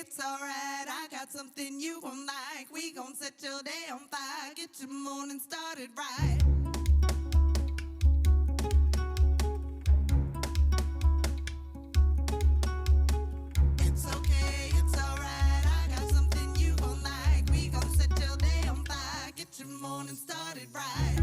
it's alright. I got something you gon' like. We gon' set your day on fire. Get your morning started right. It's okay, it's alright. I got something you gon' like. We gon' set your day on fire. Get your morning started right.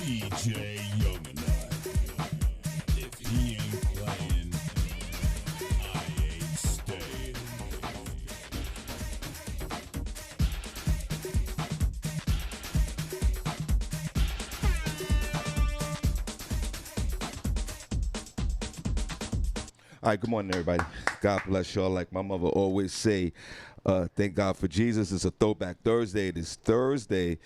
DJ Young and I. If he ain't playing, I ain't staying. All right, good morning, everybody. God bless y'all. Like my mother always say, thank God for Jesus. It's a Throwback Thursday. It is Thursday,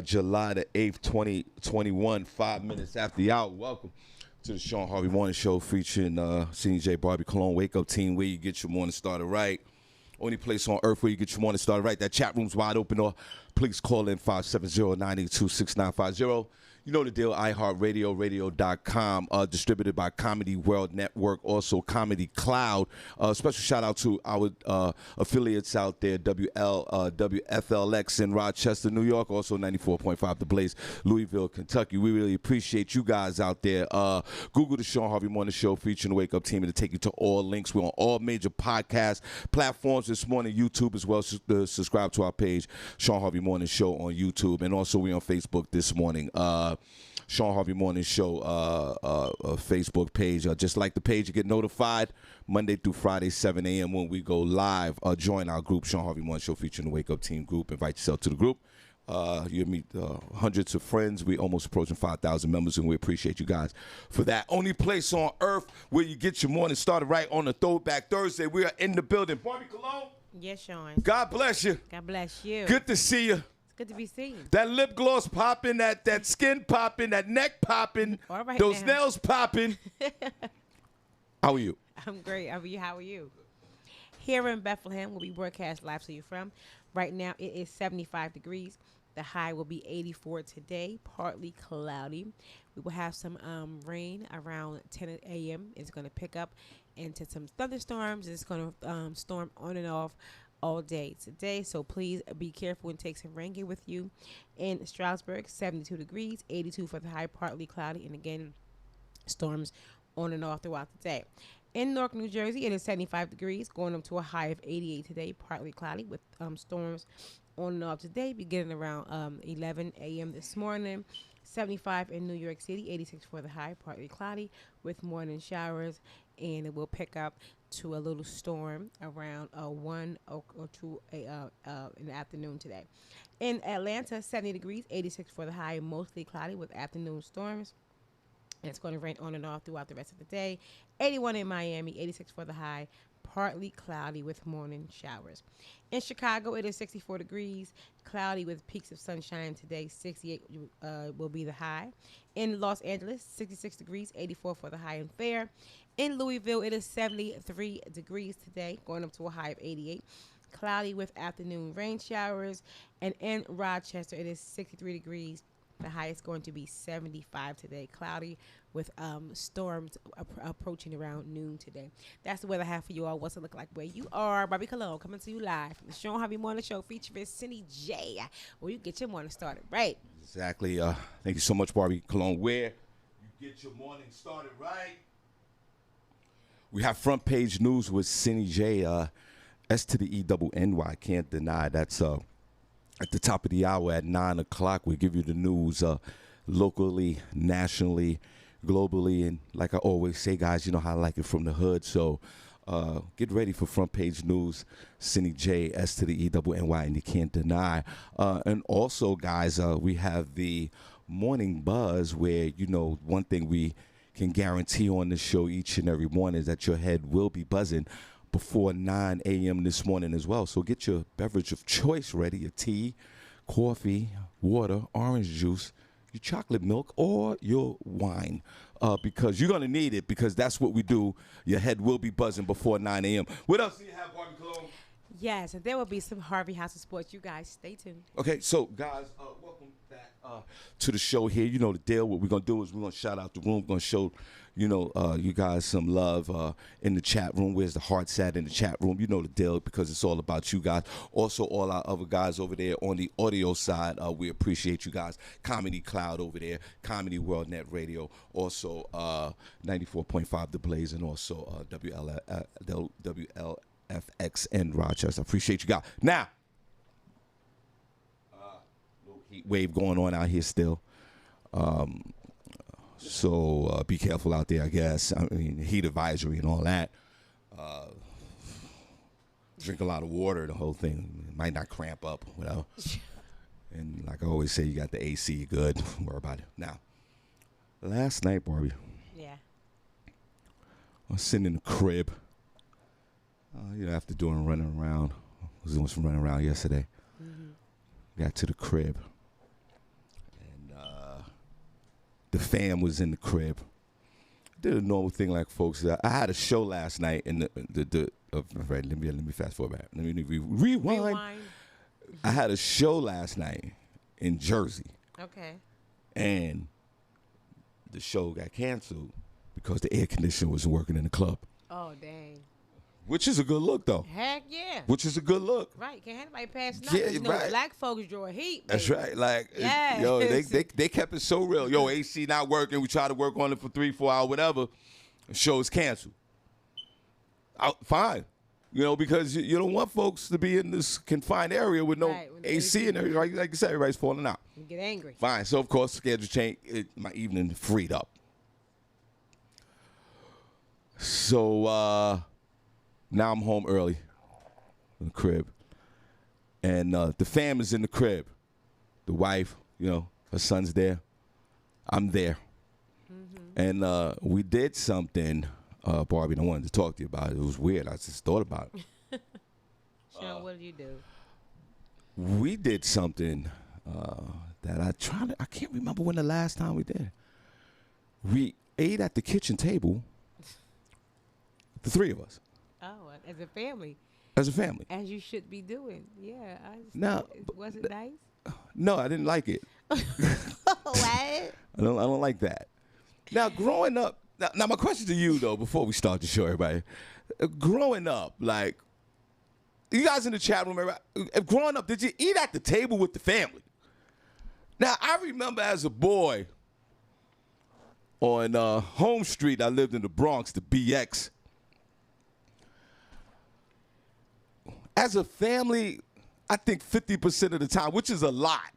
July the 8th, 2021, 5 minutes after the hour. Welcome to the Shawn Harvey Morning Show featuring CJ Barbi Cologne Wake Up Team, where you get your morning started right. Only place on earth where you get your morning started right. That chat room's wide open, or please call in 570-982-6950. You know the deal, iHeartRadio, radio.com, distributed by Comedy World Network, also Comedy Cloud. Special shout out to our affiliates out there, WFLX in Rochester, New York, also 94.5 The Blaze, Louisville, Kentucky. We really appreciate you guys out there. Google the Shawn Harvey Morning Show featuring the Wake Up Team, and it'll take you to all links. We're on all major podcast platforms this morning, YouTube as well. Subscribe to our page, Shawn Harvey Morning Show on YouTube, and also we're on Facebook this morning. Shawn Harvey Morning Show Facebook page. Just like the page, you get notified Monday through Friday, 7 a.m. when we go live. Join our group, Shawn Harvey Morning Show featuring the Wake Up Team group. Invite yourself to the group. You meet hundreds of friends. We almost approaching 5,000 members, and we appreciate you guys for that. Only place on earth where you get your morning started right on a Throwback Thursday. We are in the building. Barbi Cologne. Yes, Sean. God bless you. God bless you. Good to see you. It's good to be seen. That lip gloss popping, that skin popping, that neck popping, All right those now. nails popping. How are you? I'm great. How are you? Here in Bethlehem, we'll be broadcast live to you from. Right now, it is 75 degrees. The high will be 84 today, partly cloudy. We will have some rain around 10 a.m. It's going to pick up into some thunderstorms. It's going to storm on and off all day today, so please be careful and take some rain gear with you. In Stroudsburg, 72 degrees, 82 for the high, partly cloudy, and again, storms on and off throughout the day. In Newark, New Jersey, it is 75 degrees, going up to a high of 88 today, partly cloudy with storms on and off today, beginning around 11 a.m. this morning. 75 in New York City, 86 for the high, partly cloudy with morning showers, and it will pick up to a little storm around 1 or 2 in the afternoon today. In Atlanta, 70 degrees, 86 for the high, mostly cloudy with afternoon storms. And it's going to rain on and off throughout the rest of the day. 81 in Miami, 86 for the high, partly cloudy with morning showers. In Chicago, it is 64 degrees, cloudy with peaks of sunshine today. 68 will be the high. In Los Angeles, 66 degrees, 84 for the high and fair. In Louisville, it is 73 degrees today, going up to a high of 88. Cloudy with afternoon rain showers. And in Rochester, it is 63 degrees. The high is going to be 75 today. Cloudy with storms approaching around noon today. That's the weather I have for you all. What's it look like where you are? Barbi Cologne coming to you live from the Shawn Harvey Morning Show featuring Senny J. Where you get your morning started right. Exactly. Thank you so much, Barbi Cologne. Where you get your morning started right. We have front page news with Senny J. S to the E-double-N-Y. Can't deny. That's at the top of the hour at 9 o'clock. We give you the news locally, nationally, globally. And like I always say, guys, you know how I like it from the hood. So get ready for front page news. Senny J, S to the E-double-N-Y, and you can't deny. And also, guys, we have the morning buzz where, you know, one thing we can guarantee on this show each and every morning is that your head will be buzzing before 9 a.m. this morning as well. So get your beverage of choice ready, your tea, coffee, water, orange juice, your chocolate milk, or your wine, because you're going to need it, because that's what we do. Your head will be buzzing before 9 a.m. What else do you have, Barbi Cologne? Yes, and there will be some Harvey House of Sports. You guys stay tuned. Okay, so, guys, welcome back to the show here. You know the deal. What we're going to do is we're going to shout out the room. We're going to show you guys some love in the chat room. Where's the hearts at in the chat room? You know the deal, because it's all about you guys. Also, all our other guys over there on the audio side, we appreciate you guys. Comedy Cloud over there, Comedy World Net Radio, also 94.5 The Blaze, and also WLFX in Rochester. Appreciate you guys. Now, little heat wave going on out here still. So be careful out there, I guess. I mean, heat advisory and all that. Drink a lot of water, the whole thing. It might not cramp up, you know. And like I always say, you got the AC, you're good. Don't worry about it. Now, last night, Barbi, Yeah. I was sitting in the crib. After running around. I was doing some running around yesterday. Mm-hmm. Got to the crib. The fam was in the crib. Did a normal thing like folks. I had a show last night, and right, let me fast forward back. Let me rewind. I had a show last night in Jersey. Okay. And the show got canceled because the air conditioner wasn't working in the club. Oh, dang. Which is a good look, though. Heck yeah. Which is a good look. Right. Can't have anybody pass nothing. Yeah, You know, right. black folks draw heat. That's baby. right. Like, Yes. yo, they kept it so real. Yo, AC not working. We tried to work on it for 3-4 hours, whatever. The show is canceled. Fine. Because you don't want folks to be in this confined area with no Right, with AC and everything. Like you said, everybody's falling out. You get angry. Fine. So, of course, schedule change. My evening freed up. So, now I'm home early in the crib. And the fam is in the crib. the wife, her son's there. I'm there. And we did something, Barbie, I wanted to talk to you about it. It was weird. I just thought about it. Shawn, what did you do? We did something that I can't remember when the last time we did. We ate at the kitchen table, the three of us. Oh, as a family. As a family. As you should be doing. Yeah. Now, was it nice? No, I didn't like it. What? I don't like that. Now, growing up, now my question to you though, before we start the show, everybody, growing up, like, you guys in the chat room, growing up, did you eat at the table with the family? Now, I remember as a boy on Home Street, I lived in the Bronx, the BX. As a family, I think 50% of the time, which is a lot,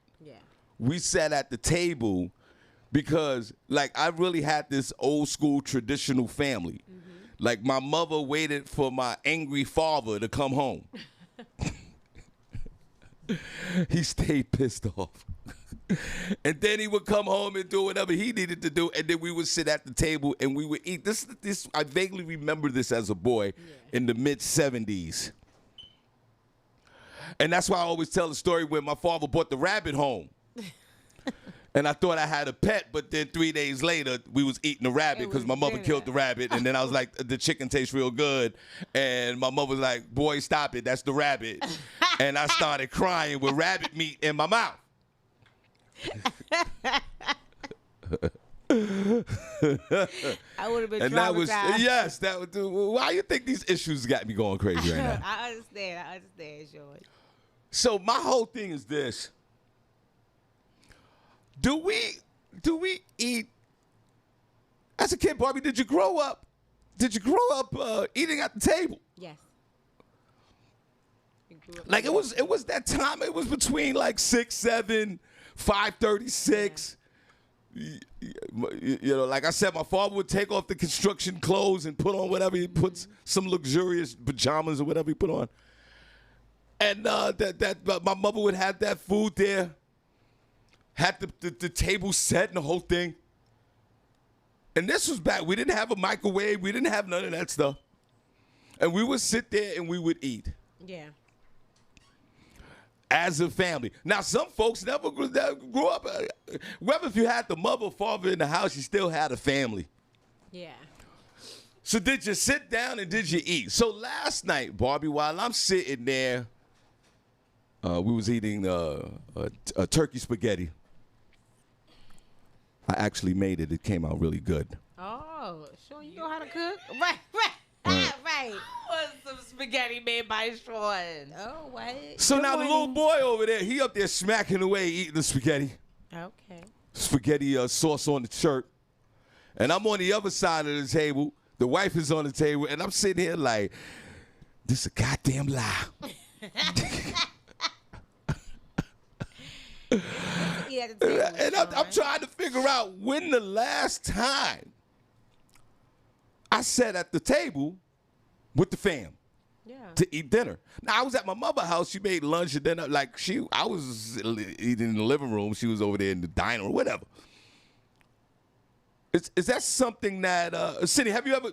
we sat at the table because, like, I really had this old school traditional family. Like, my mother waited for my angry father to come home. He stayed pissed off. And then he would come home and do whatever he needed to do, and then we would sit at the table and we would eat. This I vaguely remember this as a boy in the mid-'70s. And that's why I always tell the story when my father brought the rabbit home. And I thought I had a pet, but then 3 days later, we was eating the rabbit because my mother killed the rabbit. And then I was like, the chicken tastes real good. And my mother was like, boy, stop it. That's the rabbit. And I started crying with rabbit meat in my mouth. I would have been And traumatized. that was, yes, that would do. Why you think these issues got me going crazy right now? I understand, Shawn. So my whole thing is this. Do we eat as a kid, Barbie? Did you grow up eating at the table? Yes. Like it was that time. It was between like 6, 7, 5:36. You know, like I said, my father would take off the construction clothes and put on whatever he puts, some luxurious pajamas or whatever he put on. And my mother would have that food there. Had the table set and the whole thing. And this was back. We didn't have a microwave. We didn't have none of that stuff. And we would sit there and we would eat. Yeah. As a family. Now, some folks never grew up. Whether if you had the mother or father in the house, you still had a family. Yeah. So did you sit down and did you eat? So last night, Barbie, while I'm sitting there, we was eating a turkey spaghetti. I actually made it. It came out really good. Oh, Shawn, you know how to cook? Right. Was some spaghetti made by Shawn. Oh, what? So Good now morning. the little boy over there, he up there smacking away eating the spaghetti. Okay. Spaghetti sauce on the shirt. And I'm on the other side of the table. The wife is on the table. And I'm sitting here like, this is a goddamn lie. Eat at the table, And I'm Shawn. trying to figure out when the last time I sat at the table with the fam Yeah. to eat dinner. Now, I was at my mother's house. She made lunch and dinner. Like, I was eating in the living room. She was over there in the diner or whatever. Is that something that, Senny, have you ever,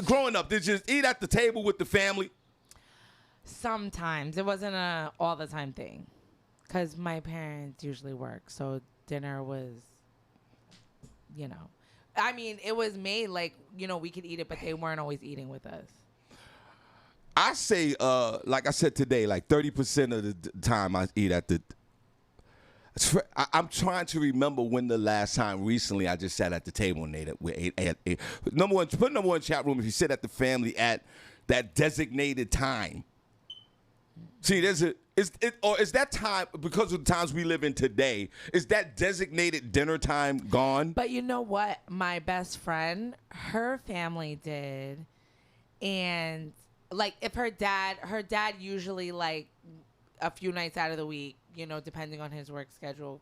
growing up, did you eat at the table with the family? Sometimes. It wasn't a all the time thing. Because my parents usually work. So dinner was, I mean, it was made like, we could eat it, but they weren't always eating with us. I say, like I said today, like 30% of the time I eat at the. I'm trying to remember when the last time recently I just sat at the table and ate. Number one, put number one chat room if you sit at the family at that designated time. See, is that time, because of the times we live in today, is that designated dinner time gone? But you know what? My best friend, her family did. And like if her dad usually like a few nights out of the week, depending on his work schedule,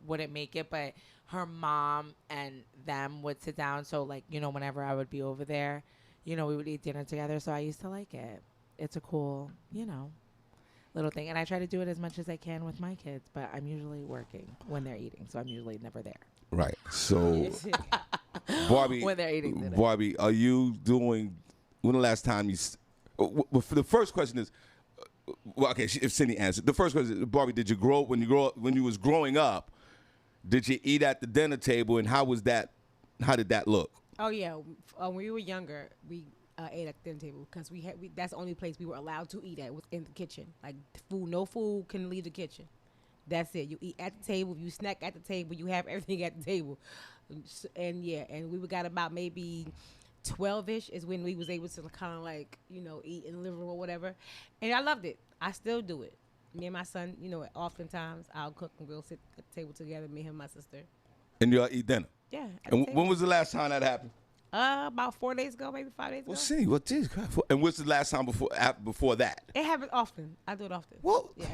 wouldn't make it. But her mom and them would sit down. So like, whenever I would be over there, we would eat dinner together. So I used to like it. It's a cool, little thing. And I try to do it as much as I can with my kids, but I'm usually working when they're eating, so I'm usually never there. Right. So, Barbi, When they're eating dinner. Barbi, are you doing? When the last time you? The first question is, well, okay. If Senny answered, the first question is, Barbi, did you grow up when you was growing up? Did you eat at the dinner table, and how was that? How did that look? Oh yeah, when we were younger, we ate at the dinner table because that's the only place we were allowed to eat at was in the kitchen. Like no food can leave the kitchen. That's it. You eat at the table. You snack at the table. You have everything at the table. And we got about maybe 12-ish is when we was able to kind of like, eat in the living room or whatever. And I loved it. I still do it. Me and my son, oftentimes I'll cook and we'll sit at the table together, me, him, and my sister. And y'all eat dinner. Yeah. And when was the last time that happened? About 4 days ago, maybe 5 days ago. Well, Senny, what did? And what's the last time before that? It happens often. I do it often. Well, yeah.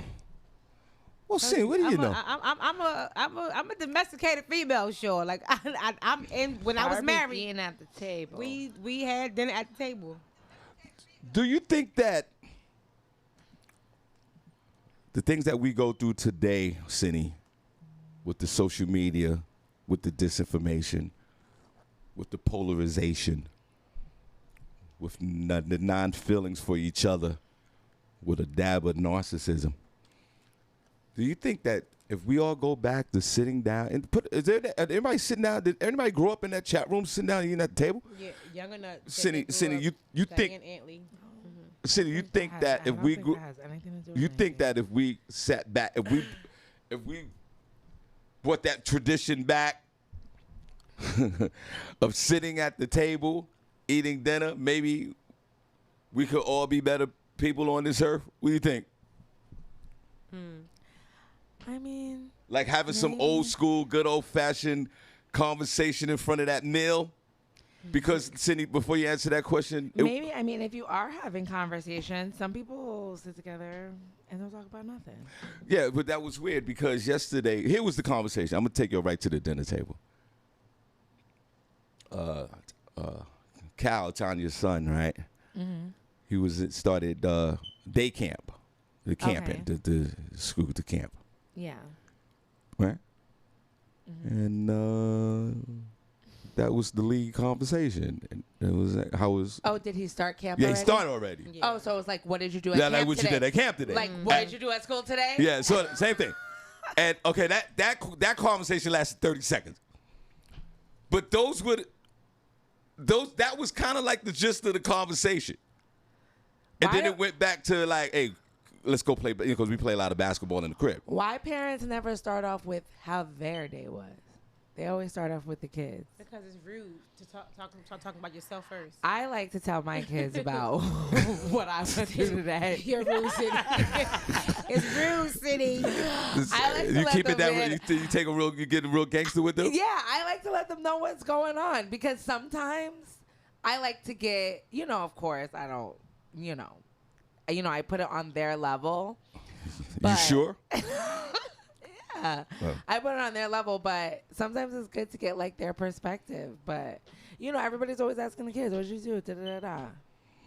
Well, Senny, what do you know? I'm a domesticated female, sure. Like I'm in when I was Barbi married. eating at the table. We had dinner at the table. Do you think that the things that we go through today, Senny, with the social media, with the disinformation, with the polarization, with the non-feelings for each other, with a dab of narcissism, do you think that if we all go back to sitting down and everybody sitting down? Did anybody grow up in that chat room sitting down eating at the table? Yeah, younger than Senny, you think? Senny, you think that if we grew, you think that if we sat back, if we brought that tradition back of sitting at the table eating dinner, maybe we could all be better people on this earth? What do you think? I mean, like having some old school, good old fashioned conversation in front of that meal. Because, Senny, before you answer that question, maybe, I mean, if you are having conversations, some people sit together and they'll talk about nothing. Yeah, but that was weird because yesterday, here was the conversation. I'm going to take you right to the dinner table. Cal, Tanya's son, right? Mm-hmm. He started day camp, the camping, the school, the camp. Yeah. Right? Mm-hmm. And that was the lead conversation. And it was like, how was... Oh, did he start camp already? Yeah, he started already. Yeah. Oh, so it was like, what did you do at camp like what today? you did at camp today. Like, what did you do at school today? Yeah, so same thing. And, okay, that conversation lasted 30 seconds. But that was kind of like the gist of the conversation. And then it went back to like, hey, let's go play, because we play a lot of basketball in the crib. Why parents never start off with how their day was? They always start off with the kids. Because it's rude to talk about yourself first. I like to tell my kids about what I went through today. You're rude, City. It's rude, City. I like to you let keep it them that way. You take you get a real gangster with them. Yeah, I like to let them know what's going on because sometimes I like to get, of course, I don't, I put it on their level. You sure? Yeah. Oh. I put it on their level, but sometimes it's good to get like their perspective. But everybody's always asking the kids, "What did you do?" Da da da.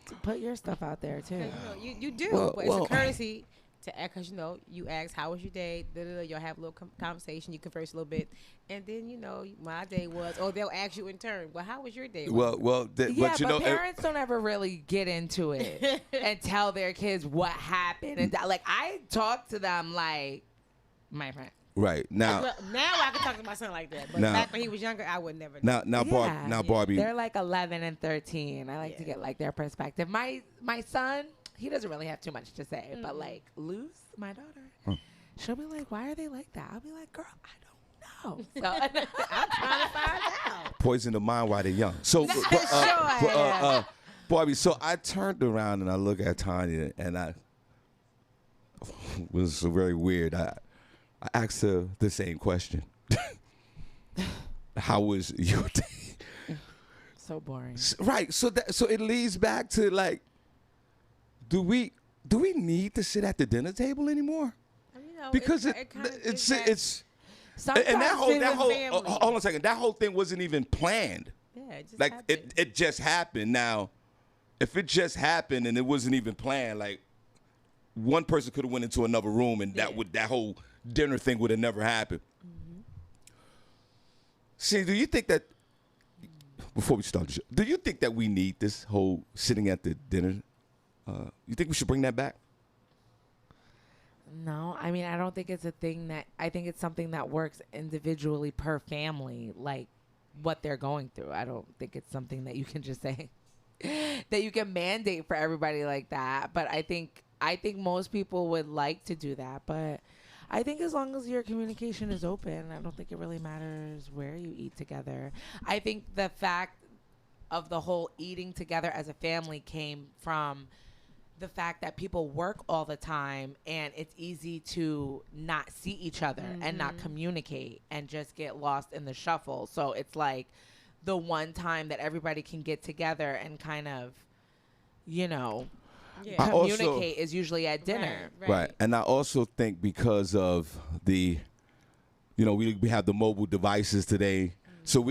To put your stuff out there too. You do, but it's a courtesy to ask, because you ask, "How was your day?" Da da da. You'll have a little conversation. You converse a little bit, and then my day was. Or they'll ask you in turn, "Well, how was your day?" But parents don't ever really get into it and tell their kids what happened, and like I talk to them like my friend. Right now I can talk to my son like that. But back when he was younger, I would never. Now, Barbi. They're like 11 and 13. I like to get like their perspective. My son, he doesn't really have too much to say, but like Luce, my daughter, she'll be like, "Why are they like that?" I'll be like, "Girl, I don't know." So I'm trying to find out. Poison the mind while they're young. So, Barbi. So I turned around and I look at Tanya, and it was very weird. I asked her the same question. How was your day? So boring. Right. So it leads back to like, do we need to sit at the dinner table anymore? Because it's sometimes and that whole hold on a second. That whole thing wasn't even planned. Yeah, it just like happened. it just happened. Now, if it just happened and it wasn't even planned, like, one person could have went into another room and that whole dinner thing would have never happened. See, do you think that before we start the show, do you think that we need this whole sitting at the dinner? You think we should bring that back? No, I mean, I don't think it's a thing that, I think it's something that works individually per family, like what they're going through. I don't think it's something that you can just say that you can mandate for everybody like that. But I think most people would like to do that. But I think as long as your communication is open, I don't think it really matters where you eat together. I think the fact of the whole eating together as a family came from the fact that people work all the time and it's easy to not see each other and not communicate and just get lost in the shuffle. So it's like the one time that everybody can get together and kind of, communicate is usually at dinner. Right. And I also think because of the, we have the mobile devices today. So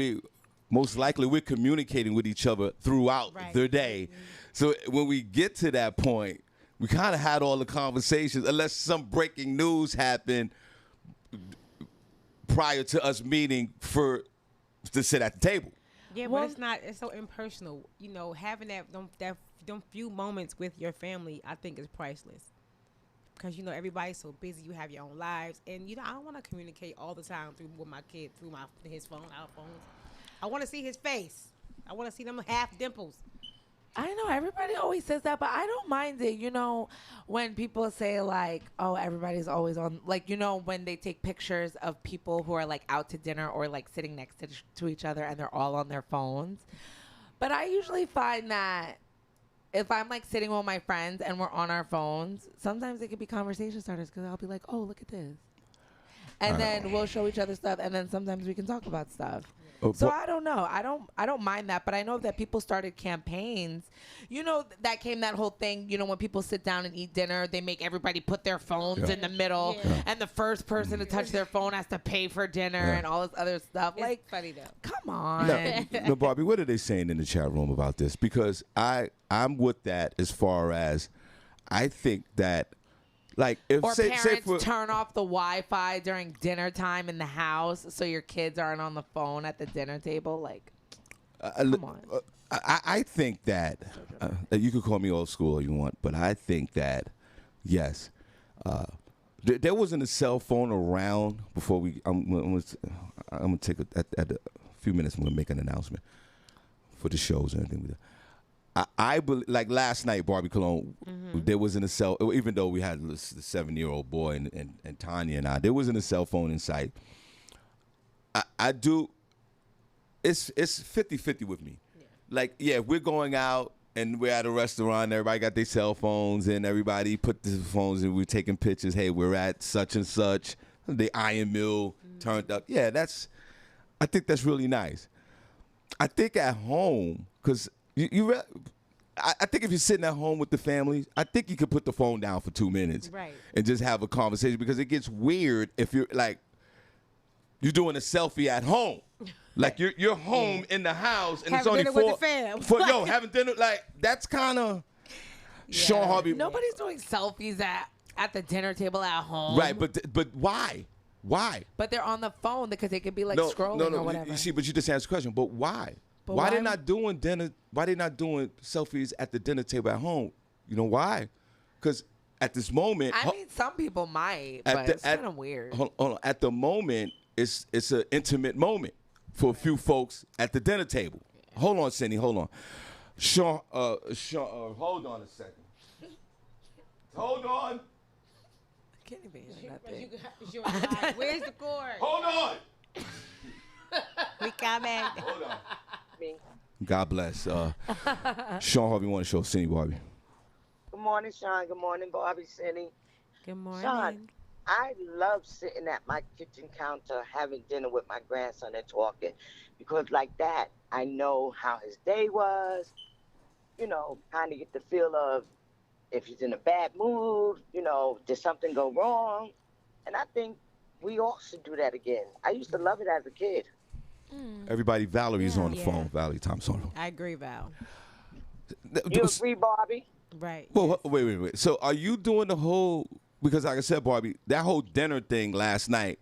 most likely we're communicating with each other throughout the day. So when we get to that point, we kind of had all the conversations, unless some breaking news happened prior to us meeting to sit at the table. Yeah, but it's so impersonal. Having them few moments with your family, I think is priceless. Because, everybody's so busy. You have your own lives. And, I don't want to communicate all the time with my kid, through his phone, our phones. I want to see his face. I want to see them half dimples. I know everybody always says that, but I don't mind it. When people say like, oh, everybody's always on, like, when they take pictures of people who are like out to dinner or like sitting next to each other and they're all on their phones. But I usually find that if I'm like sitting with my friends and we're on our phones, sometimes it could be conversation starters because I'll be like, oh, look at this. And then we'll show each other stuff, and then sometimes we can talk about stuff. So I don't know. I don't mind that, but I know that people started campaigns. That came that whole thing. When people sit down and eat dinner, they make everybody put their phones in the middle, and the first person to touch their phone has to pay for dinner and all this other stuff. It's like, funny though. Come on. No, Barbie, what are they saying in the chat room about this? Because I'm with that as far as I think that. Like if or parents turn off the Wi-Fi during dinner time in the house so your kids aren't on the phone at the dinner table. Like, come on. I think that you could call me old school if you want, but I think that yes, there wasn't a cell phone around before we. I'm gonna take at a few minutes. I'm gonna make an announcement for the shows and everything. I believe, like last night, Barbie Cologne, there wasn't a cell, even though we had the 7-year-old boy and Tanya and there wasn't a cell phone in sight. I do, it's 50-50 with me. Yeah. Like, if we're going out and we're at a restaurant, everybody got their cell phones and everybody put the phones and we're taking pictures. Hey, we're at such and such, the Iron Mill turned up. Yeah, I think that's really nice. I think at home, because I think if you're sitting at home with the family, I think you could put the phone down for 2 minutes and just have a conversation, because it gets weird if you're like you're doing a selfie at home, like you're home in the house and having it's only dinner with the fam. having dinner, like that's kind of Shawn Harvey. Nobody's doing selfies at the dinner table at home, right? But why? Why? But they're on the phone because they could be like scrolling or whatever. You see, but you just asked the question. But why? Why they not doing dinner? Why they not doing selfies at the dinner table at home? You know why? Because at this moment, I mean, some people might, but it's kind of weird. Hold on. At the moment, it's an intimate moment for a few folks at the dinner table. Hold on, Senny. Hold on. Shawn, hold on a second. Hold on. I can't even hear nothing. Where's the cord? Hold on. We coming. Hold on. God bless. Shawn Harvey want to show Senny Barbi. Good morning, Shawn. Good morning, Barbi, Senny. Good morning. Shawn, I love sitting at my kitchen counter having dinner with my grandson and talking, because like that, I know how his day was, kind of get the feel of if he's in a bad mood, did something go wrong? And I think we all should do that again. I used to love it as a kid. Everybody, Valerie's on the phone. Valerie Thompson. I agree, Val. You agree, Barbi? Right. Well, yes. wait. So are you doing the whole? Because like I said, Barbie, that whole dinner thing last night,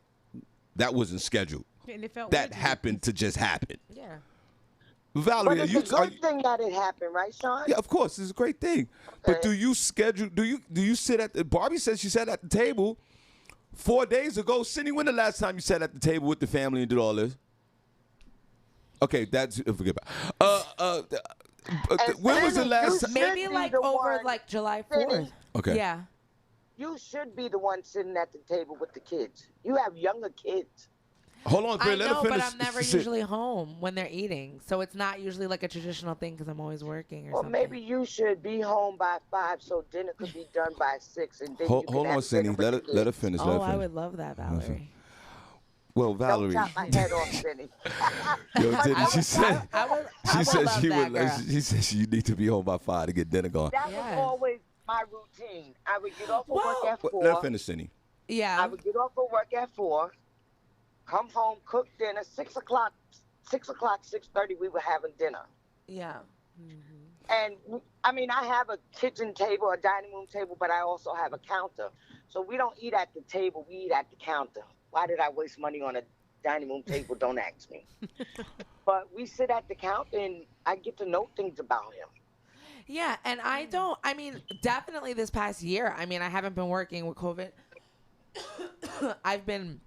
that wasn't scheduled. And it felt That weird to me. happened to just happen. Yeah. But Valerie, it's a good thing that it happened, right, Sean? yeah, of course, it's a great thing. But Okay. do you schedule? Do you sit at the? Barbie said she sat at the table 4 days ago. Senny, when the last time you sat at the table with the family and did all this? Okay, that's forget about. When was the Senny, last you time? Maybe should be like the over one- like July Senny, 4th. Okay. Yeah. You should be the one sitting at the table with the kids. You have younger kids. Hold on, I Bill, let her know, finish. but I'm never Sit. usually home when they're eating. So it's not usually like a traditional thing because I'm always working or Well, something. maybe you should be home by 5 so dinner could be done by 6, and then you Hold can on, have Senny. dinner with Let the her kids. finish. Oh, let her I finish. would love that, Valerie. Well, Valerie, Don't chop my head off, Senny. yo, Senny, she said. I would She said love she that, would. girl. She said you need to be home by 5 to get dinner going. That Yeah. was always my routine. I would get off of work Well- at Let 4. her finish, Senny. I Yeah. would get off of work at 4, come home, cook dinner. 6 o'clock, 6:30, we were having dinner. Yeah. And I mean, I have a kitchen table, a dining room table, but I also have a counter. So we don't eat at the table, we eat at the counter. Why did I waste money on a dining room table? Don't ask me. But we sit at the counter and I get to know things about him. Yeah, and I mean, definitely this past year, I mean, I haven't been working with COVID. I've been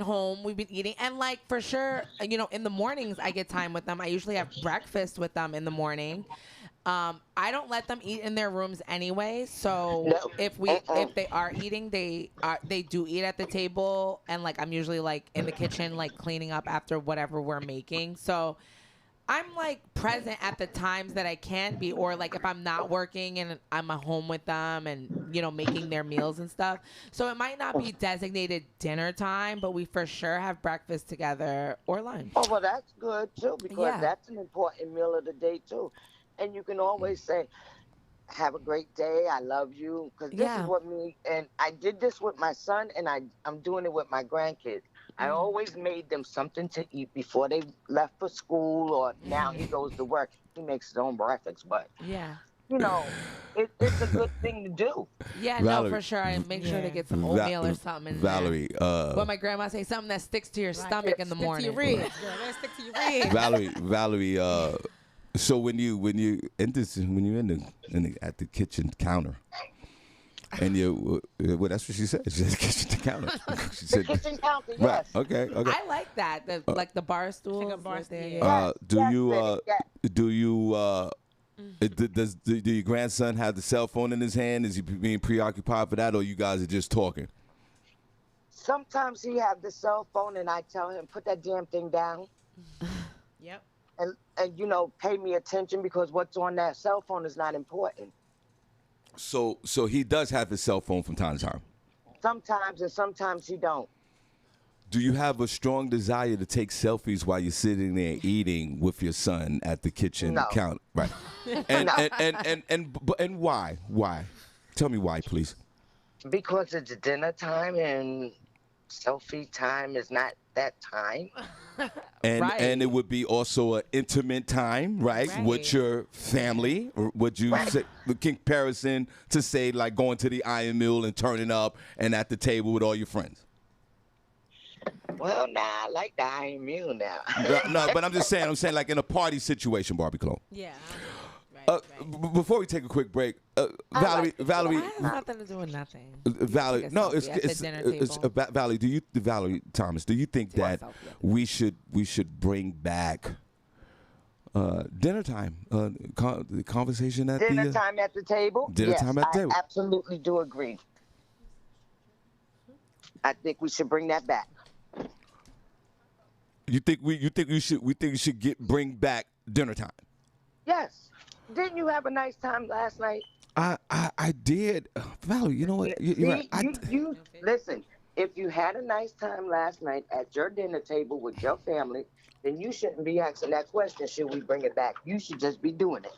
home, we've been eating, and like for sure, in the mornings I get time with them. I usually have breakfast with them in the morning. I don't let them eat in their rooms anyway. So No. if they are eating, they do eat at the table, and like I'm usually like in the kitchen like cleaning up after whatever we're making. So I'm like present at the times that I can be, or like if I'm not working and I'm at home with them and making their meals and stuff. So it might not be designated dinner time, but we for sure have breakfast together or lunch. Oh, well, that's good too, because Yeah. that's an important meal of the day too. And you can always say, have a great day, I love you. Because this Yeah. is what and I did this with my son, and I'm doing it with my grandkids. I always made them something to eat before they left for school, or now he goes to work. He makes his own breakfast, but Yeah. it's a good thing to do. Yeah, Valerie- no, for sure. I make sure to get some Va- oatmeal or something. in there. Valerie, What my grandma say, something that sticks to your stomach in the Stick to morning. your ribs, girl. Let's stick to your ribs. Valerie. So when you're at the kitchen counter, and well, that's what she said. She said kitchen counter. She The said, kitchen counter, right? yes. Okay. I like that. Like the bar stools. Like a bar right stool, there, yeah. yeah. Do Yes, you Senny, yes. do you do your grandson have the cell phone in his hand? Is he being preoccupied for that, or you guys are just talking? Sometimes he have the cell phone, and I tell him, put that damn thing down. Yep. And pay me attention, because what's on that cell phone is not important. So he does have his cell phone from time to time. Sometimes, and sometimes he don't. Do you have a strong desire to take selfies while you're sitting there eating with your son at the kitchen No. counter? Right. And, No. and why? Why? Tell me why, please. Because it's dinner time, and selfie time is not that time. And Right. and it would be also an intimate time, right? Right. With your family. Or would you say the comparison to say like going to the Iron Mill and turning up and at the table with all your friends? Well, I like the Iron Meal now. No, but I'm saying like in a party situation, Barbie Cologne. Yeah. Right. Before we take a quick break, Valerie, like Valerie, That has nothing to do with nothing. Valerie, Take a no, selfie at the dinner table. Valerie. Valerie Thomas, do you think Take a that selfie. we should bring back dinner time, the conversation at Dinner the time at the table? Dinner Yes, time at the table. I absolutely do agree. I think we should bring that back. You think we should bring back dinner time? Yes. Didn't you have a nice time last night? I did, Valerie. You know what? You're See, right. you listen. If you had a nice time last night at your dinner table with your family, then you shouldn't be asking that question. Should we bring it back? You should just be doing it.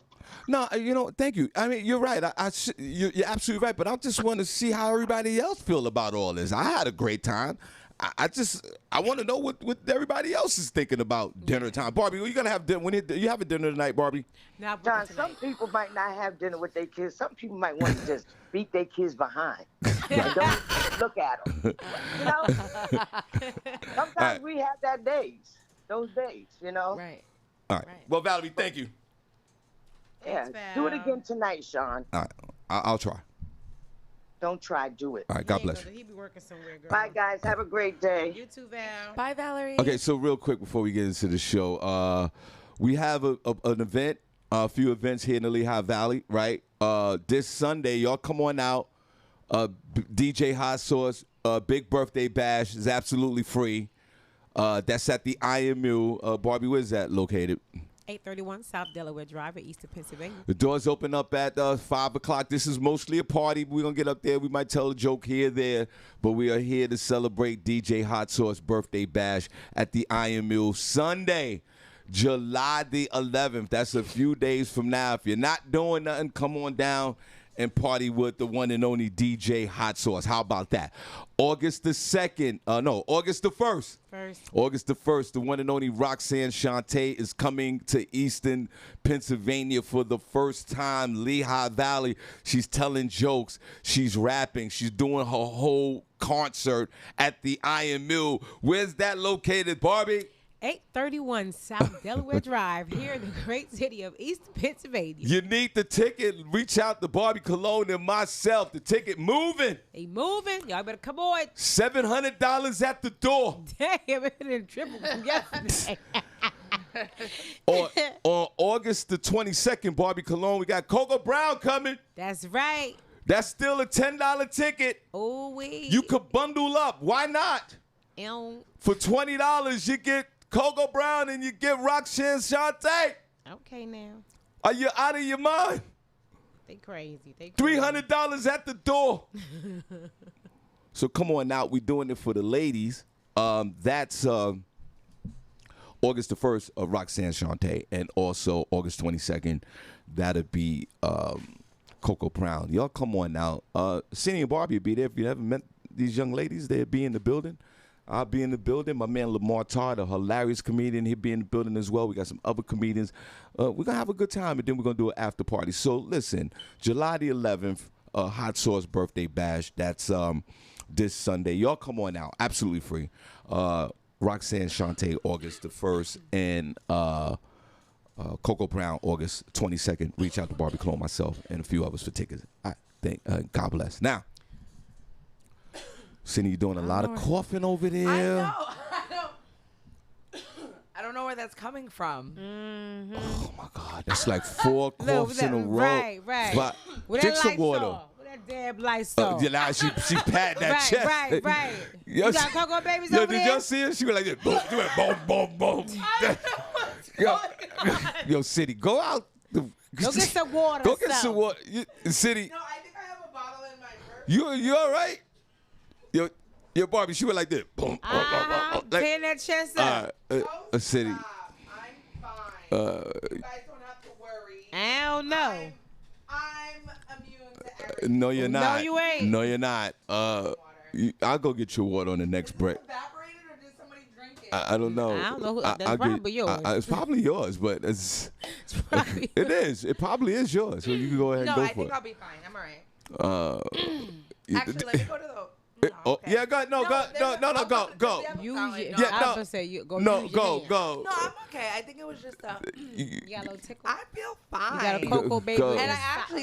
No, thank you. I mean, you're right. You're absolutely right. But I just want to see how everybody else feel about all this. I had a great time. I want to know what everybody else is thinking about dinner time. Barbie, you gonna have dinner? When you having dinner tonight, Barbie? Now, John, some people might not have dinner with their kids. Some people might want to just beat their kids behind. And don't look at them. You know? Sometimes right. we have those days, you know? Right. All right. Well, Valerie, thank you. Yeah. Thanks, Do it Val. again tonight, Shawn. All right. I'll try. Don't try, do it. All right. God bless you. He be working somewhere, girl. Bye, guys. Have a great day. You too, Val. Bye, Valerie. Okay, so real quick before we get into the show, we have an event, a few events here in the Lehigh Valley, right? This Sunday, y'all come on out. DJ Hot Sauce, big birthday bash is absolutely free. That's at the IMU. Barbie, where's that located? 831 South Delaware Drive at Eastern Pennsylvania. The doors open up at 5 o'clock. This is mostly a party. We're going to get up there. We might tell a joke here, there. But we are here to celebrate DJ Hot Sauce birthday bash at the IMU Sunday, July the 11th. That's a few days from now. If you're not doing nothing, come on down and party with the one and only DJ Hot Sauce. How about that? August the 1st. August the 1st, the one and only Roxanne Shante is coming to Eastern Pennsylvania for the first time. Lehigh Valley. She's telling jokes. She's rapping. She's doing her whole concert at the IMU. Where's that located, Barbie? 831 South Delaware Drive here in the great city of Eastern Pennsylvania. You need the ticket. Reach out to Barbie Cologne and myself. The ticket moving. They moving. Y'all better come on. $700 at the door. Damn, it done tripled from yesterday. On August the 22nd, Barbie Cologne, we got Coco Brown coming. That's right. That's still a $10 ticket. Oh, we. You could bundle up. Why not? For $20, you get Coco Brown and you get Roxanne Shante. Okay, now. Are you out of your mind? They crazy. $300 at the door. So come on out. We're doing it for the ladies. That's August the 1st, Roxanne Shante, and also August 22nd, that'll be Coco Brown. Y'all come on out. Senny and Barbi will be there. If you haven't met these young ladies, they'll be in the building. I'll be in the building. My man Lamar Todd, a hilarious comedian, he'll be in the building as well. We got some other comedians. We're going to have a good time, and then we're going to do an after party. So listen, July the 11th, Hot Sauce birthday bash. That's this Sunday. Y'all come on out. Absolutely free. Roxanne Shante, August the 1st, and Coco Brown, August 22nd. Reach out to Barbie Cologne, myself, and a few others for tickets. I think. God bless. Now, Senny, you doing a lot of coughing over there. I know. I don't know where that's coming from. Mm-hmm. Oh, my God. That's like 4 coughs in a row. Right. Drink some water. With that damn Lysol. Now she patting that chest. Right. You got Cocoa babies over there? Did y'all see her? She was like this. Boom, boom, boom. Yo, City, go out. Go get some water. Go get some water. City. No, I think I have a bottle in my purse. You all right? Yo, Barbie, she went like this. Boom, Tearing that chest up. City. I'm fine. You guys don't have to worry. I don't know. I'm immune to everything. No, you're not. No, you ain't. No, you're not. I'll go get your water on the next break. Is it evaporated or did somebody drink it? I don't know. I don't know who- that's probably yours. It's probably yours, but it's probably it is. It probably is yours. So you can go ahead No, and go I for think it. I'll be fine. I'm all right. Actually, let me go to the... Yeah, go. No, go. Go. You, No, I Yeah, was no. gonna say you go. No, use your go, hand. go. No, I'm okay. I think it was just a... You got a little tickle. I feel fine. You got a Cocoa baby. Go. And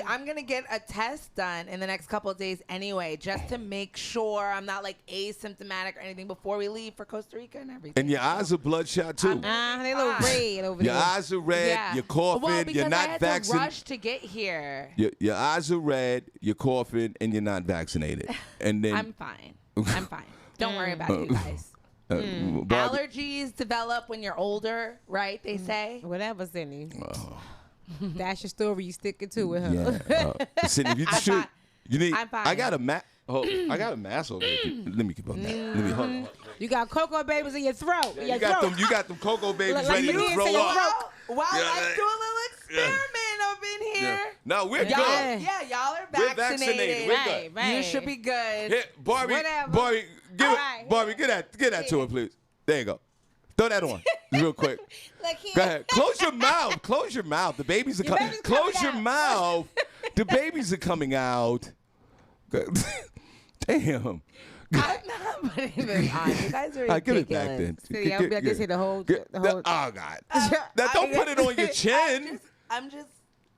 I'm going to get a test done in the next couple of days anyway, just to make sure I'm not like asymptomatic or anything before we leave for Costa Rica and everything. And your eyes are bloodshot too. They look red over Your there. eyes are red. Yeah. You're coughing. Well, because you're I not had to vaccinated. rush to get here. Your eyes are red. You're coughing, and you're not vaccinated. And then I'm fine. I'm fine. Don't worry about it, you guys. Barbie- Allergies develop when you're older, right? They say. Whatever, Senny. That's your story. You sticking to it, huh? Yeah. Cindy, if you I'm shoot, fine. you need. I'm fine. I got a mask. I got a mask over there. Let me keep on that. Let me hold on. You got cocoa babies in your throat. You got them. You got them cocoa babies Like ready you to did throw say your up. throat. Well, Yeah, let's do a little experiment up in here. Yeah. No, we're Y'all, good. yeah, y'all are We're vaccinated. vaccinated. We're good. Right. You should be good. Here, Barbie. Whatever. Barbie, Give All it, right, Barbie. Get that to her, please. There you go. Throw that on, real quick. Look here. Go ahead. Close your mouth. Close your mouth. The babies are coming. baby's Close coming your out. mouth. The babies are coming out. Damn. I'm not putting this on. You guys are ridiculous. All right, give it back then. See, I'll be like this here the whole. Oh God. Now don't put it on your chin. I'm just.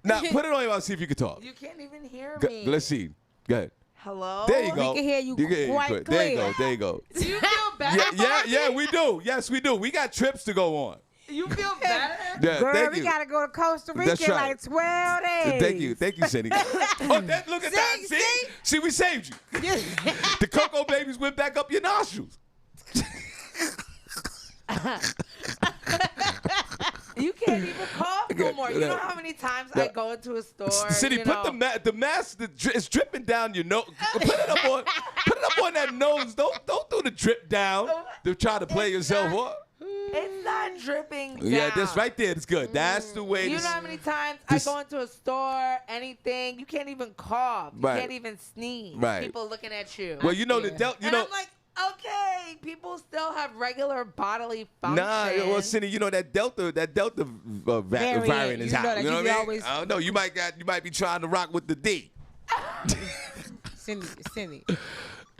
Now put it on your mouth. See if you can talk. You can't even hear Go- me. Let's see. Go ahead. Hello. There you go. can hear you quite There you clear. go. There you go. Do you feel better? Yeah, we do. Yes, we do. We got trips to go on. You feel better? Yeah, Girl, thank we you. gotta go to Costa Rica That's in right. like 12 days. Thank you, Senny. Oh, look at that. See, we saved you. The cocoa babies went back up your nostrils. You can't even cough no more. You know how many times I go into a store? City, you put know, the mask. It's dripping down your nose. Put it up on that nose. Don't do the drip down. To try to play yourself up. It's not dripping down. Yeah, that's right there. It's good. That's the way. You this- know how many times this- I go into a store, anything, you can't even cough. You Right. can't even sneeze. Right. People looking at you. Well, you know the Delta. You and know. I'm like, okay, people still have regular bodily function. Nah, well, Cindy, you know that Delta variant is you out. know that You know you what I mean? always- I don't know. You might be trying to rock with the D. Cindy,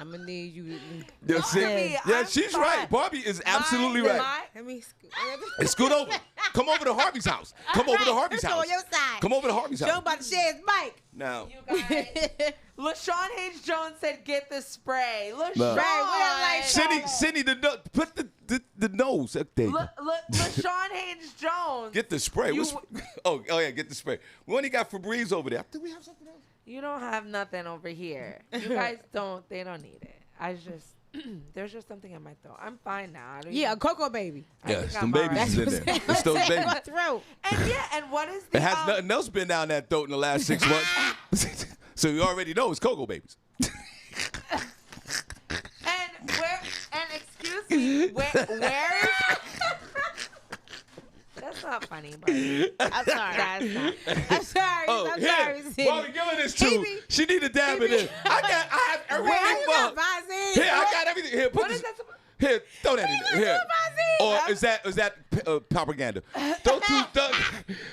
I'm gonna need you. Yeah, Barbie, yeah, I'm she's fine. right. Barbie is absolutely right. Let me scoot. Hey, scoot over. Come over to Harvey's house. Come over to Harvey's Come house. on your side. Come over to Harvey's Joe house. about to share his mic. Now, You guys. LaShawn Hayes Jones said, "Get the spray." LaShawn. No. Right, Cindy, put the nose up there. LaShawn Hayes Jones. Get the spray. You- Oh yeah, get the spray. We only got Febreze over there. Do we have something else? You don't have nothing over here. You guys don't. They don't need it. I just. There's just something in my throat. I'm fine now. I don't Yeah, a even- Cocoa baby. I Yeah, think some I'm babies alright. is in there. It's those babies. Throat. And what is the It has nothing else been down that throat in the last 6 months. So you already know it's cocoa babies. and excuse me, where is That's not funny, Barbi. I'm sorry. That's not. I'm sorry. Oh, I'm here. sorry. Cindy. Bobby, give her this too. Baby. She need to dab it in. I have everything Where you for got her. Visine? Here, I got everything. Here, put What this. is that supposed? Here, throw that in there. Here. Visine. Or is that propaganda? Throw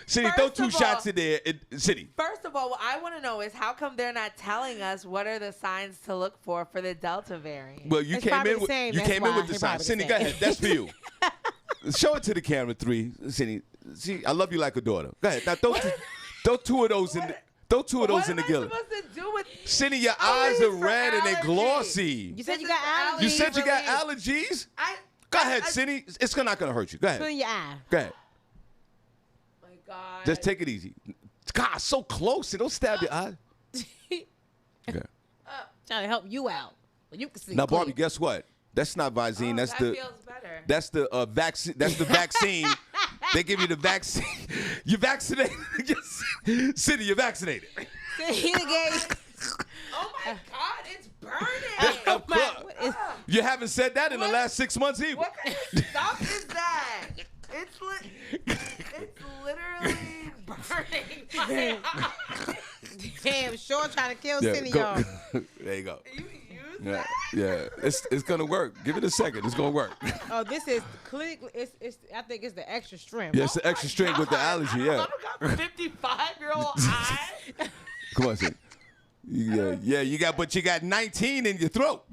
City, throw First two of shots all- in there. City. First of all, what I want to know is how come they're not telling us what are the signs to look for the Delta variant? Well, you It's came probably in the with same, you that's came in why. with the It's sign. probably the Cindy, same. go ahead. That's for you. Show it to the camera, 3. Cindy, see, I love you like a daughter. Go ahead. Now throw two of those in. Throw two of those what in the am I gillet. supposed to do with? Cindy, your Oh, eyes this are is for red and they're allergy. glossy. You said This you is got allergy. allergies. You said you got relief. allergies? I Go ahead, I- Cindy. It's not going to hurt you. Go Put in ahead. your eye. Go ahead. Oh my God. Just take it easy. God, so close. Don't stab your eye. Okay. Trying to help you out. Well, you can see. Now, Barbie, clear. guess what? That's not Visine. Oh, that's that the feels better. that's the vaccine. That's the vaccine. They give you the vaccine. You vaccinated. Cindy, you're vaccinated. He done gave. Oh my God, it's burning. Of course. What is- You haven't said that in the What? last 6 months either. What kind of stuff is that? It's literally burning my eye. Damn, Shawn trying to kill Yeah, Cindy, go- y'all. there you go. You use Yeah, that? yeah. It's gonna work. Give it a second. It's gonna work. Oh, this is clinically. It's. I think it's the extra strength. Yeah, it's the extra strength with the allergy. Yeah. I got 55-year-old eye. Come on, Cindy. Yeah. You got 19 in your throat.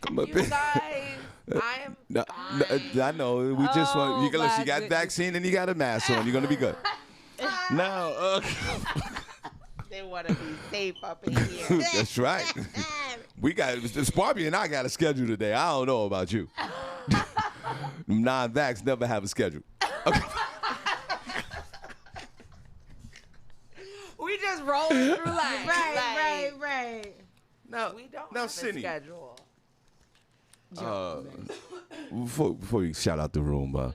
Come up You in. guys, I am No, fine. I know. We just want Oh, you. Listen, you my got goodness. vaccine and you got a mask on. You're gonna be good. Now, They want to be safe up in here. that's right. We got this. Barbie and I got a schedule today. I don't know about you. Non-vax never have a schedule. Okay. We just rolling through life. Right. Now, We don't now, have Cindy. a schedule. Before we shout out the room,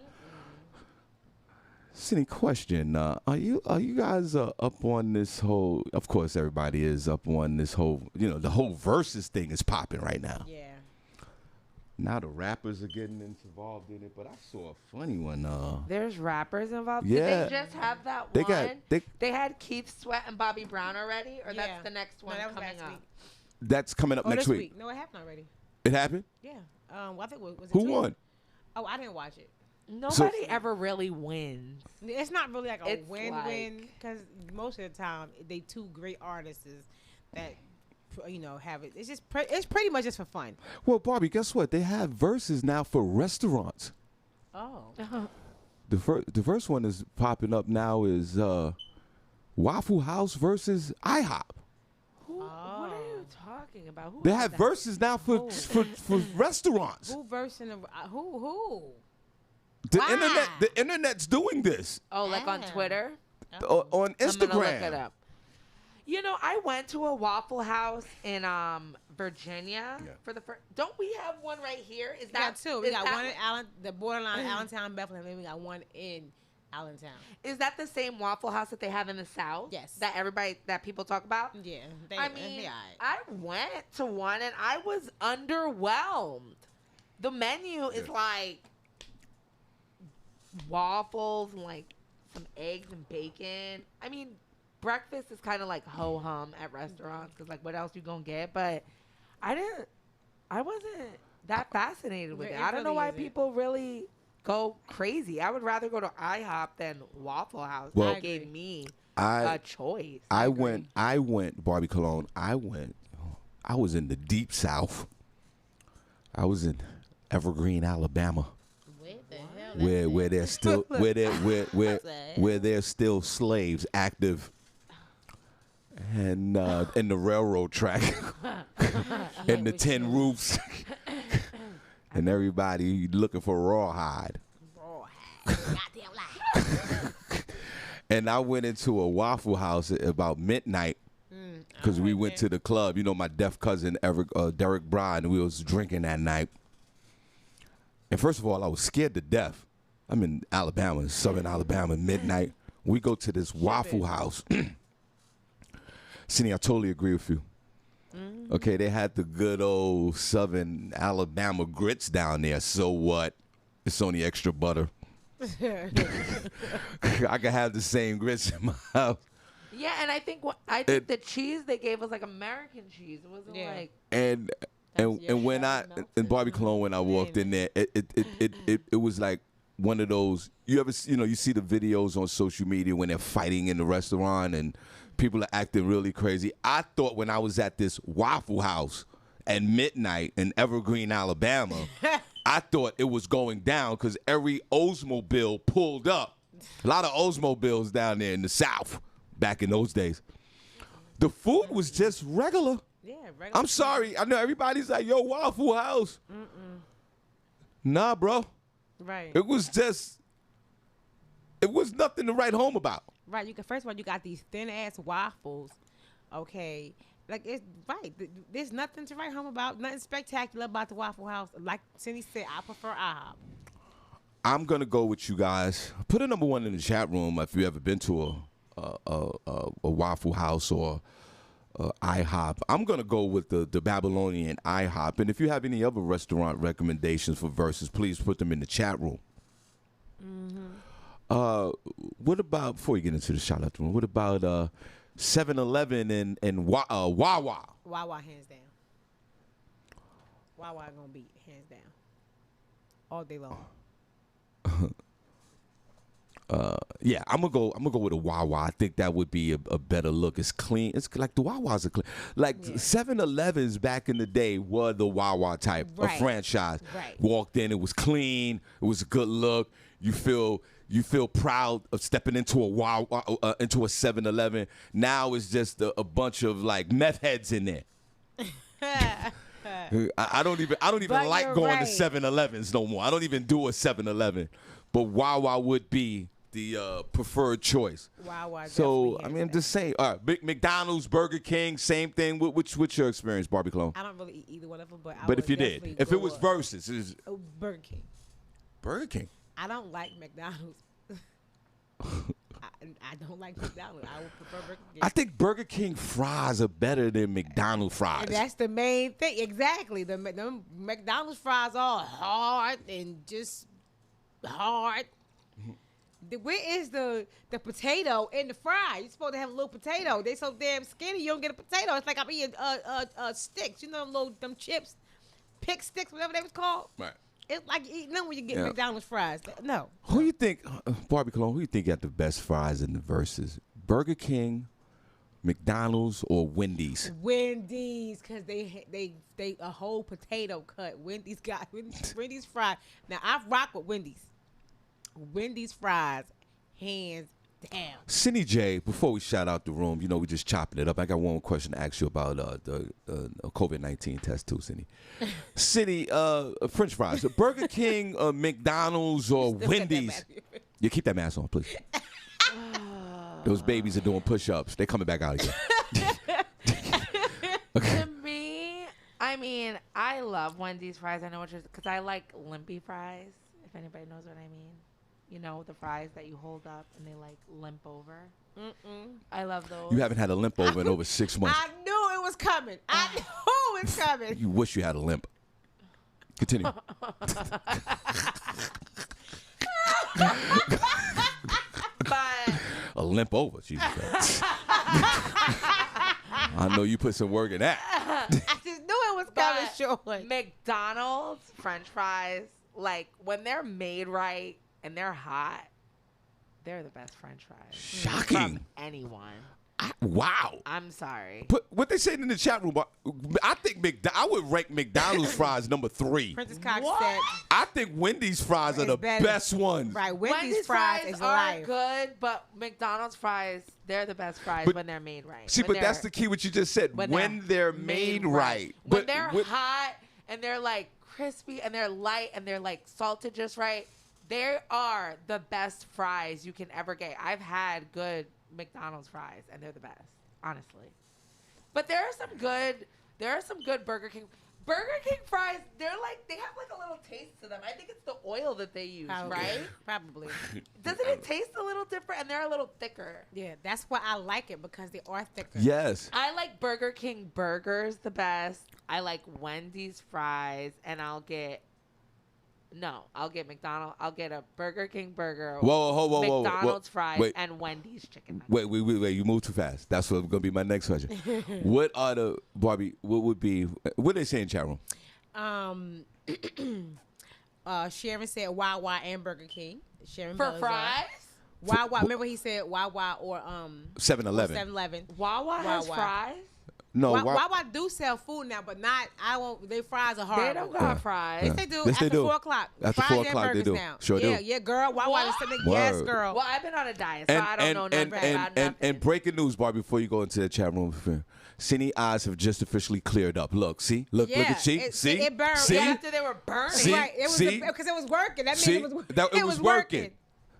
Cindy, question: Are you guys up on this whole? Of course, everybody is up on this whole. The whole versus thing is popping right now. Yeah. now the rappers are getting involved in it. But I saw a funny one. There's rappers involved. Yeah. Did they just have that They one? got- they had Keith Sweat and Bobby Brown already, or Yeah. that's the next one No, that was coming last up. week. That's coming up Oh, next this week. No, it happened already. It happened. Yeah. Well, I think was it Who 2? won? Oh, I didn't watch it. Nobody ever really wins. It's not really like a It's win-win like- because most of the time they two great artists that have it. It's just it's pretty much just for fun. Well, Barbie, guess what? They have verses now for restaurants. Oh. The first one is popping up now is Waffle House versus IHOP. What are you talking about? Who They has have that? verses now for restaurants. Who versing of who? The Wow. internet's doing this Oh, like on Ah. Twitter? on I'm gonna look it Instagram. up. You know, I went to a Waffle House in Virginia for the first. Don't we have one right here? Is We that got two. We is got that- one in the borderline of Allentown, Bethlehem, and we got one in Allentown. Is that the same Waffle House that they have in the South? Yes. that people talk about? Yeah. I mean, they all right. I went to one and I was underwhelmed. The menu is like waffles and like some eggs and bacon. I mean, breakfast is kind of like ho hum at restaurants because like what else you gonna get? But I wasn't that fascinated with it. It I don't know really why isn't. people really go crazy. I would rather go to IHOP than Waffle House. Well, That gave me I a choice. I went Barbie Cologne. I was in the deep South. I was in Evergreen, Alabama, What the hell? where there's still where there's still slaves active, and in the railroad track, and the tin roofs, and everybody looking for rawhide. Goddamn lie. And I went into a Waffle House at about midnight because we went to the club. You know, my deaf cousin Derek Bryan, and we was drinking that night. And first of all, I was scared to death. I'm in Alabama, Southern Alabama, midnight. We go to this Waffle House. Senny, I totally agree with you. Okay, they had the good old Southern Alabama grits down there. So what? It's only extra butter. I could have the same grits in my house. Yeah, and I think the cheese they gave was like American cheese. It wasn't Yeah. like And when I in Barbie Cologne, when I walked in there, it was like one of those you see the videos on social media when they're fighting in the restaurant and people are acting really crazy. I thought when I was at this Waffle House at midnight in Evergreen, Alabama, I thought it was going down because every Oldsmobile pulled up. A lot of Oldsmobiles down there in the South back in those days. The food was just regular. Yeah, regular. I'm sorry. I know everybody's like, yo, Waffle House. Nah, bro. Right. It was nothing to write home about. Right. First of all, you got these thin ass waffles. Okay. Like it's right. There's nothing to write home about. Nothing spectacular about the Waffle House. Like Cindy said, I prefer IHOP. I'm gonna go with you guys. Put a number one in the chat room if you ever been to a Waffle House or IHOP. I'm gonna go with the Babylonian IHOP. And if you have any other restaurant recommendations for verses, please put them in the chat room. What about before you get into the shout out room? What about 7-Eleven and Wawa? Wawa hands down. Wawa gonna beat hands down. All day long. Yeah, I'm gonna go with a Wawa. I think that would be a better look. It's clean. It's like the Wawas are clean. Like 7-Elevens back in the day were the Wawa type of Right. franchise. Right. Walked in, it was clean. It was a good look. You feel proud of stepping into a Wawa, into a 7-Eleven. Now it's just a bunch of like meth heads in there. I don't even But like you're going right. to 7-Elevens no more. I don't even do a 7-Eleven. But Wawa would be the preferred choice. Wawa. So definitely I mean, I'm hands just saying. All right, big McDonald's, Burger King, same thing. What's your experience, Barbie Clone? down. I don't really eat either one of them, but I But would if you did, definitely if it go was up. versus, it's Oh, Burger King. Burger King. I don't like McDonald's. I don't like McDonald's. I would prefer Burger King. I think Burger King fries are better than McDonald's fries. And that's the main thing. Exactly. The McDonald's fries are hard and just hard. Where is the potato in the fry? You're supposed to have a little potato. They so damn skinny, you don't get a potato. It's like I'm eating sticks. You know them chips, pick sticks, whatever they was called. Right. It's like eating them when you get McDonald's fries. No. Who you think, Barbie Cologne? Who you think got the best fries in the verses? Burger King, McDonald's, or Wendy's? Wendy's, cause they a whole potato cut. Wendy's got Wendy's fries. Now I rock with Wendy's. Wendy's fries, hands down. Senny J, before we shout out the room, we just chopping it up. I got one more question to ask you about the COVID-19 test too, Senny. Senny, French fries, Burger King, McDonald's, or Wendy's? You keep that mask on, please. Those babies are doing push-ups. They're coming back out again. To me, I mean, I love Wendy's fries. I know what you're, because I like limpy fries, if anybody knows what I mean. You know, the fries that you hold up and they like limp over. I love those. You haven't had a limp over in over 6 months. I knew it was coming. I knew it was coming. You wish you had a limp. Continue. But A limp over, Jesus. I know you put some work in that. I just knew it was coming, But Sean. McDonald's French fries, like when they're made right and they're hot, they're the best French fries. Shocking. From anyone. Wow. I'm sorry. But what they saying in the chat room, I think I would rank McDonald's fries number 3. Princess Cox What? said, I think Wendy's fries are It's the better. best ones. right, Wendy's fries is are life. good, but McDonald's fries, they're the best fries But- when they're made right. See, When but that's they're- the key what you just said. When they're made right. When But they're with- hot and they're like crispy and they're light and they're like salted just right, they are the best fries you can ever get. I've had good McDonald's fries and they're the best, honestly. But there are some good Burger King fries. They have like a little taste to them. I think it's the oil that they use, right? Probably. Doesn't it taste a little different? And they're a little thicker. Yeah, that's why I like it, because they are thicker. Yes. I like Burger King burgers the best. I like Wendy's fries, and I'll get McDonald's. I'll get a Burger King burger, Whoa. McDonald's fries, Wait. and Wendy's chicken nuggets. Wait. You move too fast. That's what's going to be my next question. What are the, Barbie, what are they saying in chat room? Sharon said Wawa and Burger King. Sharon For Bell's fries, Wawa. Remember he said Wawa or 7-Eleven. 7-Eleven. Wawa has Wawa. fries. No, Wawa do sell food now, but not. I won't. Their fries are They hard. don't got fries. Yes, they do. Yes, they After do. 4 o'clock. After Fries 4 and o'clock, they burgers do. now. Sure do. Yeah, girl. Wawa What? is something. Yes, Word. girl. Well, I've been on a diet, so I don't know nothing about nothing. And breaking news, Barbie, before you go into the chat room, Senny eyes have just officially cleared up. Look, see? Look at see? See? It burned. See? Yeah, after they were burning. See? Right. It was See? because it was working. That means See? it was. It was working.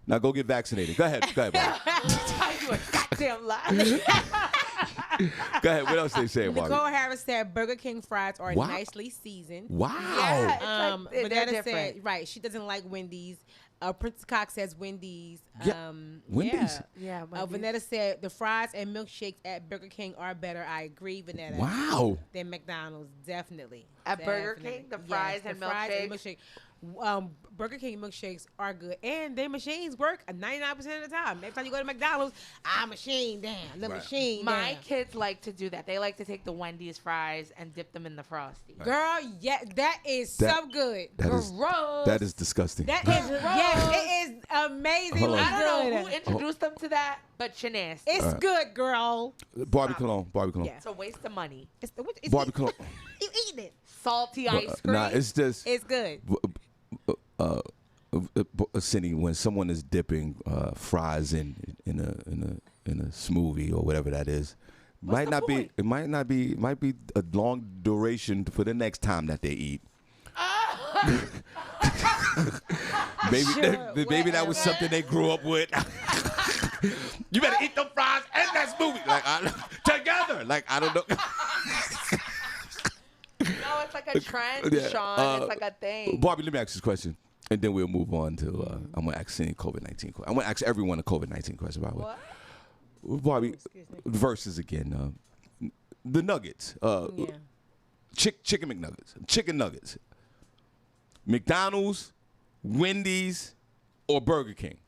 Now go get vaccinated. Go ahead, Barbie. You a goddamn lie. Go ahead. What else they saying, Barbie? Nicole Harris said Burger King fries are Wow. nicely seasoned. Wow. Yeah. It's like, they're Vanetta different. said right. She doesn't like Wendy's. Princess Cox says Wendy's. Yeah, Wendy's. Yeah. Vanetta said the fries and milkshakes at Burger King are better. I agree, Vanetta. Wow. Than McDonald's, definitely. At Burger Definitely. King, the fries and milkshake. Burger King milkshakes are good, and their machines work 99% of the time. Next time you go to McDonald's, machine down, the machine My down. kids like to do that. They like to take the Wendy's fries and dip them in the Frosty. Girl, yeah, that is so good. Gross. That is disgusting. That is, yes, it is amazing. Hold on. I don't know good. who introduced them to that, but Shanaz. It's good, girl. Barbie Cologne. Yeah. It's a waste of money. It's Barbie Cologne. You eating it? Salty ice cream. Nah, it's just It's good. Senny, when someone is dipping fries in a smoothie or whatever that is, might not be a long duration for the next time that they eat. Maybe that was something they grew up with. You better eat them fries and that smoothie together. Like I don't know. No, it's like a trend, Yeah, Sean. It's like a thing. Barbie, let me ask you this question. And then we'll move on to, I'm going to ask Senny COVID-19 question. I'm going to ask everyone a COVID-19 question, by the way. What? Barbie, versus again. The nuggets. Chicken McNuggets. Chicken nuggets. McDonald's, Wendy's, or Burger King.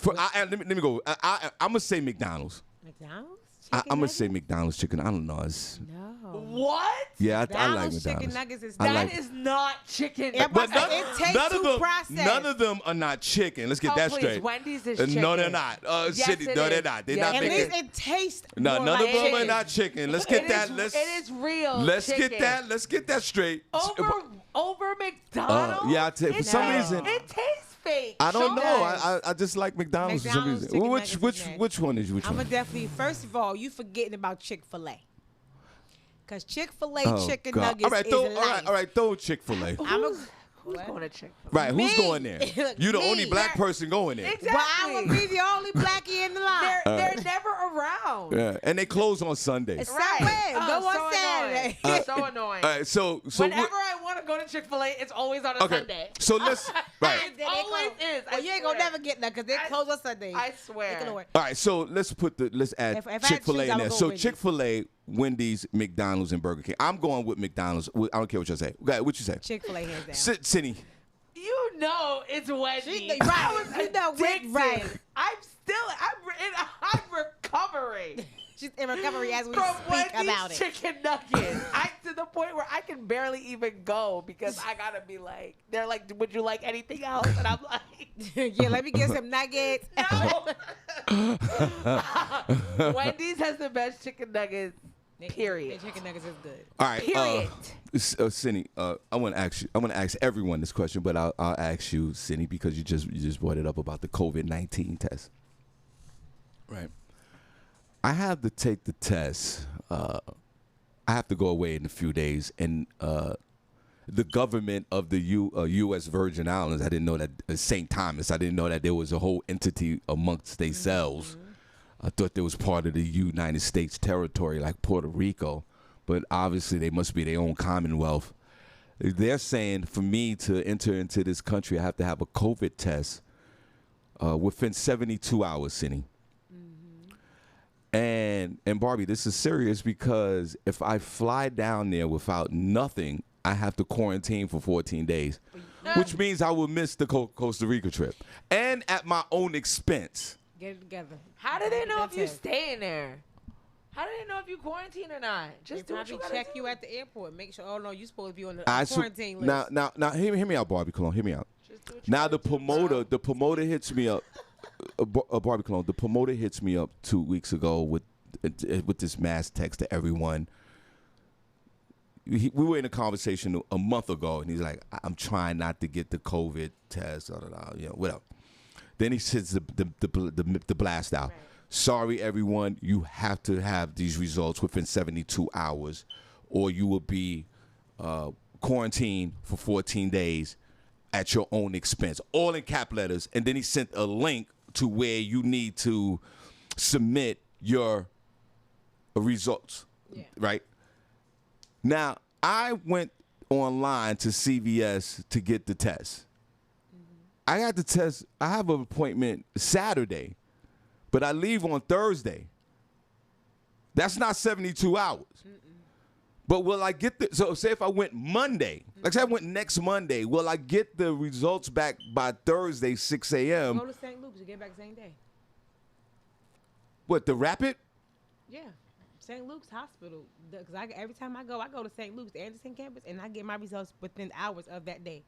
Let me go. I'm going to say McDonald's. McDonald's? I'm going to say McDonald's chicken. I don't know. No. What? Yeah, I like McDonald's McDonald's. chicken nuggets is That is not chicken. Yeah, But it tastes too processed. none of them are not chicken. Let's get Oh, that please, straight. Wendy's is chicken. No, they're not. Yes, City, it no, they're is. not. They're Yes, not At it making. least it tastes No, more none like of them are chicken. not chicken. Let's get that. It is real. Let's chicken. get that. Let's get that straight. Over McDonald's. Yeah, I tell you, for some reason, it tastes fake. I don't Sean. know. I just like McDonald's, for some McDonald's reason. chicken Which nuggets which is nasty. which one is which I'm one? gonna definitely. First of all, you forgetting about Chick-fil-A. Cause Chick-fil-A Oh, chicken God. nuggets All right, is all life. right, throw Chick-fil-A. Who's going to Chick-fil-A? Right, who's Me. going there? You the only Me. black person going there. Exactly. Well, I would be the only blackie in the line. They're never around. Yeah, and they close on Sundays. Right. Somewhere. Go Oh, on so Saturday. annoying. So annoying. All right, so Whenever I want to go to Chick-fil-A, it's always on a okay, Sunday. so let's right. It always is. Well, you ain't gonna never get that because they close on Sundays. I swear. All right, so let's add If I had to Chick-fil-A choose, I in would there. go So Wendy's. Chick-fil-A, Wendy's, McDonald's, and Burger King. I'm going with McDonald's. I don't care what you say. Okay, what you say? Chick-fil-A hands down. Senny. You know it's Wendy's. Right. I was You know, addicted. right. I'm recovering She's in recovery as we from speak Wendy's about it. chicken nuggets. To the point where I can barely even go because I gotta be like, they're like, would you like anything else? And I'm like, Yeah, let me get some nuggets. no. Wendy's has the best chicken nuggets. Period. The chicken nuggets is good. All right, Period. Senny, I want to ask you. I want to ask everyone this question, but I'll ask you, Senny, because you just brought it up about the COVID-19 test. Right. I have to take the test. I have to go away in a few days, and the government of the U.S. Virgin Islands, I didn't know that St. Thomas. I didn't know that there was a whole entity amongst themselves. I thought they was part of the United States territory like Puerto Rico, but obviously they must be their own commonwealth. They're saying for me to enter into this country, I have to have a COVID test within 72 hours, Senny. And Barbie, this is serious because if I fly down there without nothing, I have to quarantine for 14 days, which means I will miss the Costa Rica trip and at my own expense. Get it together. How do they know if you That's it. stay in there? How do they know if you quarantine or not? They Just do what probably you gotta check do. you at the airport. Make sure. Oh no, you supposed to be on the I quarantine list. Now, hear me out, Barbie Cologne. Hear me out. Just do what you Now gotta do, the promoter hits me up. Barbie Cologne. The promoter hits me up 2 weeks ago with this mass text to everyone. We were in a conversation a month ago, and he's like, "I'm trying not to get the COVID test, whatever." Then he sends the blast out. Right. Sorry, everyone, you have to have these results within 72 hours, or you will be quarantined for 14 days at your own expense. All in cap letters. And then he sent a link to where you need to submit your results. Yeah. Right? Now, I went online to CVS to get the test. I got the test. I have an appointment Saturday, but I leave on Thursday. That's not 72 hours. But will I get the, so say if I went Monday, like say I went next Monday, will I get the results back by Thursday, 6 a.m.? Go to St. Luke's. You get back the same day. What, the rapid? Yeah. St. Luke's Hospital. Because every time I go to St. Luke's, the Anderson campus, and I get my results within hours of that day.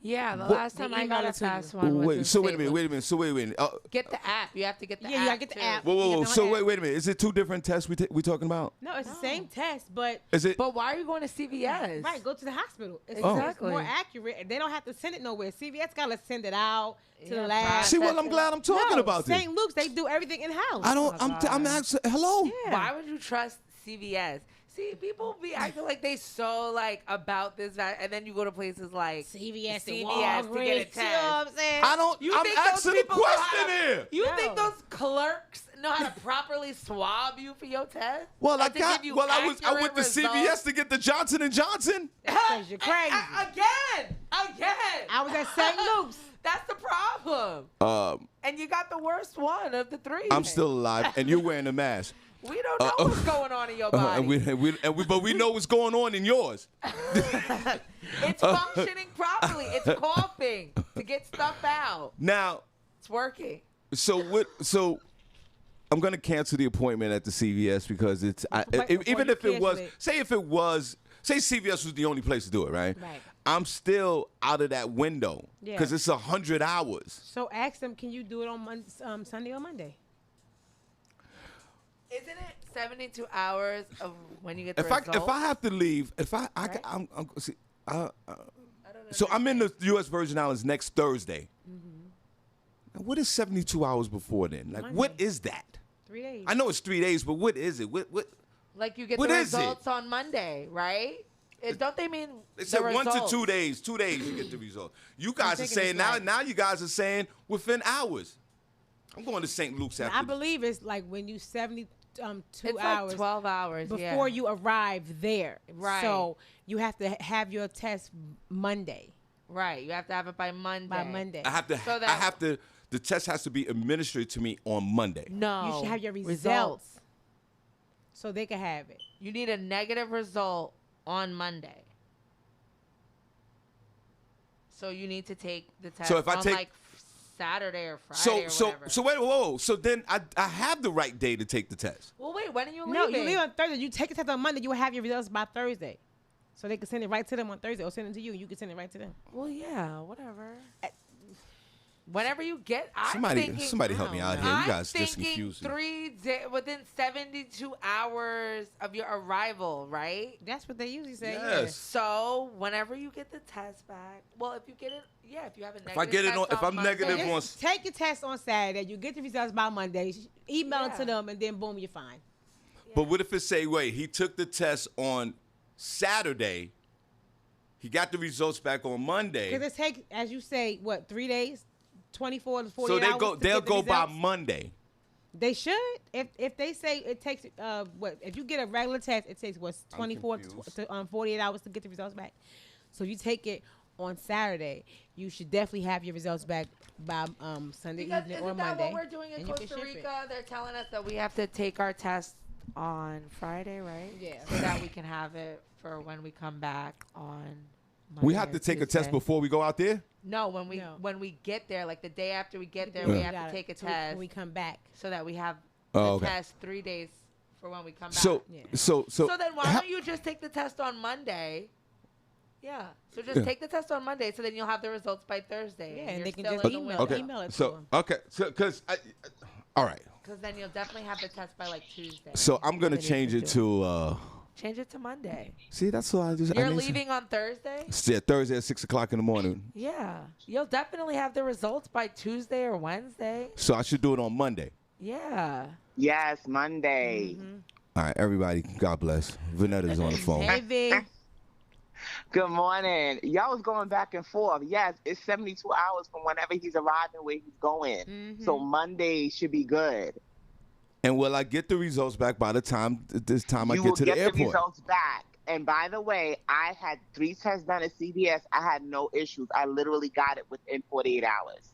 Yeah, the What- last time They I email got a it to you. fast one was in So wait a St. minute, Louis. wait a minute. So wait a minute. Get the app. You have to get the Yeah, app. you gotta get the too. app. Whoa. You get the So app. wait a minute. Is it two different tests we talking about? No, it's the same test, but Is it? But why are you going to CVS? right, go to the hospital. It's, Exactly. it's more accurate, and they don't have to send it nowhere. CVS gotta send it out to Yeah, the lab. See, well, I'm glad I'm talking No, about this. St. Luke's, they do everything in house. I don't. Oh, I'm God. asking. Hello. Yeah. Why would you trust CVS? See, people be acting like they so like about this, that, and then you go to places like CVS, CVS Walgreens, to get a test. You know what I'm saying? I don't. You I'm think those asking a people know how question to- here. You No. think those clerks know how to properly swab you for your test? Well, I And to give you I went to accurate CVS results? to get the Johnson & Johnson. Because you're crazy. Again. I was at St. Luke's. That's the problem. And you got the worst one of the three. I'm still alive, and you're wearing a mask. We don't know what's going on in your body. But we know what's going on in yours. It's functioning properly. It's coughing to get stuff out. Now, It's working. So I'm gonna cancel the appointment at the CVS because even if it was, say CVS was the only place to do it, right? Right. I'm still out of that window because it's 100 hours. So ask them, can you do it on Sunday or Monday? Isn't it 72 hours of when you get the results? If I have to leave, Right? I'm see, I don't so I'm in understand. the U.S. Virgin Islands next Thursday. Now, what is 72 hours before then? Like, what Monday. is that? 3 days. I know it's 3 days, but what is it? What? Like you get What the is it? results on Monday, right? Don't they mean They the said 1 to results? 2 days. 2 days you get the result. You guys are taking saying this now. right. Now you guys are saying within hours. I'm going to St. Luke's after. I believe it's like when you 72 It's hours like 12 hours before you arrive there. Right. So you have to have your test Monday. Right. You have to have it by Monday. By Monday. I have to. So I have to. The test has to be administered to me on Monday. No. You should have your results. So they can have it. You need a negative result on Monday. So you need to take the test So if I on take- like Saturday or Friday So or whatever. so wait, whoa. So then I have the right day to take the test. Well, wait. When are you leaving? No, you leave on Thursday. You take the test on Monday. You will have your results by Thursday. So they can send it right to them on Thursday or send it to you. You can send it right to them. Well, yeah, whatever. Whenever you get, Somebody help me out here. You I'm guys just thinking confused me. 3 days within 72 hours of your arrival, right? That's what they usually say. Yes. So whenever you get the test back, well, if you get it, yeah, if you have a negative I get it test on- if I'm Monday- negative Yeah. on- Just take your test on Saturday. You get the results by Monday. Email it Yeah. to them, and then boom, you're fine. But what if it say, wait, he took the test on Saturday, he got the results back on Monday, Because it takes, as you say, what, 3 days, 24 to 48 so hours. to they'll get the go by results? Monday. They should. If they say it takes what, if you get a regular test, it takes what, 24 confused. to 48 hours to get the results back. So if you take it on Saturday, you should definitely have your results back by Sunday Because evening isn't or that Monday. what we're doing in and you can Costa ship it. Rica? They're telling us that we have to take our test on Friday, right? Yeah. So that we can have it for when we come back on We Monday have or to take a test Tuesday. before we go out there. No, when we No. when we get there, like the day after we get there, Yeah. we have to take a So test when we come back. so that we have Oh, the okay. test 3 days for when we come back. So Yeah. so So then why how- don't you just take the test on Monday? Yeah. So just Yeah. take the test on Monday, so then you'll have the results by Thursday. Yeah, and and you're they can still just in the email window. okay. email it to So them. okay. So because all right. Because then you'll definitely have the test by like Tuesday. So I'm gonna Then you change can it do to. Change it to Monday. See, that's what I just. You're I need leaving on Thursday? Yeah, Thursday at 6:00 in the morning. Yeah. You'll definitely have the results by Tuesday or Wednesday. So I should do it on Monday. Yeah. Yes, Monday. Mm-hmm. All right, everybody. God bless. Vanetta's on the phone. Hey, V. Good morning. Y'all was going back and forth. Yes, it's 72 hours from whenever he's arriving where he's going. So Monday should be good. And will I get the results back by the time this time I You get will to the get the airport? results back. And by the way, I had 3 tests done at CVS. I had no issues. I literally got it within 48 hours.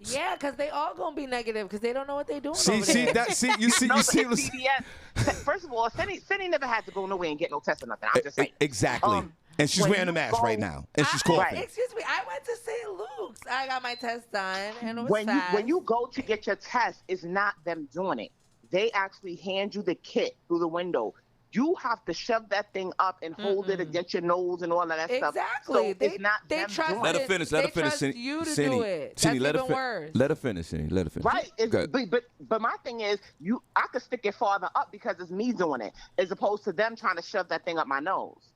Yeah, because they all going to be negative because they don't know what they're doing See, over see there. that? See, you see, No, you but see. at CVS, first of all, Senny never had to go nowhere and get no test or nothing. I'm just saying. Exactly. And she's when wearing a you mask go- right now, and she's I- coughing. Excuse me. I went to St. Luke's. I got my test done, and it was when fast. you go to get your test, it's not them doing it. They actually hand you the kit through the window. You have to shove that thing up and hold it against your nose and all of that stuff. Exactly. So it's not they them trust doing Let it. her finish. Let her They finish. trust you to Senny, do it. Senny, That's let her even worse. Let her finish. Senny, let her finish. Right. Good. But my thing is, I could stick it farther up because it's me doing it, as opposed to them trying to shove that thing up my nose.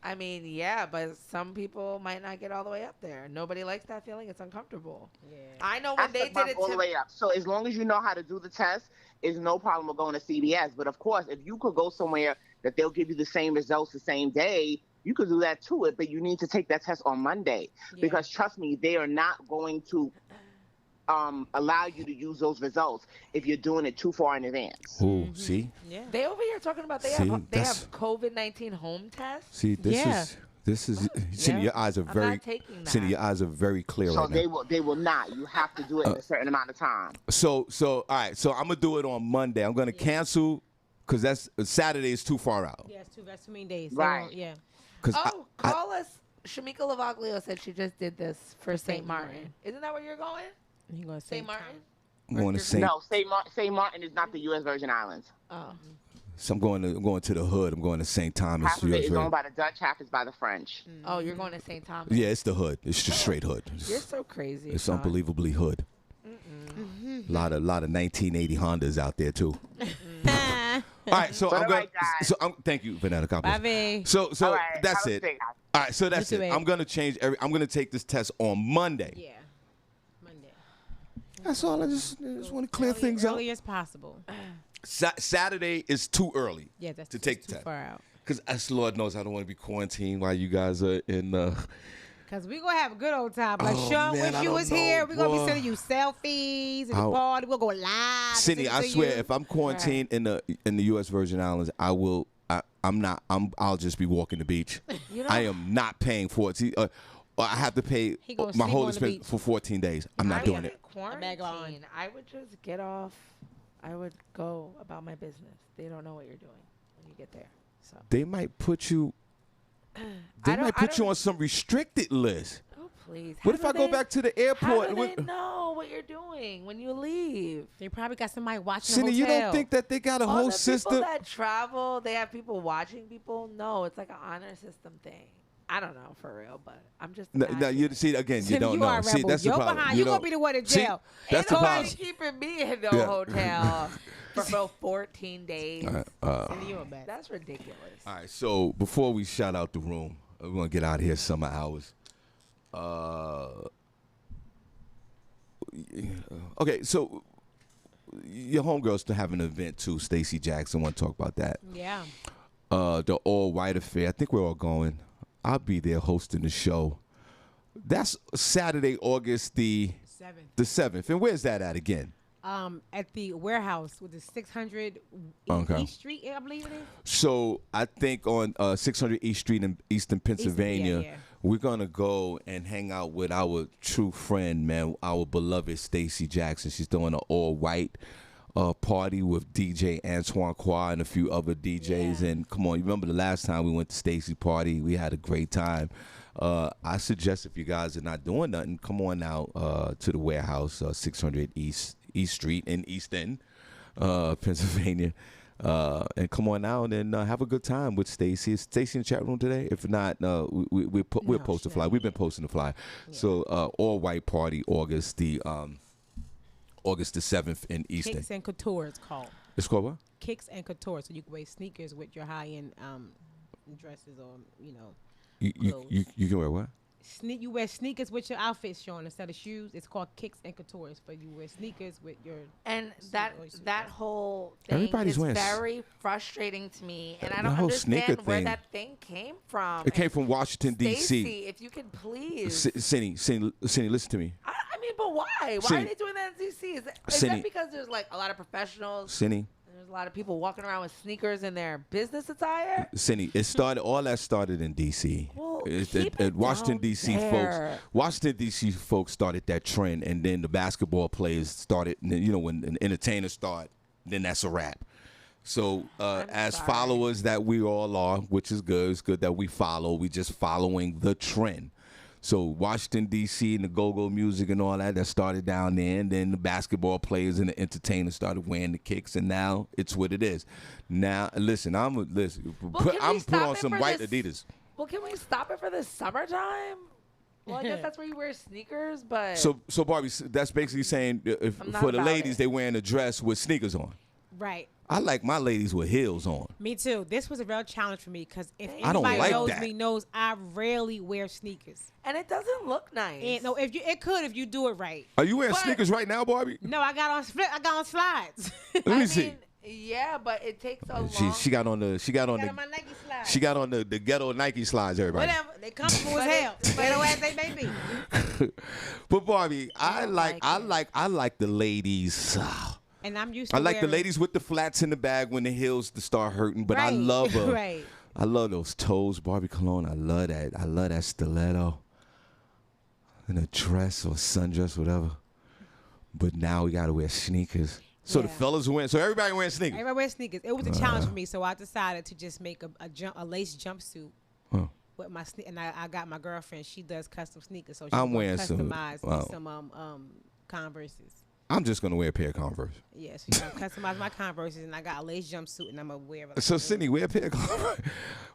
I mean, yeah, but some people might not get all the way up there. Nobody likes that feeling. It's uncomfortable. Yeah. I know I when they stuck did mine it all to the way up. So as long as you know how to do the test, it's no problem with going to CVS. But of course, if you could go somewhere that they'll give you the same results the same day, you could do that too. But you need to take that test on Monday Yeah. because trust me, they are not going to allow you to use those results if you're doing it too far in advance. Ooh, see, Yeah. They over here talking about they See, have that's- COVID-19 home tests. see, Yeah. this is. Cindy, Yeah. your eyes are I'm very. not taking Cindy, that. your eyes are very clear So right they now. will not. You have to do it in a certain amount of time. So all right. So I'm gonna do it on Monday. I'm gonna cancel because that's Saturday is too far out. Yeah, that's too many days. They Right. won't- Yeah. Because Oh, call us. Shamika Lavaglio said she just did this for St. Martin. Isn't that where you're going? You gonna say St. Martin? I'm going to St. No, St. Martin is not the U.S. Virgin Islands. Oh. So I'm going to the hood. I'm going to St. Thomas. Half of it US is Virgin. owned by the Dutch, half is by the French. Oh, you're going to St. Thomas. Yeah, it's the hood. It's just straight hood. You're so crazy. It's Sean. unbelievably hood. A lot of 1980 Hondas out there too. All right, so But I'm all going. right, guys. So thank you, Vanessa. God bless. Bye. So All right, that's have a it. good day, guys. All right, so that's You it. too, babe. I'm gonna change. I'm gonna take this test on Monday. Yeah. Monday. That's all. I just want to clear things up. Early as possible. Saturday is too early. Yeah, that's to just take the too test. far out. Because Lord knows I don't want to be quarantined while you guys are in. Cause we gonna have a good old time. Like Oh, Sean, man, wish I you don't was know, here. We're gonna boy. be sending you selfies and the I'll- party. We'll go live. Cindy, send it I to swear, you. if I'm quarantined in the U.S. Virgin Islands, I will. I'm not. I'll just be walking the beach. You know- I am not paying for it. See, I have to pay He gonna my sleep whole on the expense beach. for 14 days. I'm not I doing would it. bag on. Quarantine. I would just get off. I would go about my business. They don't know what you're doing when you get there. So. They might put you. They might put you on some restricted list. Oh please. What if I go back to the airport? How do and they know what you're doing when you leave? They probably got somebody watching Cindy, the you hotel. don't think that they got a All whole the system? people that travel, they have people watching people. No, it's like an honor system thing. I don't know for real, but I'm just. No, you asking. see again. You Cindy, don't you know. are a See, rebel. that's the You're problem. behind. You gonna don't- be the one in See, jail. that's the Ain't nobody problem. keeping me in no Yeah. hotel for about 14 days. Cindy, you a bad. That's ridiculous. All right, so before we shout out the room, we're gonna get out of here summer hours. Okay, so your homegirls to have an event too. Stacey Jackson, want to talk about that? Yeah. The all white affair. I think we're all going. I'll be there hosting the show. That's Saturday, August the 7th. And where's that at again? At the warehouse with the 600 Okay. East Street, I believe it is. So I think on 600 East Street in Eastern Pennsylvania, yeah. we're gonna go and hang out with our true friend, man, our beloved Stacey Jackson. She's doing an all-white party with DJ Antoine Qua and a few other DJs. Yeah. And come on, you remember the last time we went to Stacey party? We had a great time. I suggest if you guys are not doing nothing, come on out to the warehouse, 600 East Street in East End, Pennsylvania. And come on out and have a good time with Stacey. Is Stacey in the chat room today? If not, we'll post the flyer. We've been posting the flyer. Yeah. So all white party August the 7th in Easton. Kicks and Couture it's called. It's called what? Kicks and Couture. So you can wear sneakers with your high end dresses or You can wear what? You wear sneakers with your outfit, Sean, instead of shoes. It's called Kicks and Couture. It's for you wear sneakers with your. And that whole thing Everybody's is wearing very frustrating to me, and I the don't whole sneaker understand where thing. that thing came from. It came from Washington D.C. Stacey, if you could please. Cindy, listen to me. I mean, but why? Why Cindy. are they doing that in D.C.? Is Cindy. that because there's like a lot of professionals? Cindy. There's a lot of people walking around with sneakers in their business attire. Cindy, all that started in D.C. Well, Washington down D.C. there. Washington D.C. folks started that trend, and then the basketball players started. And then, when an entertainer start, then that's a wrap. So as sorry. followers that we all are, which is good. It's good that we follow. We just following the trend. So Washington D.C. and the go-go music and all that started down there, and then the basketball players and the entertainers started wearing the kicks, and now it's what it is. Now listen, I'm Well, put can we on stop it some for white this- Adidas. Well, can we stop it for the summertime? Well, I guess that's where you wear sneakers, but So Barbie, that's basically saying if I'm not for the about ladies it. they wearing a dress with sneakers on. Right. I like my ladies with heels on. Me too. This was a real challenge for me because if I don't anybody like knows that. me knows I rarely wear sneakers. and it doesn't look nice. And no, it could if you do it right. Are you wearing But- sneakers right now, Barbie? No, I got on slides. Let me see. Yeah, but it takes a long. She got on the Got on my Nike slides. she got on the ghetto Nike slides. Everybody. Whatever. They comfortable as hell. Ghetto as they may be. But Barbie, I don't like the ladies. And I'm used to I like the wearing- ladies with the flats in the bag when the heels start hurting. But I Right, love her. right. I love those toes, Barbie cologne. I love that. I love that stiletto. In a dress or sundress, whatever. But now we gotta wear sneakers. So the Yeah. fellas are wearing. So everybody wearing sneakers. Everybody wears sneakers. It was a challenge for me, so I decided to just make a lace jumpsuit Huh. with my and I got my girlfriend. She does custom sneakers, so she's I'm gonna wearing some- customize wow. me some Converses. I'm just gonna wear a pair of Converse. Yeah, she's gonna customize my Converses, and I got a lace jumpsuit, and I'm gonna wear it. So Senny, wear a pair of Converse.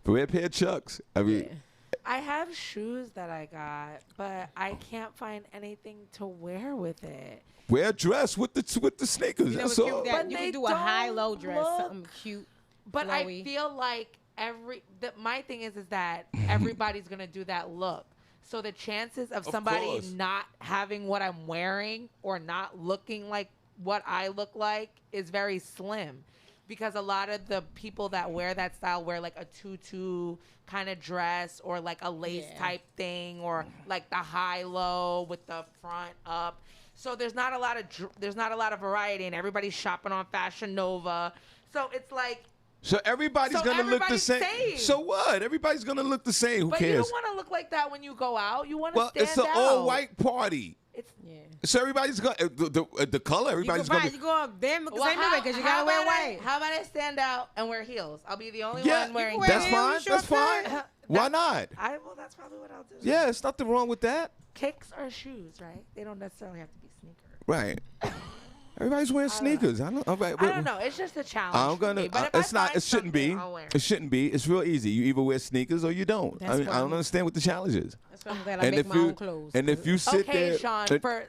Wear a pair of Chucks. I mean, Yeah. I have shoes that I got, but I can't find anything to wear with it. wear a dress with the sneakers. You know That's what's all. cute? That But you they can do a high-low don't dress, look- something cute. But flowy. I feel like my thing is that everybody's gonna do that look. So the chances of somebody course. not having what I'm wearing or not looking like what I look like is very slim. Because a lot of the people that wear that style wear like a tutu kind of dress or like a lace Yeah. type thing or like the high low with the front up. So there's not a lot of variety, and everybody's shopping on Fashion Nova. So it's like, So everybody's So gonna look the everybody's same. same. So what? Everybody's gonna look the same. Who but you cares? don't want to look like that when you go out. You want to Well, stand it's an out. all-white party. It's Yeah. So everybody's gonna the color. Everybody's you go, gonna. you go up there look the Well, same way because you how gotta wear about white. how about I stand out and wear heels? I'll be the only Yeah, one wearing you can wear that's heels. heels, fine. sure That's fine. thing. Why not? Well, that's probably what I'll do. Yeah, there's nothing wrong with that. Kicks are shoes, right? They don't necessarily have to be sneakers. Right. Everybody's wearing sneakers. I don't. All right, I don't know. It's just a challenge. I'm for gonna. me. But if It's I not. find It shouldn't be. something, I'll wear it. It shouldn't be. It's real easy. You either wear sneakers or you don't. That's I mean, I why don't I'm- understand what the challenge is. That's why I'm glad I And make if my you own clothes. and if you sit Okay, there, Sean, for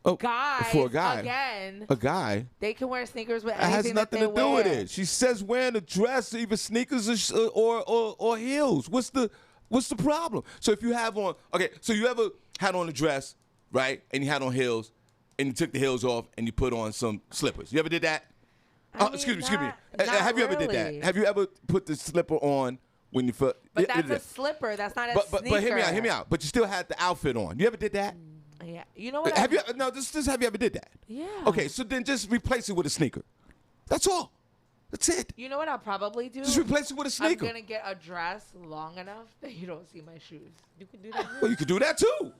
oh, guys, for a guy, again, a guy. they can wear sneakers with It has anything nothing that to they do with wear. it. She says wearing a dress, either sneakers or heels. What's the problem? So if you have on, okay, so you ever had on a dress, right, and you had on heels, and you took the heels off and you put on some slippers. You ever did that? I mean, Excuse me. not Have you ever did really. that? Have you ever put the slipper on when you foot? But that's a slipper. That's not a But sneaker. hear me out. But you still had the outfit on. You ever did that? Yeah. You know what? Have you? No, just have you ever did that? Yeah. Okay, so then just replace it with a sneaker. That's all. That's it. You know what I'll probably do? Just replace it with a sneaker. I'm gonna get a dress long enough that you don't see my shoes, you can do that. Well, you could do that too.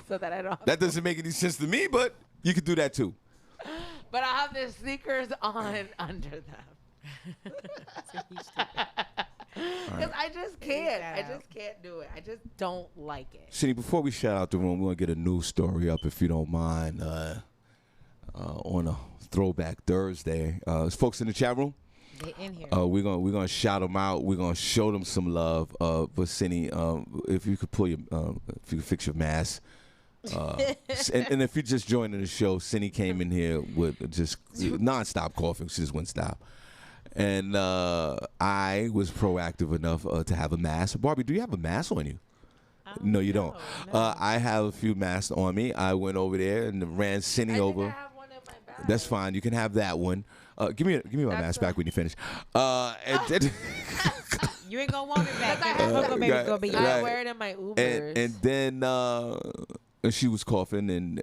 so that I don't. That doesn't make any sense to me, but you could do that too. But I'll have the sneakers on under them. Because I just can't. I just can't do it. I just don't like it. Senny, before we shout out the room, we want to get a news story up, if you don't mind, on a Throwback Thursday. Folks in the chat room, They in here. we're gonna shout them out. We're gonna show them some love. But Senny, if you could pull your, if you could fix your mask. And if you're just joining the show, Senny came in here with just nonstop coughing. She just wouldn't stop. And I was proactive enough to have a mask. Barbie, do you have a mask on you? No, you don't. no. I have a few masks on me. I went over there and ran Senny I over. think I have one in my bag. That's fine. You can have that one. Give me my That's mask a- back when you finish. And then, You ain't gonna want it back. That's That right. baby's Right, gonna be I right. wear it in my Ubers. and then she was coughing and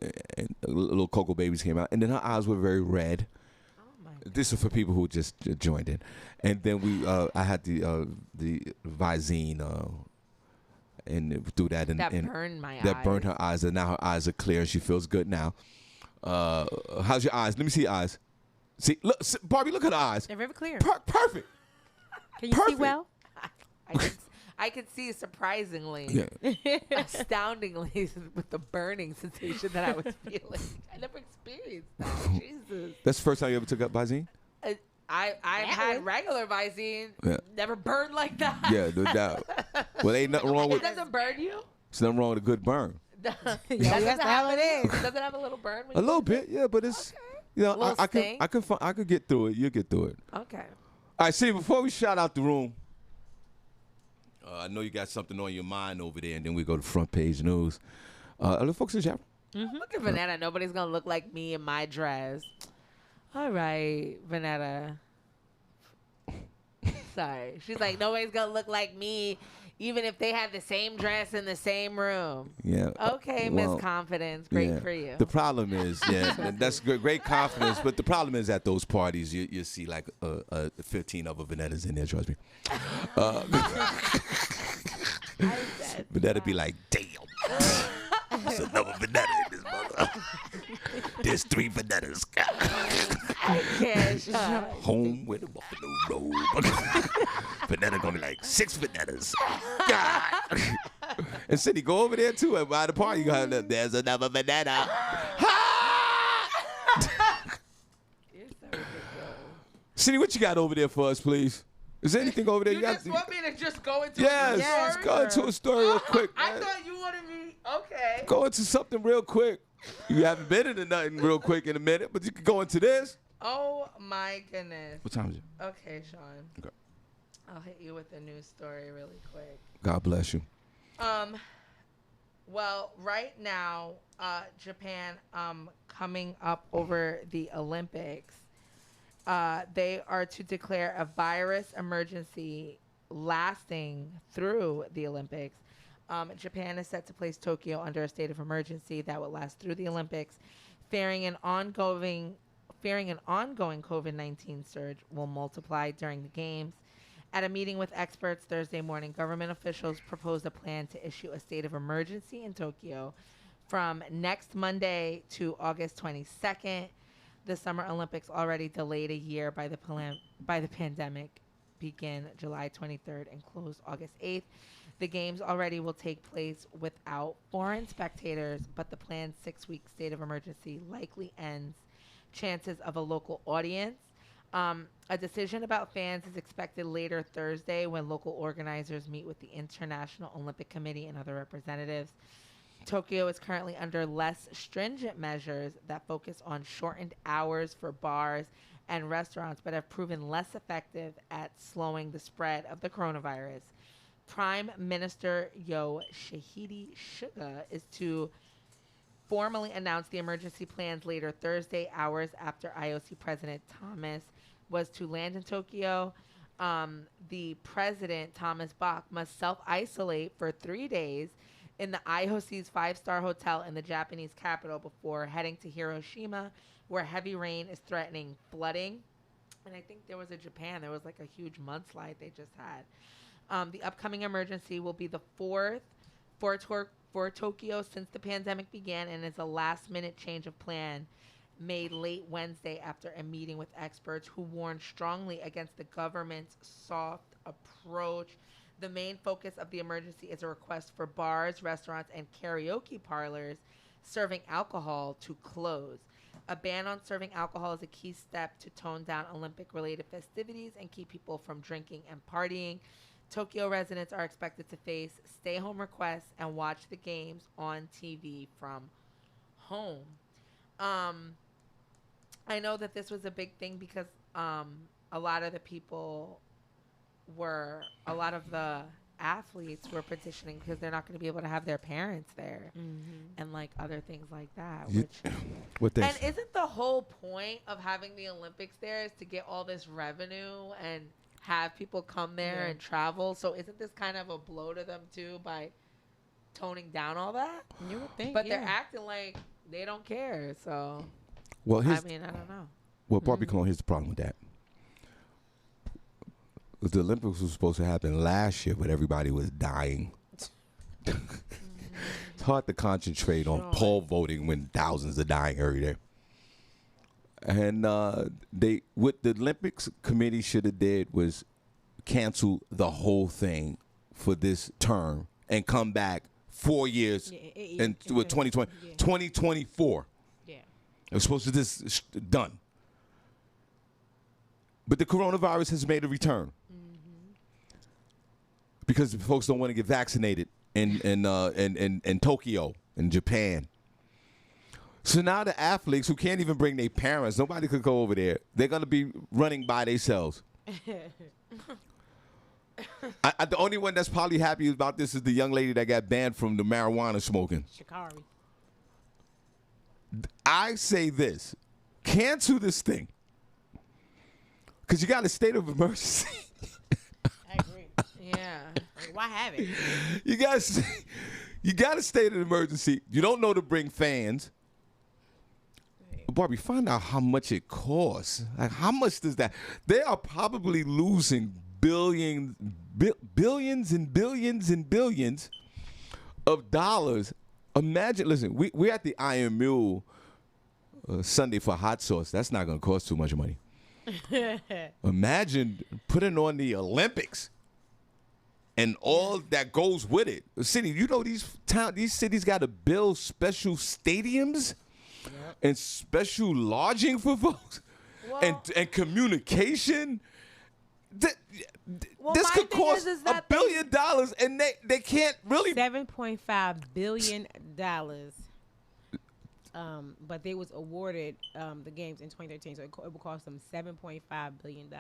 little Cocoa babies came out. And then her eyes were very red. oh my God. This is for people who just joined in. And then I had the Visine, and through that, and That and burned my that eyes. burned her eyes, and now her eyes are clear. She feels good now. How's your eyes? Let me see your eyes. See, look, Barbie, look at her eyes. They're very clear. Perfect. Can you see perfect. well? I could see surprisingly, Yeah. astoundingly, with the burning sensation that I was feeling. I never experienced that. Jesus. That's the first time you ever took up Visine? I've had regular Visine, Yeah. never burned like that. Yeah, no doubt. Well, ain't nothing wrong It with. doesn't burn you? There's nothing wrong with a good burn. That Yo, doesn't that's the hell have it any- is. Does it have a little burn? When A you little do it? bit, yeah, but it's you know Little sting? I could get through it. You'll get through it. Okay. All right, see, before we shout out the room, I know you got something on your mind over there, and then we go to front page news. Are the folks in the chat room? Look at Vanetta. Nobody's going to look like me in my dress. All right, Vanetta. Sorry. She's like, nobody's going to look like me, even if they had the same dress in the same room. Yeah. Okay, well, Miss Confidence. Great yeah. for you. The problem is, that's great confidence, but the problem is at those parties, you see like 15 other Vanettas in there, trust me. Vanetta be like, damn. There's another Vanetta in this mother. There's 3 Vanettas. I can't. Sean. Home with a buffalo robe. Vanetta gonna be like 6 Vanettas. God. And Senny, go over there too. And by the party, you got there's another Vanetta. You're so ridiculous. Senny, what you got over there for us, please? Is there anything over there? You just want me to just go into Yes, a story? go into a story real quick. I Man. thought you wanted me. Okay. Go into something real quick. You haven't been into nothing real quick in a minute, but you can go into this. Oh my goodness. What time is it? Okay, Sean. Okay. I'll hit you with a news story really quick. God bless you. Well, right now, Japan, coming up over the Olympics, they are to declare a virus emergency lasting through the Olympics. Japan is set to place Tokyo under a state of emergency that will last through the Olympics, fearing an ongoing COVID-19 surge will multiply during the games. At a meeting with experts Thursday morning, government officials proposed a plan to issue a state of emergency in Tokyo from next Monday to August 22nd. The Summer Olympics, already delayed a year by the pandemic, begin July 23rd and close August 8th. The games already will take place without foreign spectators, but the planned 6-week state of emergency likely ends chances of a local audience. A decision about fans is expected later Thursday when local organizers meet with the International Olympic Committee and other representatives. Tokyo is currently under less stringent measures that focus on shortened hours for bars and restaurants, but have proven less effective at slowing the spread of the coronavirus. Prime Minister Yoshihide Suga is to formally announce the emergency plans later Thursday, hours after IOC President Thomas was to land in Tokyo. The president, Thomas Bach, must self-isolate for 3 days in the IOC's 5-star hotel in the Japanese capital before heading to Hiroshima, where heavy rain is threatening flooding. And I think there was like a huge mudslide they just had. The upcoming emergency will be the 4th for Tokyo since the pandemic began, and is a last-minute change of plan made late Wednesday after a meeting with experts who warned strongly against the government's soft approach. The main focus of the emergency is a request for bars, restaurants, and karaoke parlors serving alcohol to close. A ban on serving alcohol is a key step to tone down Olympic-related festivities and keep people from drinking and partying. Tokyo residents are expected to face stay-home requests and watch the games on TV from home. I know that this was a big thing because a lot of the athletes were petitioning because they're not going to be able to have their parents there, and like other things like that. And isn't the whole point of having the Olympics there is to get all this revenue and have people come there and travel? So isn't this kind of a blow to them too by toning down all that? You would think, but they're acting like they don't care. So Well, I don't know. Well, Barbie, here's the problem with that. The Olympics was supposed to happen last year, but everybody was dying. It's hard to concentrate on poll voting when thousands are dying every day. And what the Olympics committee should have did was cancel the whole thing for this term and come back 4 years in 2020, 2024. Yeah. It was supposed to just done. But the coronavirus has made a return. Because the folks don't want to get vaccinated in Tokyo, in Japan. So now the athletes who can't even bring their parents, nobody could go over there. They're going to be running by themselves. The only one that's probably happy about this is the young lady that got banned from the marijuana smoking. Shikari. I say this. Cancel this thing. Because you got a state of emergency. Why have it? You got a state of emergency. You don't know to bring fans. Barbie, find out how much it costs. Like, how much does that? They are probably losing billions and billions of dollars. Imagine, listen, we're at the Iron Mule Sunday for hot sauce. That's not going to cost too much money. Imagine putting on the Olympics and all that goes with it. City, you know these cities got to build special stadiums and special lodging for folks and communication. This could cost $1 billion, and they can't really. $7.5 billion. But they was awarded the games in 2013, so it would cost them $7.5 billion.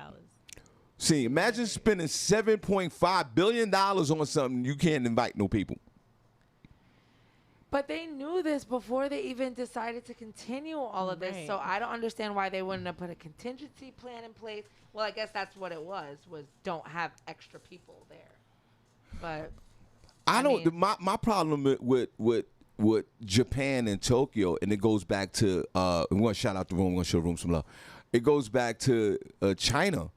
See, imagine spending $7.5 billion on something you can't invite no people. But they knew this before they even decided to continue all of this. Right. So I don't understand why they wouldn't have put a contingency plan in place. Well, I guess that's what it was don't have extra people there. But I don't. mean, My problem with Japan and Tokyo, and it goes back to. We want to shout out the room. We want to show the room some love. It goes back to China.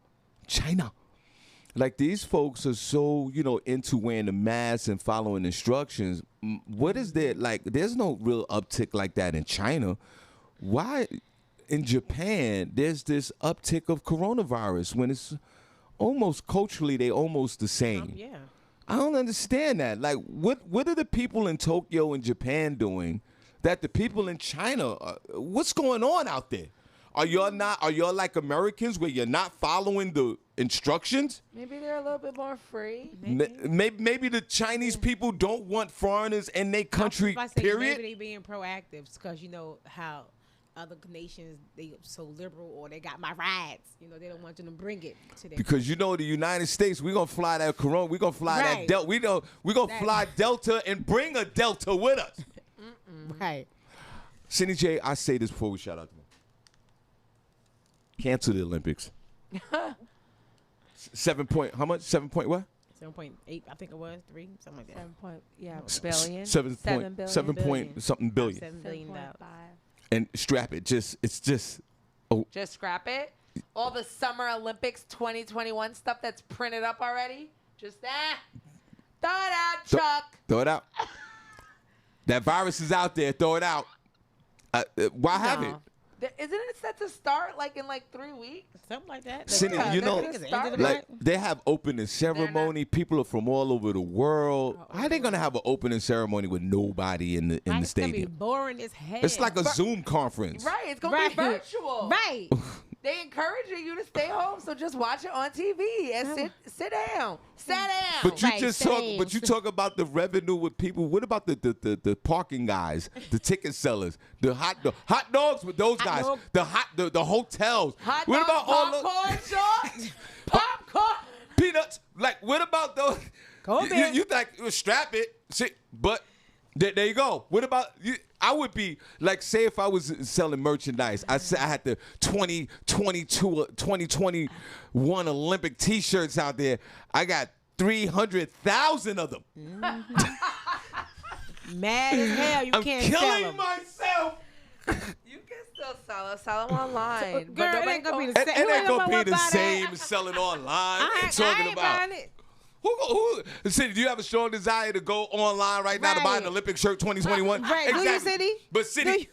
Like, these folks are so, into wearing the mask and following instructions. What is there? Like, there's no real uptick like that in China. Why in Japan there's this uptick of coronavirus when it's almost culturally they almost the same? Yeah. I don't understand that. Like, what are the people in Tokyo and Japan doing that the people in China, what's going on out there? Are y'all like Americans where you're not following the instructions? maybe they're a little bit more free. Maybe the Chinese people don't want foreigners in their country, period. Maybe they being proactive because you know how other nations, they so liberal or they got my rights. They don't want them to bring it to them. Because the United States, we're gonna fly that Corona, we're gonna fly that Right. Delta, we're gonna fly Delta and bring a Delta with us. Right. Senny J, I say this before we shout out to them. Cancel the Olympics. 7 point, how much? 7 point what? 7.8, I think it was 3, something like that. Billion. 7 billion. point, 7 point something billion. $7 billion. And strap it. It's just. Just scrap it. All the Summer Olympics 2021 stuff that's printed up already. Just throw it out, Chuck. Throw it out. That virus is out there. Throw it out. Why have it? Isn't it set to start in 3 weeks? Something like that. Cindy, like, they have opening ceremony. People are from all over the world. How are they gonna have an opening ceremony with nobody in the It's stadium? gonna be boring as hell. It's like a Zoom conference. Right, it's gonna be virtual. Right. They encouraging you to stay home, so just watch it on TV and sit down. Sit down. But you Right, just same. talk about the revenue with people. What about the parking guys, the ticket sellers, the hot dogs with those guys, dog. the hotels. Hot What dog, about all the popcorn shorts? Popcorn. peanuts? Like, what about those? COVID. You think strap it? See, but there you go. What about you? I would be like, say if I was selling merchandise, I had the 2021 Olympic T-shirts out there. I got 300,000 of them. Mad as hell. You I'm can't sell killing them. myself. You can still sell them online. Girl, it ain't gonna be the It same. ain't gonna be the same as selling online. I Talking ain't about. buying it. Who? Cindy, do you have a strong desire to go online right now to buy an Right. Olympic shirt 2021? Right. Do you, Cindy? But Cindy,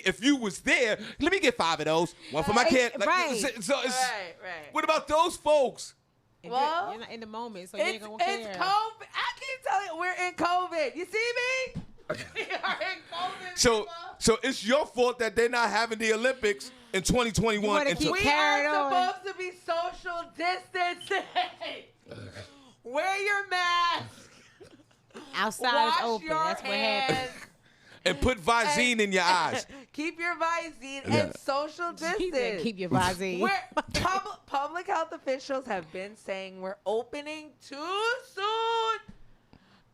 if you was there, let me get 5 of those. One for my kid. Like, Right. So it's, Right. what about those folks? And Well, you're not in the moment, so you ain't It's gonna care. COVID. I keep telling you, we're in COVID. You see me? We are in COVID. So people. it's your fault that they're not having the Olympics in 2021. You wanna And keep so- We Carry are on. supposed to be social distancing. Wear your mask. Outside Wash is open. your That's what hands. happened. and put Visine in your eyes. Keep your Visine Yeah. and social He said distance. keep your Visine. Public health officials have been saying we're opening too soon.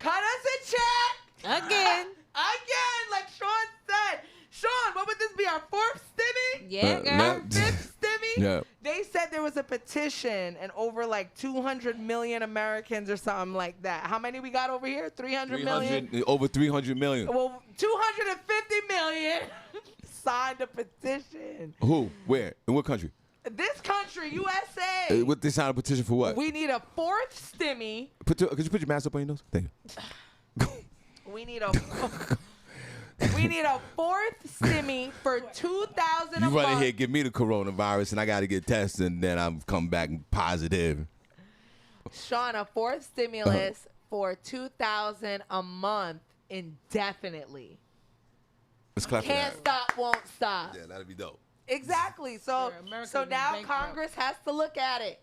Cut us a check. Again. Again, like Shawn said. Shawn, what would this be, our 4th stimmy? Yeah, girl. no. Our 5th stimmy? Yeah. They said there was was a petition and over like 200 million Americans or something like that. How many we got over here? 300 million? Over 300 million. Well, 250 million signed a petition. Who? Where? In what country? This country, USA. What they signed a petition for what? We need a fourth stimmy. Could you put your mask up on your nose? Thank you. We need a fourth stimmy for 2,000 You a run in month. here, give me the coronavirus, and I got to get tested, and then I'm come back positive. Shawn, a fourth stimulus for 2,000 a month indefinitely. Let's clap for Can't that. stop, won't stop. Yeah, that'd be dope. Exactly. So, Sure, America so will be now bankrupt. Congress has to look at it.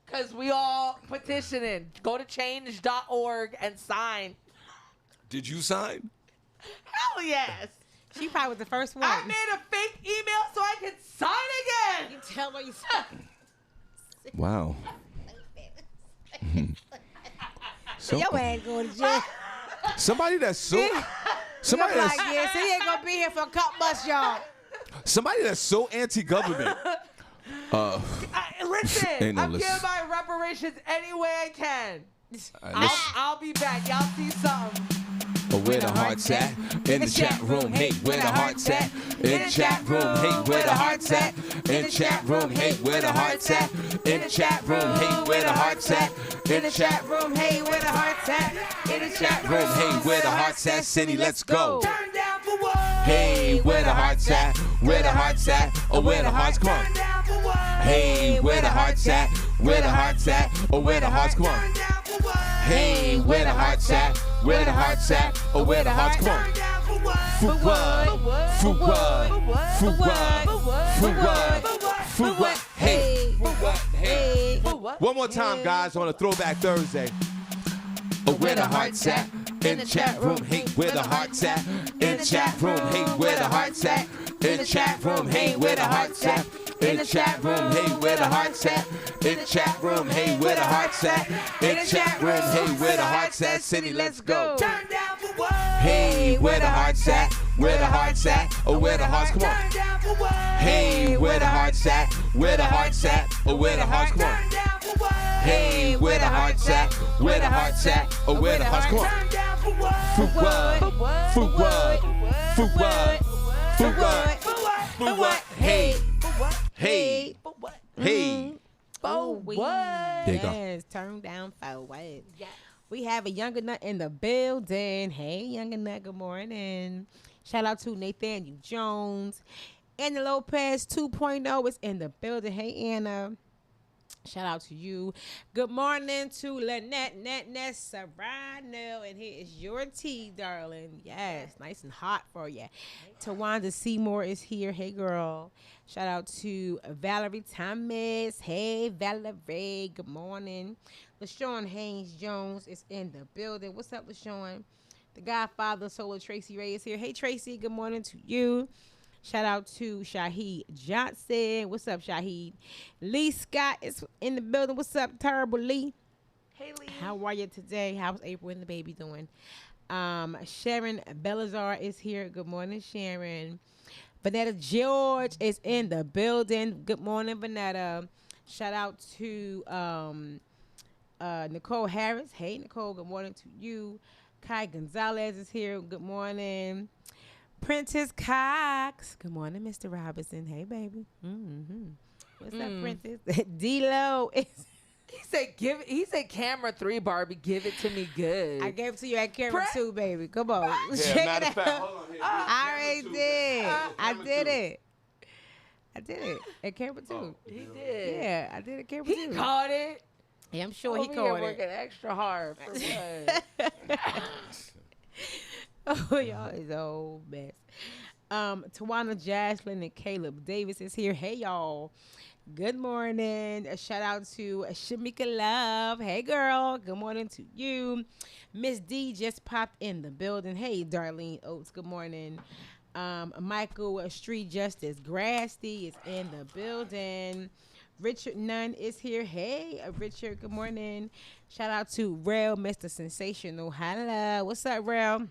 Because we all petitioning. Go to change.org and sign. Did you sign? Hell yes. She probably was the first one. I made a fake email so I could sign again. You tell her you said. Wow. So, Your ass going to jail. somebody that's so somebody I'm like, that's, yeah, so he ain't gonna be here for a couple months, y'all. somebody that's so anti-government. Listen, Ain't no I'm listen. giving my reparations any way I can. Listen. I'll be back. Y'all see something. Where the heart's at? In the chat room, hey, where the heart's at? In the chat room, hey, where the heart's at? In the chat room, hey, where the heart's at? In the chat room, hey, where the heart's at? In the chat room, hey, where the heart's at? In the chat room, hey, where the heart's at? Senny, let's go. Turn down for what? Hey, where the heart's at? Where the heart's at? Oh, where the heart's come on. Turn down for what? Hey, where the heart's at? Where the heart's at? Oh, where the heart's come on. Turn down for what? Hey, where the heart's at? Where the heart's at? Oh, where the heart's come on. Turn down for what? For what? For what? For what? For what? For what? Hey. For what? Hey. For what? One more time, guys, on a Throwback Thursday. Oh, where the heart's at? In the chat room, hey, where the heart's at? In the chat room, hey, where the heart's at? In the chat room, hey, where the heart's at? In the chat room, hey, where the heart's at? In the chat room, hey, where the heart's at? In the chat room, hey, where the heart's at? Senny, let's go. Turn down for what? Hey, where the heart's at? Where the heart's at? Oh, where the heart's come on. Turn down for what? Hey, where the heart's at? Where the heart's at? Oh, where the heart's come on. Turn down for what? Hey, where the heart's at? Where the heart's at? Oh, where the heart's come on. Turn down for what? For what? For what? For what? For what? For what? Hey, hey, For what? hey. For we- what? There you go. Yes, turn down for what? Yes. We have a younger nut in the building. Hey, younger nut, good morning. Shout out to Nathaniel Jones. Anna Lopez 2.0 is in the building. Hey, Anna. Shout out to you. Good morning to Lynette Serrano. And here is your tea, darling. Yes, nice and hot for you. Tawanda Seymour is here. Hey, girl. Shout out to Valerie Thomas. Hey, Valerie. Good morning. LaShawn Haynes Jones is in the building. What's up, LaShawn? The Godfather Solo Tracy Ray is here. Hey, Tracy. Good morning to you. Shout out to Shaheed Johnson. What's up, Shaheed? Lee Scott is in the building. What's up, Terrible Lee? Hey, Lee. How are you today? How's April and the baby doing? Sharon Belazar is here. Good morning, Sharon. Vanetta George is in the building. Good morning, Vanetta. Shout out to Nicole Harris. Hey, Nicole. Good morning to you. Kai Gonzalez is here. Good morning. Princess Cox. Good morning, Mr. Robinson. Hey, baby. What's up, Princess? D-Lo is. He said camera 3, Barbie. Give it to me good. I gave it to you at camera 2, baby. Come on. Yeah, Check matter it of fact, out. hold on here. I already did. I did it. I did it at camera 2. He did. Yeah, I did it at camera He 2. caught it. Yeah, I'm sure Over he here caught working it. extra hard for what? Oh, y'all is a whole mess. Tawana Jaslyn and Caleb Davis is here. Hey, y'all. Good morning. A shout out to Shamika Love. Hey, girl. Good morning to you. Miss D just popped in the building. Hey, Darlene Oates. Good morning. Michael Street Justice Grasty is in the building. Richard Nunn is here. Hey, Richard. Good morning. Shout out to Rel, Mr. Sensational. Hello. What's up, Rel?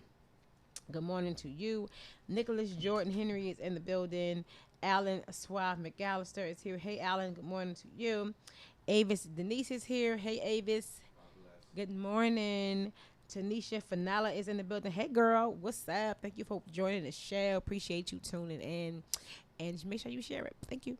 Good morning to you. Nicholas Jordan Henry is in the building. Alan Suave McAllister is here. Hey, Alan. Good morning to you. Avis Denise is here. Hey, Avis. Good morning. Tanisha Fanala is in the building. Hey, girl. What's up? Thank you for joining the show. Appreciate you tuning in. And just make sure you share it. Thank you.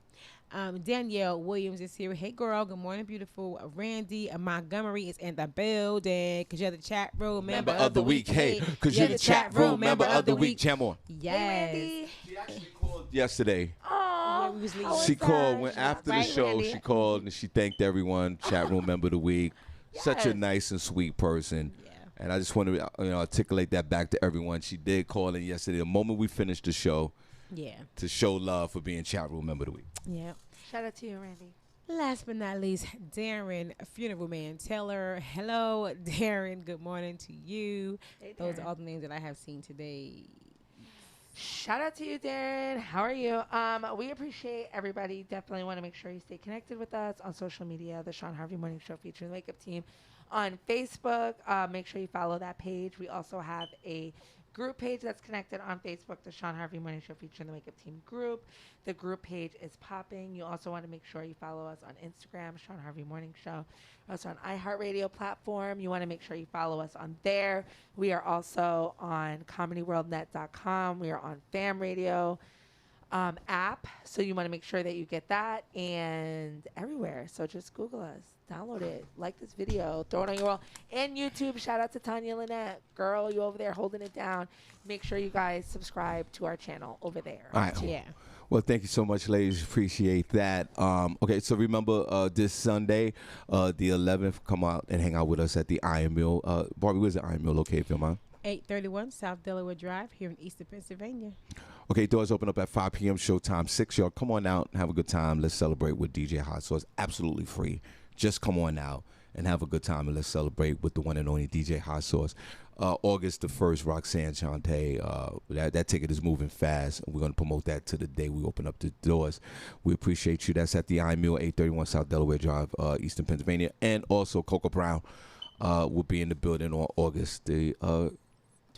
Danielle Williams is here. Hey, girl. Good morning, beautiful. Randy Montgomery is in the building because you're the chat room member of the week. Hey, because you're the chat room member of the week. Jam on. Yes. Hey, Randy. She actually called yesterday. Oh, we was leaving. She called when after the Right, show. Randy? She called and she thanked everyone. Chat room member of the week. Such a Yes. nice and sweet person. Yeah. And I just want to articulate that back to everyone. She did call in yesterday, the moment we finished the show, Yeah. to show love for being chat room member of the week. Yeah. Shout out to you, Randy. Last but not least, Darren, Funeral Man Taylor. Hello, Darren. Good morning to you. Hey, Those Darren. are all the names that I have seen today. Shout out to you, Darren. How are you? We appreciate everybody. Definitely want to make sure you stay connected with us on social media. The Shawn Harvey Morning Show featuring the makeup team on Facebook. Make sure you follow that page. We also have a group page that's connected on Facebook, the Shawn Harvey Morning Show featuring the makeup team group. The group page is popping. You also want to make sure you follow us on Instagram, Shawn Harvey Morning Show. We're also on iHeartRadio platform. You want to make sure you follow us on there. We are also on comedyworldnet.com. We are on Fam Radio app. So you want to make sure that you get that and everywhere. So just Google us, download it, like this video, throw it on your wall. And YouTube, shout out to Tanya Lynette. Girl, you over there holding it down. Make sure you guys subscribe to our channel over there. All right. Yeah. Well, thank you so much, ladies. Appreciate that. Okay, so remember this Sunday, the 11th, come out and hang out with us at the Iron Mill. Barbi, where's the Iron Mill located, if you don't mind? 831 South Delaware Drive here in Eastern Pennsylvania. Okay, doors open up at 5 p.m. Showtime 6. Y'all come on out and have a good time. Let's celebrate with DJ Hot Sauce. Absolutely free. Just come on out and have a good time and let's celebrate with the one and only DJ Hot Sauce. August the 1st, Roxanne Shante. That ticket is moving fast. We're going to promote that to the day we open up the doors. We appreciate you. That's at the Iron Mill, 831 South Delaware Drive, Eastern Pennsylvania. And also Coco Brown will be in the building on August the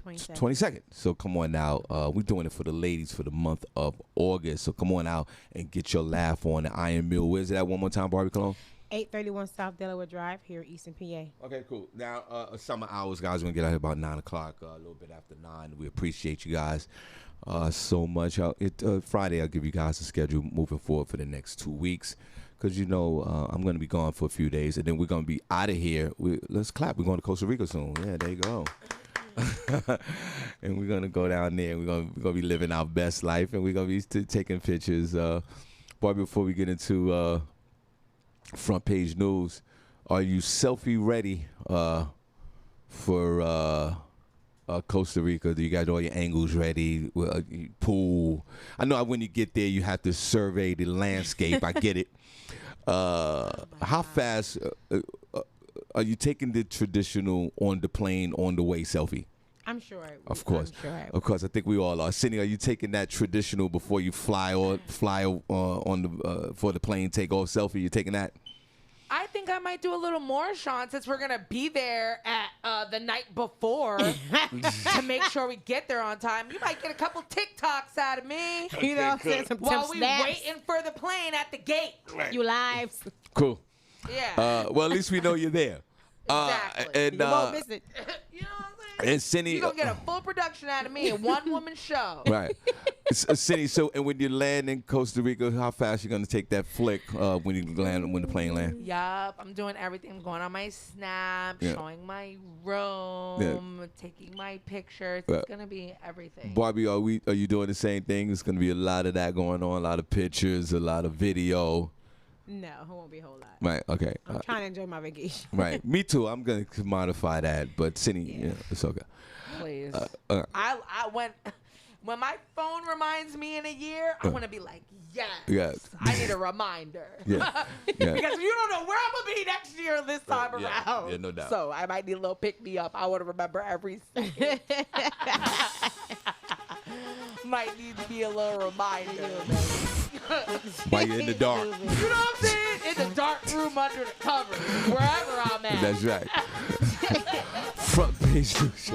22nd. So come on out. We're doing it for the ladies for the month of August. So come on out and get your laugh on the Iron Mill. Where's it at one more time, Barbi Cologne? 831 South Delaware Drive here in Eastern PA. Okay, cool. Now, summer hours, guys. We're going to get out here about 9 o'clock, a little bit after 9. We appreciate you guys so much. Friday, I'll give you guys a schedule moving forward for the next 2 weeks. Because, I'm going to be gone for a few days. And then we're going to be out of here. Let's clap. We're going to Costa Rica soon. Yeah, there you go. And we're going to go down there. We're going to be living our best life. And we're going to be taking pictures. Boy, before we get into front page news, are you selfie ready for Costa Rica? Do you got all your angles ready? Pool. I know when you get there, you have to survey the landscape. I get it. How fast are you taking the traditional on the plane, on the way selfie? I'm sure I will. Of course. I'm sure I will. Of course, I think we all are. Senny, are you taking that traditional before you fly on the for the plane takeoff selfie? You taking that? I think I might do a little more, Sean, since we're going to be there at the night before to make sure we get there on time. You might get a couple TikToks out of me. You know what I'm saying? Some While we snaps. waiting for the plane at the gate. You lives. Cool. Yeah. Well, at least we know you're there. Exactly. And You won't miss it. You know what I'm saying? and Senny, You're going to get a full production out of me, a one-woman show. right? Senny, so and when you land in Costa Rica, how fast you gonna take that flick when the plane land? Yup, I'm doing everything. I'm going on my Snap, Yeah. showing my room, taking my pictures. Yeah. It's gonna be everything. Barbi, are you doing the same thing? It's gonna be a lot of that going on, a lot of pictures, a lot of video. No, it won't be a whole lot. Right. Okay. I'm trying to enjoy my vacation. Right. Me too. I'm gonna modify that, but Senny, yeah, it's okay. Please. I When my phone reminds me in a year, I want to be like, yes. Yeah. I need a reminder. Yeah. Yeah. Because you don't know where I'm going to be next year this time yeah. around. Yeah, no doubt. So I might need a little pick-me-up. I want to remember every second. Might need to be a little reminder. While you're in the dark. You know what I'm saying? In the dark room under the covers, wherever I'm at. That's right. Front page news.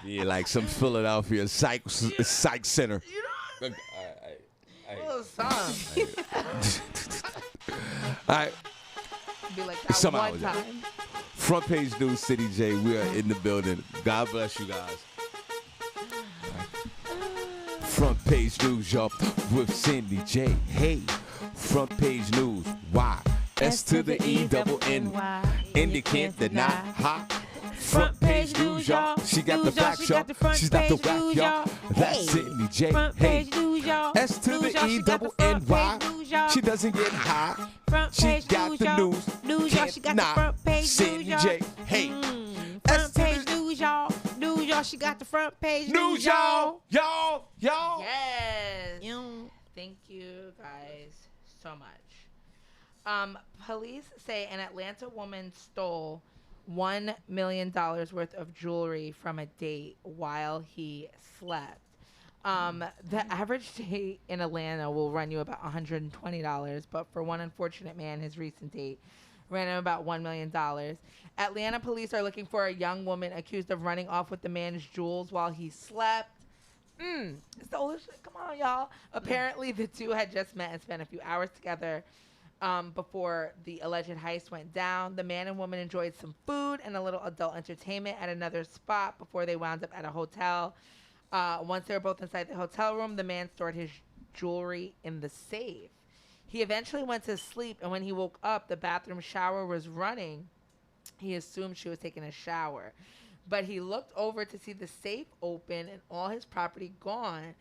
Yeah, like some Philadelphia psych center. You know? little something. All right. Be like that Somehow, one yeah. time. Front Page News, City J. We are in the building. God bless you guys. Front Page News, y'all, with Cindy J. Hey, Front Page News. Why? S to the E double N. And you can't deny. Ha. Front Page News, y'all. She got the facts, y'all. She's not the whack, y'all. That's Cindy J. Front Hey. page news, y'all. S to News, the y'all. E She got the double front N Y. page news, y'all. She doesn't get high. Front She page got news, the y'all. news. News, y'all. She got the Can't front page Cindy news, y'all. J. Hey. S Front to page the news, y'all. News, y'all. She got the front page news, y'all. Y'all. Yes. Yeah. Thank you guys so much. Police say an Atlanta woman stole $1 million worth of jewelry from a date while he slept. The average date in Atlanta will run you about $120, but for one unfortunate man, his recent date ran him about $1 million. Atlanta police are looking for a young woman accused of running off with the man's jewels while he slept. Stole his shit. Come on, y'all. Apparently, the two had just met and spent a few hours together before the alleged heist went down. The man and woman enjoyed some food and a little adult entertainment at another spot before they wound up at a hotel. Once they were both inside the hotel room, the man stored his jewelry in the safe. He eventually went to sleep, and when he woke up, the bathroom shower was running. He assumed she was taking a shower. But he looked over to see the safe open and all his property gone.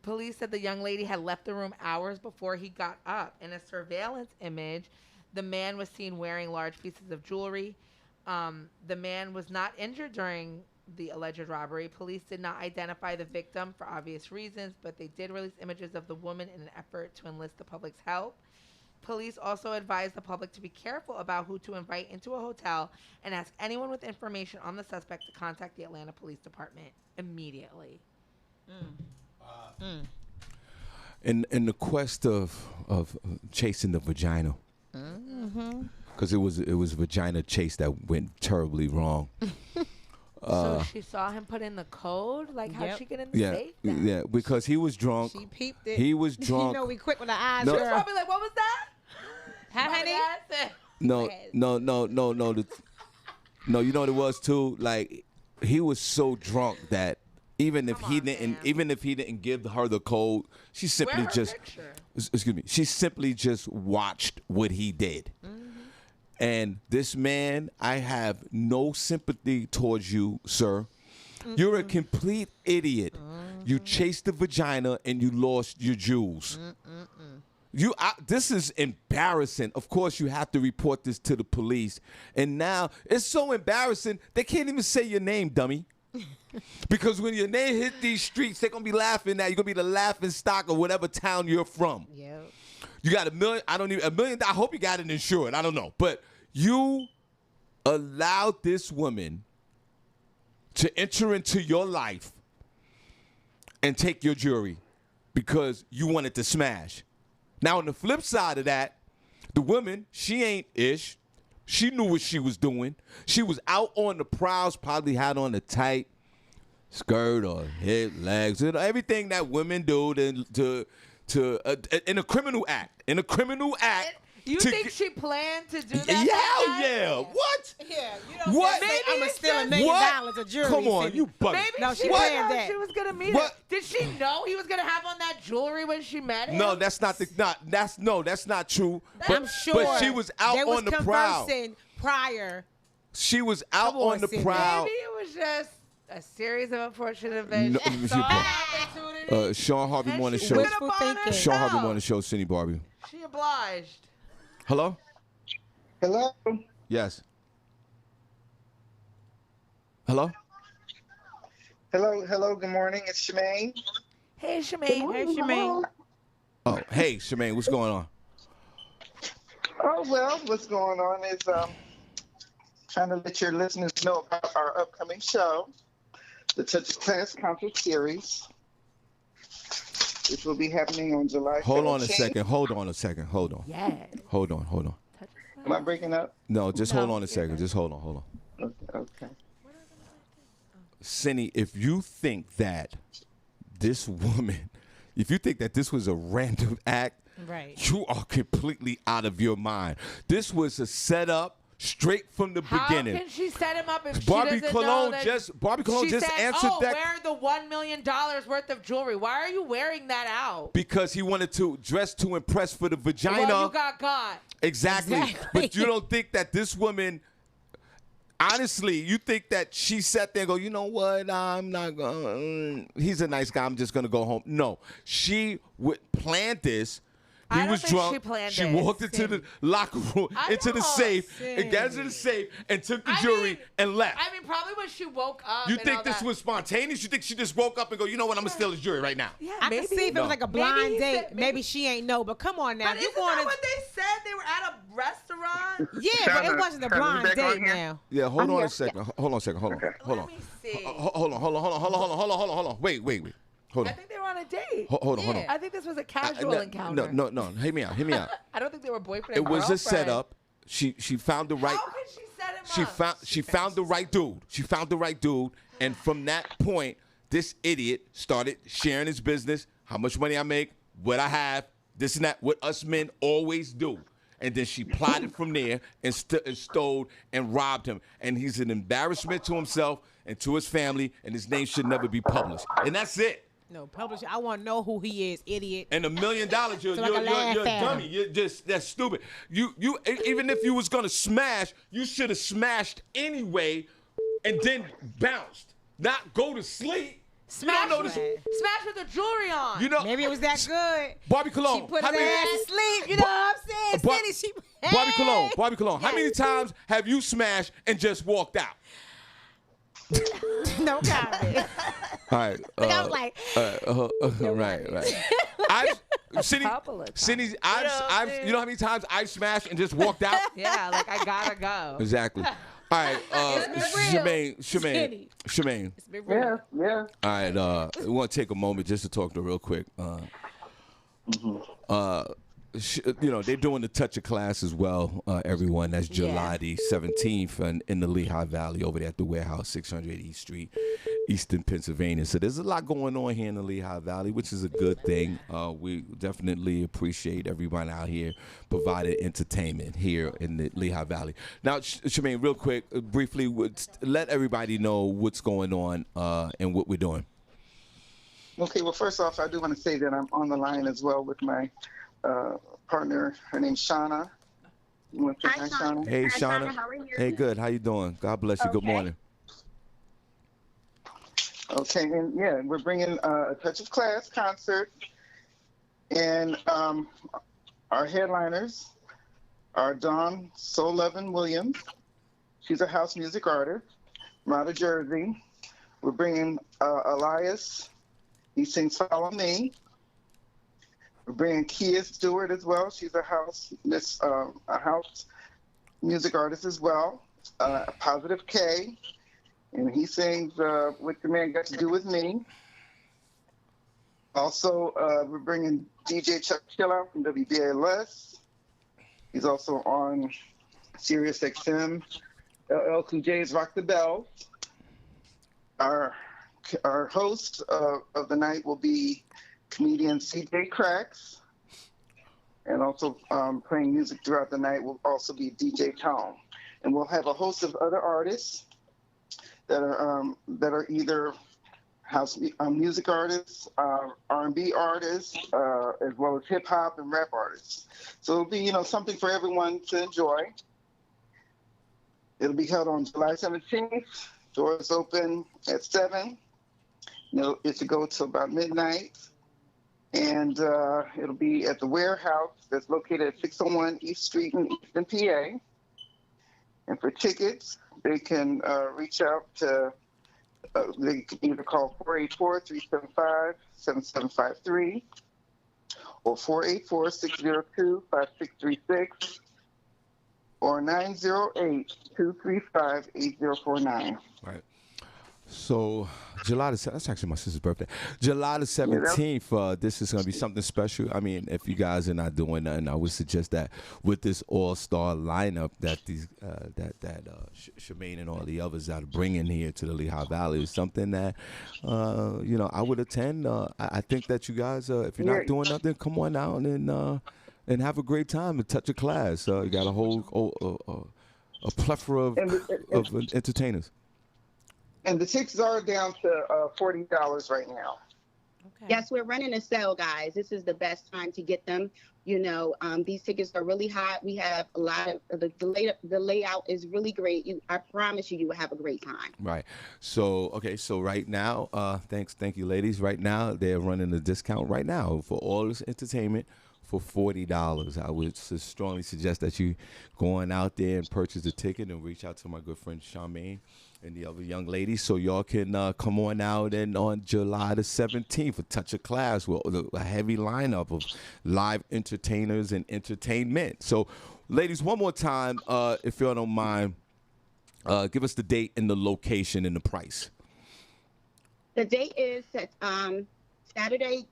Police said the young lady had left the room hours before he got up. In a surveillance image, the man was seen wearing large pieces of jewelry. The man was not injured during the alleged robbery. Police did not identify the victim for obvious reasons, but they did release images of the woman in an effort to enlist the public's help. Police also advised the public to be careful about who to invite into a hotel and ask anyone with information on the suspect to contact the Atlanta Police Department immediately. In the quest of chasing the vagina, because it was vagina chase that went terribly wrong. So she saw him put in the code? Like, how'd Yep. she get in the Yeah, safe then? yeah, because he was drunk. She peeped it. He was drunk. You know we quick with our eyes, No. She was girl. probably like, what was that? Huh, honey? No. No, you know what it was too? Like, he was so drunk that even if he didn't give her the code, she simply Where her just picture? excuse me, she simply just watched what he did. And this man, I have no sympathy towards you, sir. You're a complete idiot. You chased the vagina and you lost your jewels. This is embarrassing. Of course, you have to report this to the police. And now it's so embarrassing they can't even say your name, dummy. Because when your name hit these streets, they're gonna be laughing at you. You're gonna be the laughing stock of whatever town you're from. Yep. You got $1 million. I hope you got it insured. I don't know. But you allowed this woman to enter into your life and take your jewelry because you wanted to smash. Now, on the flip side of that, the woman, she ain't ish. She knew what she was doing. She was out on the prowls, probably had on a tight skirt or hip, legs, everything that women do in a criminal act. In a criminal act. You think she planned to do that? Yeah. What? Yeah, you don't What? say I'm gonna steal $1 What? million of jewelry. Come on, Cindy. you bugging. Maybe No, she she didn't planned know that. she was gonna meet What? him. Did she know he was gonna have on that jewelry when she met him? No, that's not that's not true. I'm But, sure but she was out they was on the prowl. conversing prior. She was out Come on, on the Cindy. prowl. Maybe it was just a series of unfortunate events. No, let me see Saw the an opportunity. Sean Harvey and Morning she Show. took it Wishful upon thinking. Sean Harvey herself. Morning Show, Cindy Barbi. She obliged. Hello? Hello. Yes. Hello? Hello. Good morning. It's Shemaine. Hey, Shemaine. Hey, Shemaine. Oh, hey, Shemaine, what's going on? Oh well, what's going on is trying to let your listeners know about our upcoming show, the Touch Class Concert Series, which will be happening on July 17th. Hold on a second. Hold on. Yeah. Hold on. Am I breaking up? No, just hold on a second. Just hold on. Okay. Senny, if you think that this woman if you think that this was a random act, Right. you are completely out of your mind. This was a setup straight from the beginning. How can she set him up if Barbie she doesn't Cologne know that just she said, answered that wear the $1 million worth of jewelry. Why are you wearing that out? because he wanted to dress to impress for the vagina. Well, you got caught. Exactly. But you don't think that this woman, honestly, you think that she sat there and go, you know what, I'm not going to, he's a nice guy, I'm just going to go home. No, she planned this. He I don't was think drunk. she planned She it. walked into the locker room, into the safe, and got into the safe and took the jewelry and left. I mean, probably when she woke up. You and think all this that. was spontaneous? You think she just woke up and go, you know what, I'm going to steal his jewelry right now? Yeah, I maybe. can see if it was like a Maybe blind he date. said- Maybe she ain't know. But come on now. But If you isn't going that to, what they said? They were at a restaurant? yeah, but it wasn't a blind back on date here? now. Yeah, hold I'm on here. a second. Hold on a second. Hold on. Hold on. Let me see. Hold on. Wait. Hold I on. think they were on a date. Hold on. I think this was a casual encounter. No. Hear me out. I don't think they were boyfriend It and was a girlfriend. setup. She found the right. How could she set him up? She found the right dude. She found the right dude, and from that point, this idiot started sharing his business, how much money I make, what I have, this and that, what us men always do. And then she plotted from there and stole and robbed him. And he's an embarrassment to himself and to his family, and his name should never be published. And that's it. No, publish. I want to know who he is, idiot. And $1 million, you're So I can laugh a at him. dummy. You're just, that's stupid. You even if you was gonna smash, you should have smashed anyway, and then bounced, not go to sleep. Smash, You don't know this. smash with the jewelry on. You know, Maybe it was that good. Barbie She Cologne. put how his many- ass to sleep. You know what I'm saying? Bar- Senny, she. Barbie Cologne. How many times have you smashed and just walked out? No comment. All right. Like, I was like, Right. couple of times. Cindy, I've, you know how many times I've smashed and just walked out? Yeah, like I gotta go. Exactly. All right, Shemaine. It's been real. Yeah. All right, we want to take a moment just to talk to her real quick. They're doing the Touch of Class as well, everyone. That's July the 17th in the Lehigh Valley over there at the warehouse, 600 East Street, Eastern Pennsylvania. So there's a lot going on here in the Lehigh Valley, which is a good thing. We definitely appreciate everyone out here providing entertainment here in the Lehigh Valley. Now, Shemaine, real quick, briefly, let everybody know what's going on and what we're doing. Okay, well, first off, I do want to say that I'm on the line as well with my partner. Her name's Shauna. You want to say hi, Shauna? Hey, Hi, Shauna. how are you? Hey, good. How you doing? God bless you. Good Okay. morning. Okay, and yeah, we're bringing a Touch of Class concert, and our headliners are Dawn Soul Lovin' Williams. She's a house music artist from out of Jersey. We're bringing Elias. He sings Follow Me. We're bringing Kia Stewart as well. She's a house music artist as well. Positive K. And he sings What the Man Got to Do With Me. Also, we're bringing DJ Chuck Chillout from WBALS. He's also on Sirius XM. LL Cool J's Rock the Bell. Our host of the night will be comedian CJ Cracks. And also playing music throughout the night will also be DJ Tone. And we'll have a host of other artists that are either house music artists, R&B artists, as well as hip hop and rap artists. So it'll be something for everyone to enjoy. It'll be held on July 17th. Doors open at 7. It's to go till about midnight, and it'll be at the warehouse that's located at 601 East Street in Easton, PA. And for tickets, they can reach out to, they can either call 484-375-7753 or 484-602-5636 or 908-235-8049. Right. So that's actually my sister's birthday. July the 17th. This is gonna be something special. I mean, if you guys are not doing nothing, I would suggest that with this all-star lineup that these Shemaine and all the others that are bringing here to the Lehigh Valley is something that I would attend. I think that you guys, if you're not doing nothing, come on out and have a great time and touch a class. You got a whole a plethora of entertainers. And the tickets are down to $40 right now. Okay. Yes, we're running a sale, guys. This is the best time to get them. These tickets are really hot. We have a lot of the layout is really great. I promise you will have a great time. Right. So right now, thank you, ladies. Right now, they're running a discount right now for all this entertainment for $40. I would strongly suggest that you going out there and purchase a ticket and reach out to my good friend Charmaine and the other young ladies so y'all can come on out and on July the 17th, a touch of class with a heavy lineup of live entertainers and entertainment. So, ladies, one more time, if y'all don't mind, give us the date and the location and the price. The date is Saturday,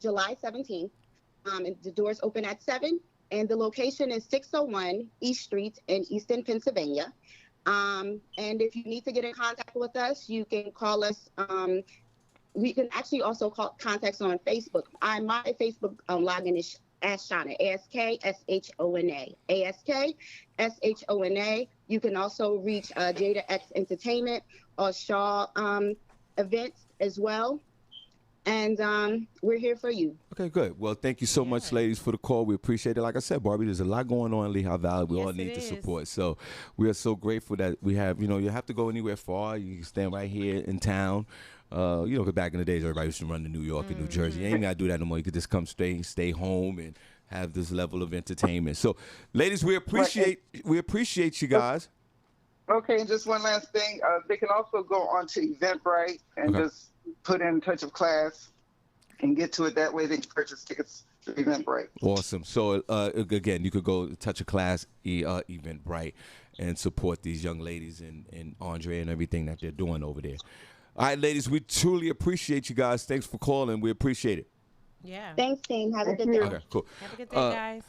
July 17th. And the doors open at 7, and the location is 601 East Street in Easton, Pennsylvania. And if you need to get in contact with us, you can call us. We can actually also contact us on Facebook. My Facebook login is Ask Shauna, ASKSHONA, ASKSHONA. You can also reach Jada X Entertainment or Shaw Events as well. And we're here for you. Okay, good. Well, thank you so much, ladies, for the call. We appreciate it. Like I said, Barbie, there's a lot going on in Lehigh Valley. We all need the support. So we are so grateful that we have, you have to go anywhere far. You can stand right here in town. Because back in the days, everybody used to run to New York and New Jersey. You ain't got to do that no more. You could just come stay home and have this level of entertainment. So, ladies, we appreciate you guys. Okay, and just one last thing. They can also go on to Eventbrite and just put in Touch of Class and get to it that way. They can purchase tickets to Eventbrite. Awesome. So, again, you could go to Touch of Class, Eventbrite, and support these young ladies and Andre and everything that they're doing over there. All right, ladies, we truly appreciate you guys. Thanks for calling. We appreciate it. Yeah. Thanks, team. Have a good day. Okay, cool. Have a good day, guys.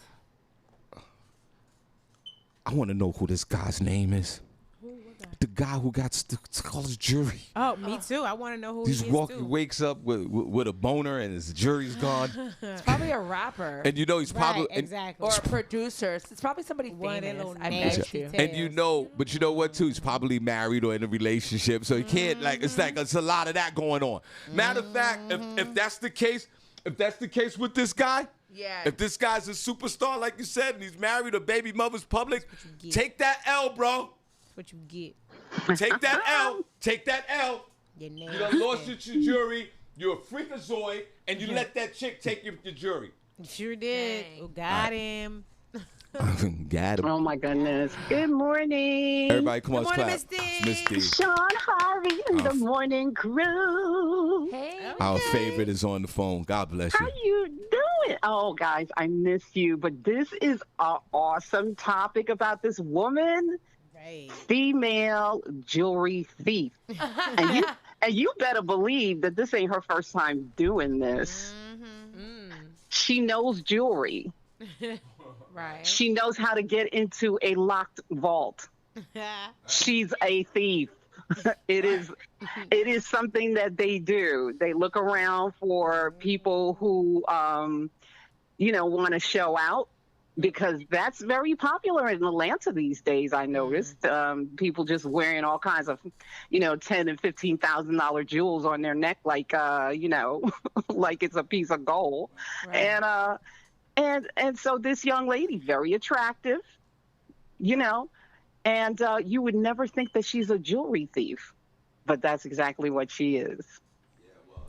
I want to know who this guy's name is. The guy who got to call his jury. Oh, me too. I want to know who he is too. Wakes up with a boner and his jury's gone. It's probably a rapper. And he's probably exactly. Or a producer. It's probably somebody famous. I bet you. And but you know what too? He's probably married or in a relationship, so he can't it's a lot of that going on. Matter of fact, if that's the case with this guy. Yeah. If this guy's a superstar, like you said, and he's married or baby mother's public, take that L, bro. What you get. Take that L. Take that L. You done lost your jury. You're a freakazoid, and you let that chick take your jury. Sure did. Oh, got him. Got him. Oh my goodness. Good morning. Everybody, come on, Good morning, clap. Misty. Shawn Harvey and the morning crew. Hey. Our favorite is on the phone. God bless you. How you doing? Oh, guys, I miss you. But this is an awesome topic about this woman. Female jewelry thief. and you better believe that this ain't her first time doing this. She knows jewelry. Right. She knows how to get into a locked vault. She's a thief. It is something that they do. They look around for people who want to show out. Because that's very popular in Atlanta these days. I noticed people just wearing all kinds of, $10,000 and $15,000 jewels on their neck, like like it's a piece of gold. Right. And so this young lady, very attractive, and you would never think that she's a jewelry thief, but that's exactly what she is.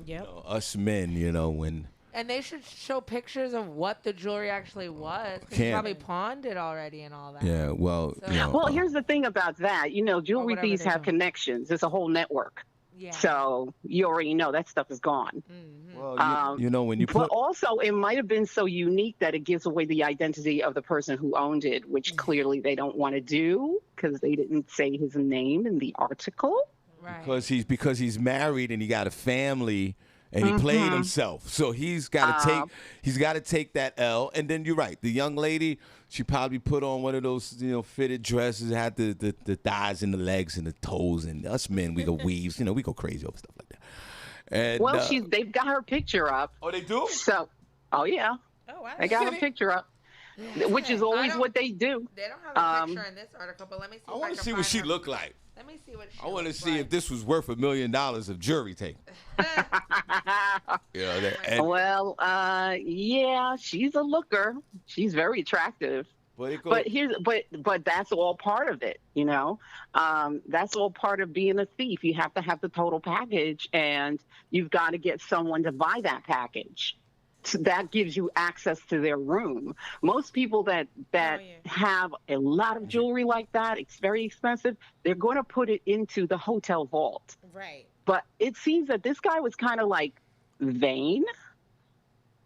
Yeah, well, us men, when. And they should show pictures of what the jewelry actually was. She probably pawned it already and all that. Yeah, well, well, here's the thing about that. Jewelry thieves have connections. It's a whole network. Yeah. So you already know that stuff is gone. Mm-hmm. Well, when you put. But also, it might have been so unique that it gives away the identity of the person who owned it, which clearly they don't want to do because they didn't say his name in the article. because he's married and he got a family and he played himself. So he's got to take that L. And then you're right, the young lady, she probably put on one of those fitted dresses, had the thighs and the legs and the toes, and us men, we go weaves, we go crazy over stuff like that. And, well, they've got her picture up. Oh, they do? So, yeah. Oh, wow. They got her picture up. Which is always what they do. They don't have a picture in this article, but let me see. I want to see what she looked like. Let me see what she I want to looks see like. if this was worth $1 million of jury tape. Well, yeah, she's a looker. She's very attractive. But that's all part of it, That's all part of being a thief. You have to have the total package, and you've got to get someone to buy that package. That gives you access to their room. Most people that have a lot of jewelry like that, it's very expensive, they're going to put it into the hotel vault. Right. But it seems that this guy was kind of like vain.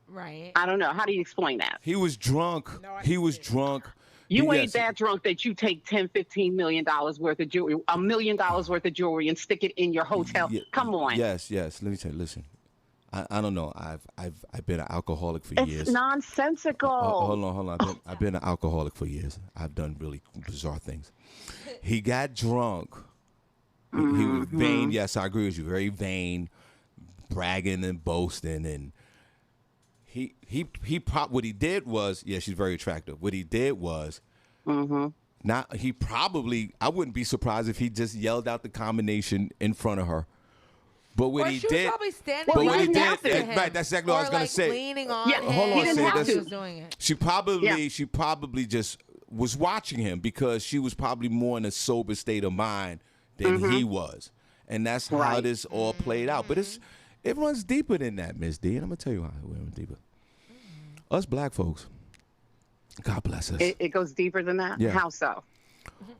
Right. I don't know. How do you explain that? He was drunk. He was drunk. You ain't that drunk that you take $10-15 million worth of jewelry, $1 million worth of jewelry, and stick it in your hotel. Come on. Yes. Let me tell you. Listen. I don't know. I've been an alcoholic for years. It's nonsensical. Hold on. I've been an alcoholic for years. I've done really bizarre things. He got drunk. He was vain. Yes, I agree with you. Very vain, bragging and boasting, and what he did was, she's very attractive. What he did was, I wouldn't be surprised if he just yelled out the combination in front of her. But what he did, probably standing right next to him. Right, that's exactly what I was gonna say. Leaning on Hold on, doing it. She probably just was watching him because she was probably more in a sober state of mind than he was, and that's how this all played out. But it runs deeper than that, Miss D, and I'm gonna tell you how it runs deeper. Us black folks, God bless us. It goes deeper than that. Yeah. How so?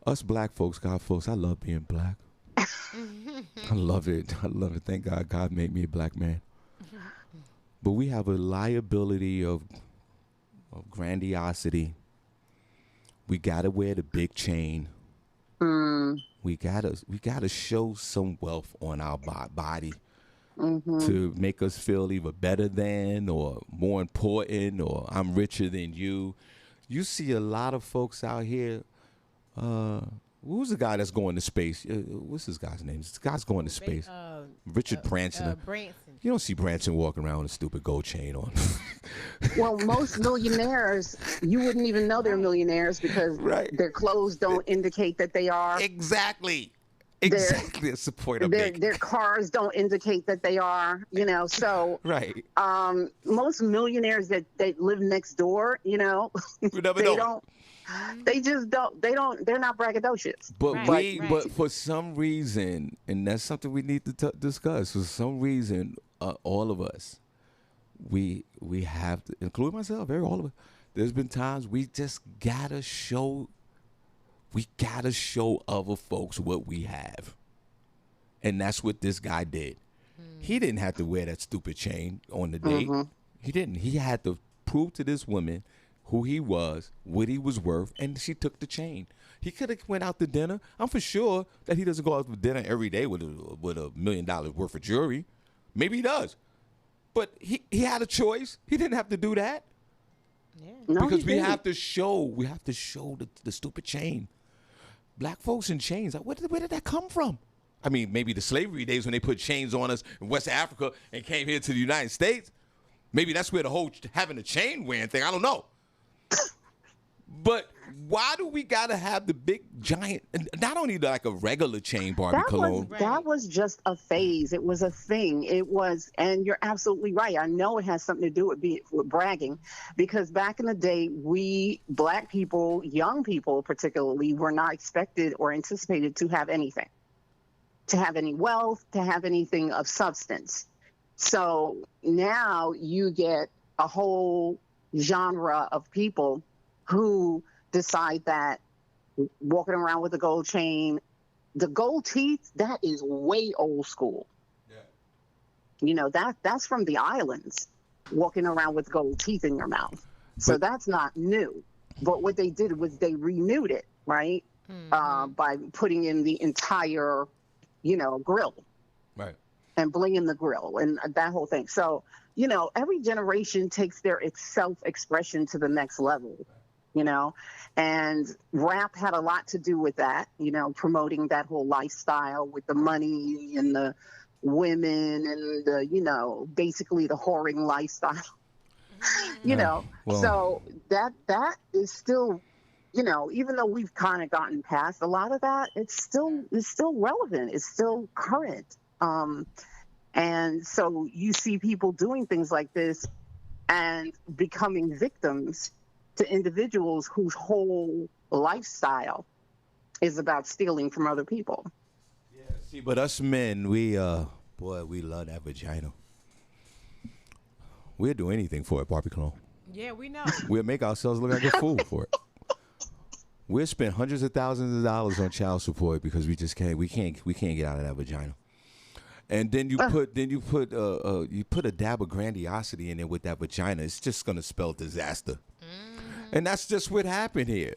Us black folks, God folks, I love being black. I love it. Thank God God made me a black man. But we have a liability of grandiosity. We gotta wear the big chain. We gotta show some wealth on our body to make us feel either better than or more important or I'm richer than you. You see a lot of folks out here. Who's the guy that's going to space? What's this guy's name? This guy's going to space. Richard Branson. Branson. You don't see Branson walking around with a stupid gold chain on. Well, most millionaires, you wouldn't even know they're millionaires because their clothes don't indicate that they are. Exactly. That's the point I'm making. Their cars don't indicate that they are, so. Right. Most millionaires that live next door, we never know. They just don't. They're not braggadocious. But for some reason, and that's something we need to discuss. For some reason, all of us, we have to, include myself, all of us. There's been times we just gotta show. We gotta show other folks what we have, and that's what this guy did. He didn't have to wear that stupid chain on the date. He didn't. He had to prove to this woman who he was, what he was worth, and she took the chain. He could have went out to dinner. I'm for sure that he doesn't go out to dinner every day with $1 million worth of jewelry. Maybe he does. But he had a choice. He didn't have to do that. Yeah. No, because we have to show the stupid chain. Black folks in chains, where did that come from? I mean, maybe the slavery days when they put chains on us in West Africa and came here to the United States. Maybe that's where the whole having a chain wearing thing, I don't know. But why do we gotta have the big giant? Not only like a regular chain, Barbi cologne. That was just a phase. It was a thing. It was, and you're absolutely right. I know it has something to do with bragging, because back in the day, we black people, young people particularly, were not expected or anticipated to have anything, to have any wealth, to have anything of substance. So now you get a whole genre of people who decide that walking around with a gold chain, the gold teeth, that is way old school. Yeah. That's from the islands, walking around with gold teeth in your mouth. So that's not new. But what they did was they renewed it, right? By putting in the entire grill Right. and bling in the grill and that whole thing. So, every generation takes their self-expression to the next level, and rap had a lot to do with that, promoting that whole lifestyle with the money and the women and the, basically the whoring lifestyle, Well, so that is still, even though we've kind of gotten past a lot of that, it's still relevant. It's still current. And so you see people doing things like this and becoming victims to individuals whose whole lifestyle is about stealing from other people. yeah, see, but us men, we love that vagina. We'll do anything for it, Barbie Cologne. Yeah, we know. We'll make ourselves look like a fool for it. We'll spend hundreds of thousands of dollars on child support because we can't get out of that vagina. And then you put a dab of grandiosity in it with that vagina. It's just gonna spell disaster. And that's just what happened here.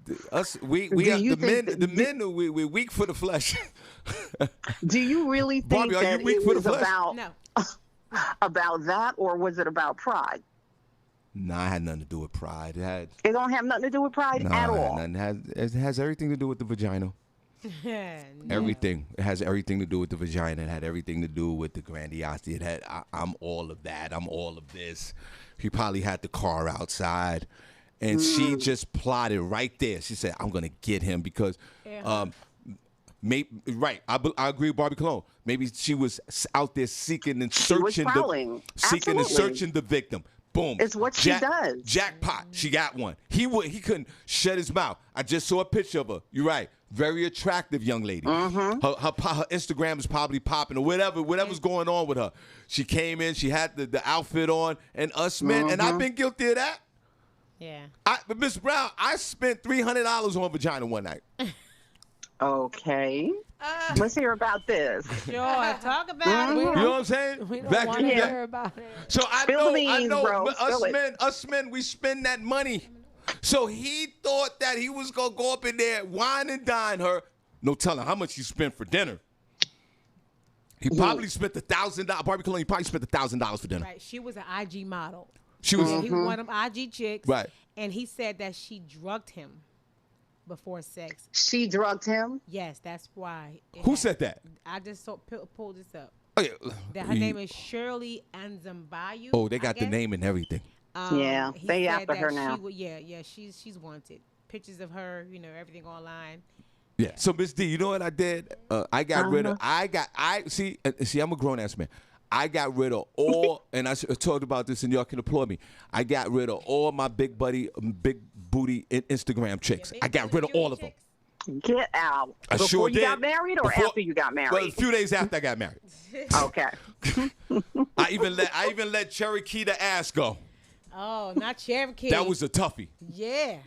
The men we're weak for the flesh. Do you really think Barbie, are that you weak it for the was flesh? about No. about that, or was it about pride? Nah, it had nothing to do with pride. It don't have nothing to do with pride at all. It has everything to do with the vagina. No. Everything. It has everything to do with the vagina. It had everything to do with the grandiosity. It had, I'm all of that. I'm all of this. He probably had the car outside. And she just plotted right there. She said, I'm going to get him because, right. I agree with Barbie Cologne. Maybe she was out there seeking and searching the victim. Boom. It's what she does. Jackpot. She got one. He couldn't shut his mouth. I just saw a picture of her. You're right. Very attractive young lady. Her Instagram is probably popping or whatever's going on with her. She came in. She had the outfit on. And us men, and I've been guilty of that. Yeah. But Miss Brown, I spent $300 on vagina one night. Okay. Let's hear about this. Sure, talk about it. You know what I'm saying? We don't want to hear about it. So I know, bro. us men, we spend that money. So he thought that he was gonna go up in there, wine and dine her. No telling how much he spent for dinner. He probably spent $1,000. Barbie Cologne, he probably spent $1,000 for dinner. Right. She was an IG model. She was. He was one of them IG chicks. Right. And he said that she drugged him before sex. She drugged him? Yes, that's why. Who said that? I just pulled this up. Oh, yeah. That her name is Shirley Anzambayu. Oh, they got the name and everything. Yeah, he they said after her that now. She's wanted. Pictures of her, everything online. Yeah. So Miss D, you know what I did? I got rid of. I'm a grown ass man. I got rid of all, and I talked about this, and y'all can applaud me. I got rid of all my big booty Instagram chicks. I got rid of all of them. Get out. Before you got married or after you got married? Well, a few days after I got married. Okay. I even let Cherokee the ass go. Oh, not Cherokee. That was a toughie. Yeah.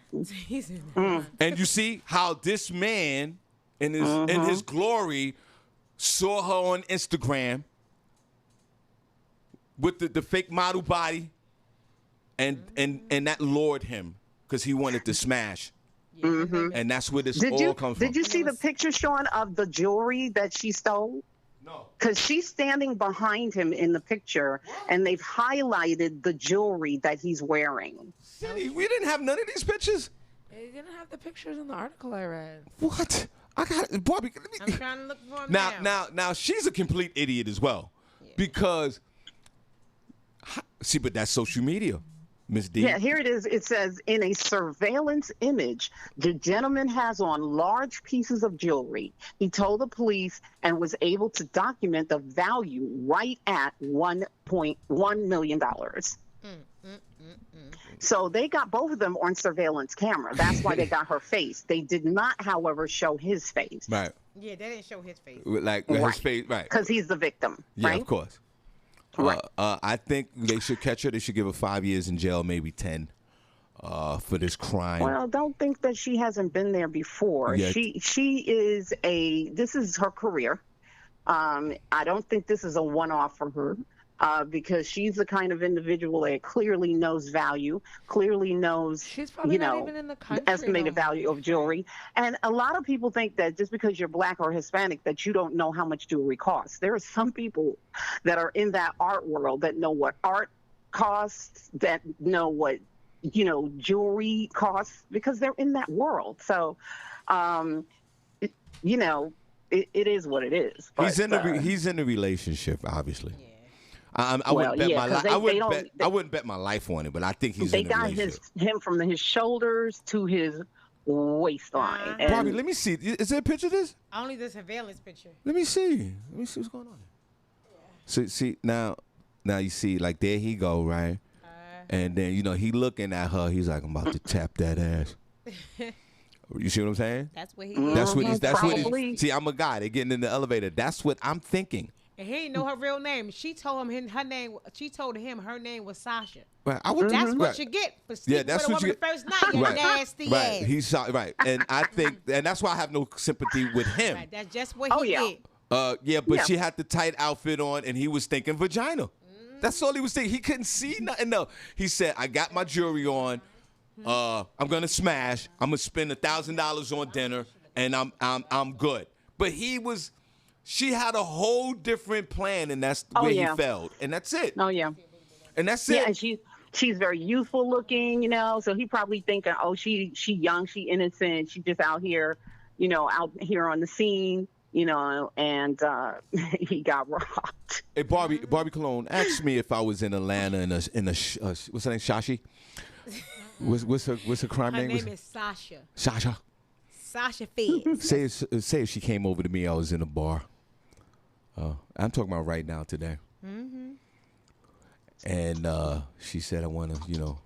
And you see how this man in his glory saw her on Instagram with the fake model body, and that lured him because he wanted to smash. And that's where this all comes from. Did you see the picture, Shawn, of the jewelry that she stole? No. Because she's standing behind him in the picture, and they've highlighted the jewelry that he's wearing. Senny, we didn't have none of these pictures. They didn't have the pictures in the article I read. What? I got it, Barbie. I'm trying to look for him now. She's a complete idiot as well, because see, but that's social media. Miss D. Yeah, here it is. It says, in a surveillance image, the gentleman has on large pieces of jewelry. He told the police and was able to document the value right at $1.1 million. So they got both of them on surveillance camera. That's why they got her face. They did not, however, show his face. Right. Yeah, they didn't show his face. His face, right. Because he's the victim, Yeah, right? of course. Right. I think they should catch her. They should give her 5 years in jail, maybe 10, for this crime. Well, don't think that she hasn't been there before. Yeah. She is this is her career. I don't think this is a one-off for her. because she's the kind of individual that clearly knows value, clearly knows, She's probably not even in the country. the estimated value of jewelry. And a lot of people think that just because you're Black or Hispanic, that you don't know how much jewelry costs. There are some people that are in that art world that know what art costs, that know what, jewelry costs, because they're in that world. So, it is what it is. But, He's in a relationship, obviously. Yeah. I wouldn't bet my life. I wouldn't bet my life on it, but I think he's in a relationship. They got him from his shoulders to his waistline. And Barbie, let me see. Is there a picture of this? Only the surveillance picture. Let me see. Let me see what's going on. So see now you see, like, there he go, right? And then he looking at her. He's like, I'm about to tap that ass. You see what I'm saying? That's what he. That's what he's. See, I'm a guy. They're getting in the elevator. That's what I'm thinking. And he didn't know her real name. She told him her name. She told him her name was Sasha. Right. That's what you get for sleeping with a woman the first night. You nasty ass. He's right. And I think, and that's why I have no sympathy with him. Right. That's just what he did. But she had the tight outfit on, and he was thinking vagina. That's all he was thinking. He couldn't see nothing. No, he said, "I got my jewelry on. I'm gonna smash. I'm gonna spend $1,000 on dinner, and I'm good." But she had a whole different plan, and that's where he failed. And that's it. Oh yeah. And that's it. Yeah, and she's very youthful looking, so he probably thinking, oh, she young, she innocent, she just out here, out here on the scene, and he got robbed. Hey, Barbie Cologne, ask me if I was in Atlanta in a what's her name, Shashi? What's her crime name? Her name is Sasha. Sasha Fitz. Say if she came over to me, I was in a bar. I'm talking about right now today. Mm-hmm. And she said, I want to,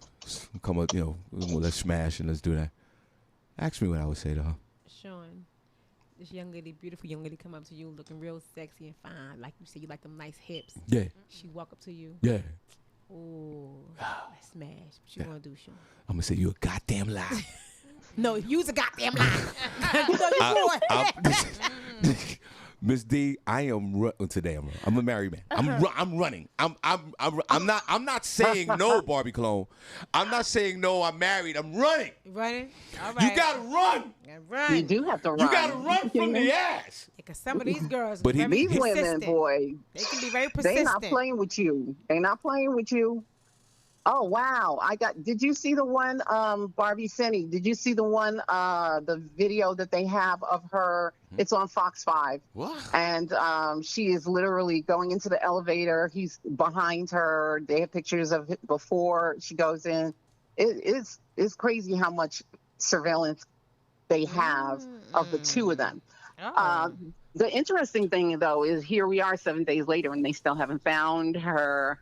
come up, let's smash and let's do that. Ask me what I would say to her. Shawn, this young lady, beautiful young lady, come up to you looking real sexy and fine. Like you said, you like them nice hips. Yeah. She walk up to you. Yeah. Ooh, let's smash. What you want to do, Shawn? I'm going to say, you a goddamn lie. No, you's a goddamn lie. Miss D, I am today. I'm a married man. I'm running. I'm not saying no, Barbie Cologne. I'm not saying no. I'm married. I'm running. Running. All right. You gotta run. You do have to run. You gotta run from the ass. Because some of these girls, but these women, boy, they can be very persistent. They're not playing with you. Oh wow! Did you see the one, Barbie Senny? Did you see the one, the video that they have of her? It's on Fox 5. What? And she is literally going into the elevator. He's behind her. They have pictures of it before she goes in. It's crazy how much surveillance they have of the two of them. Oh. The interesting thing, though, is here we are 7 days later, and they still haven't found her.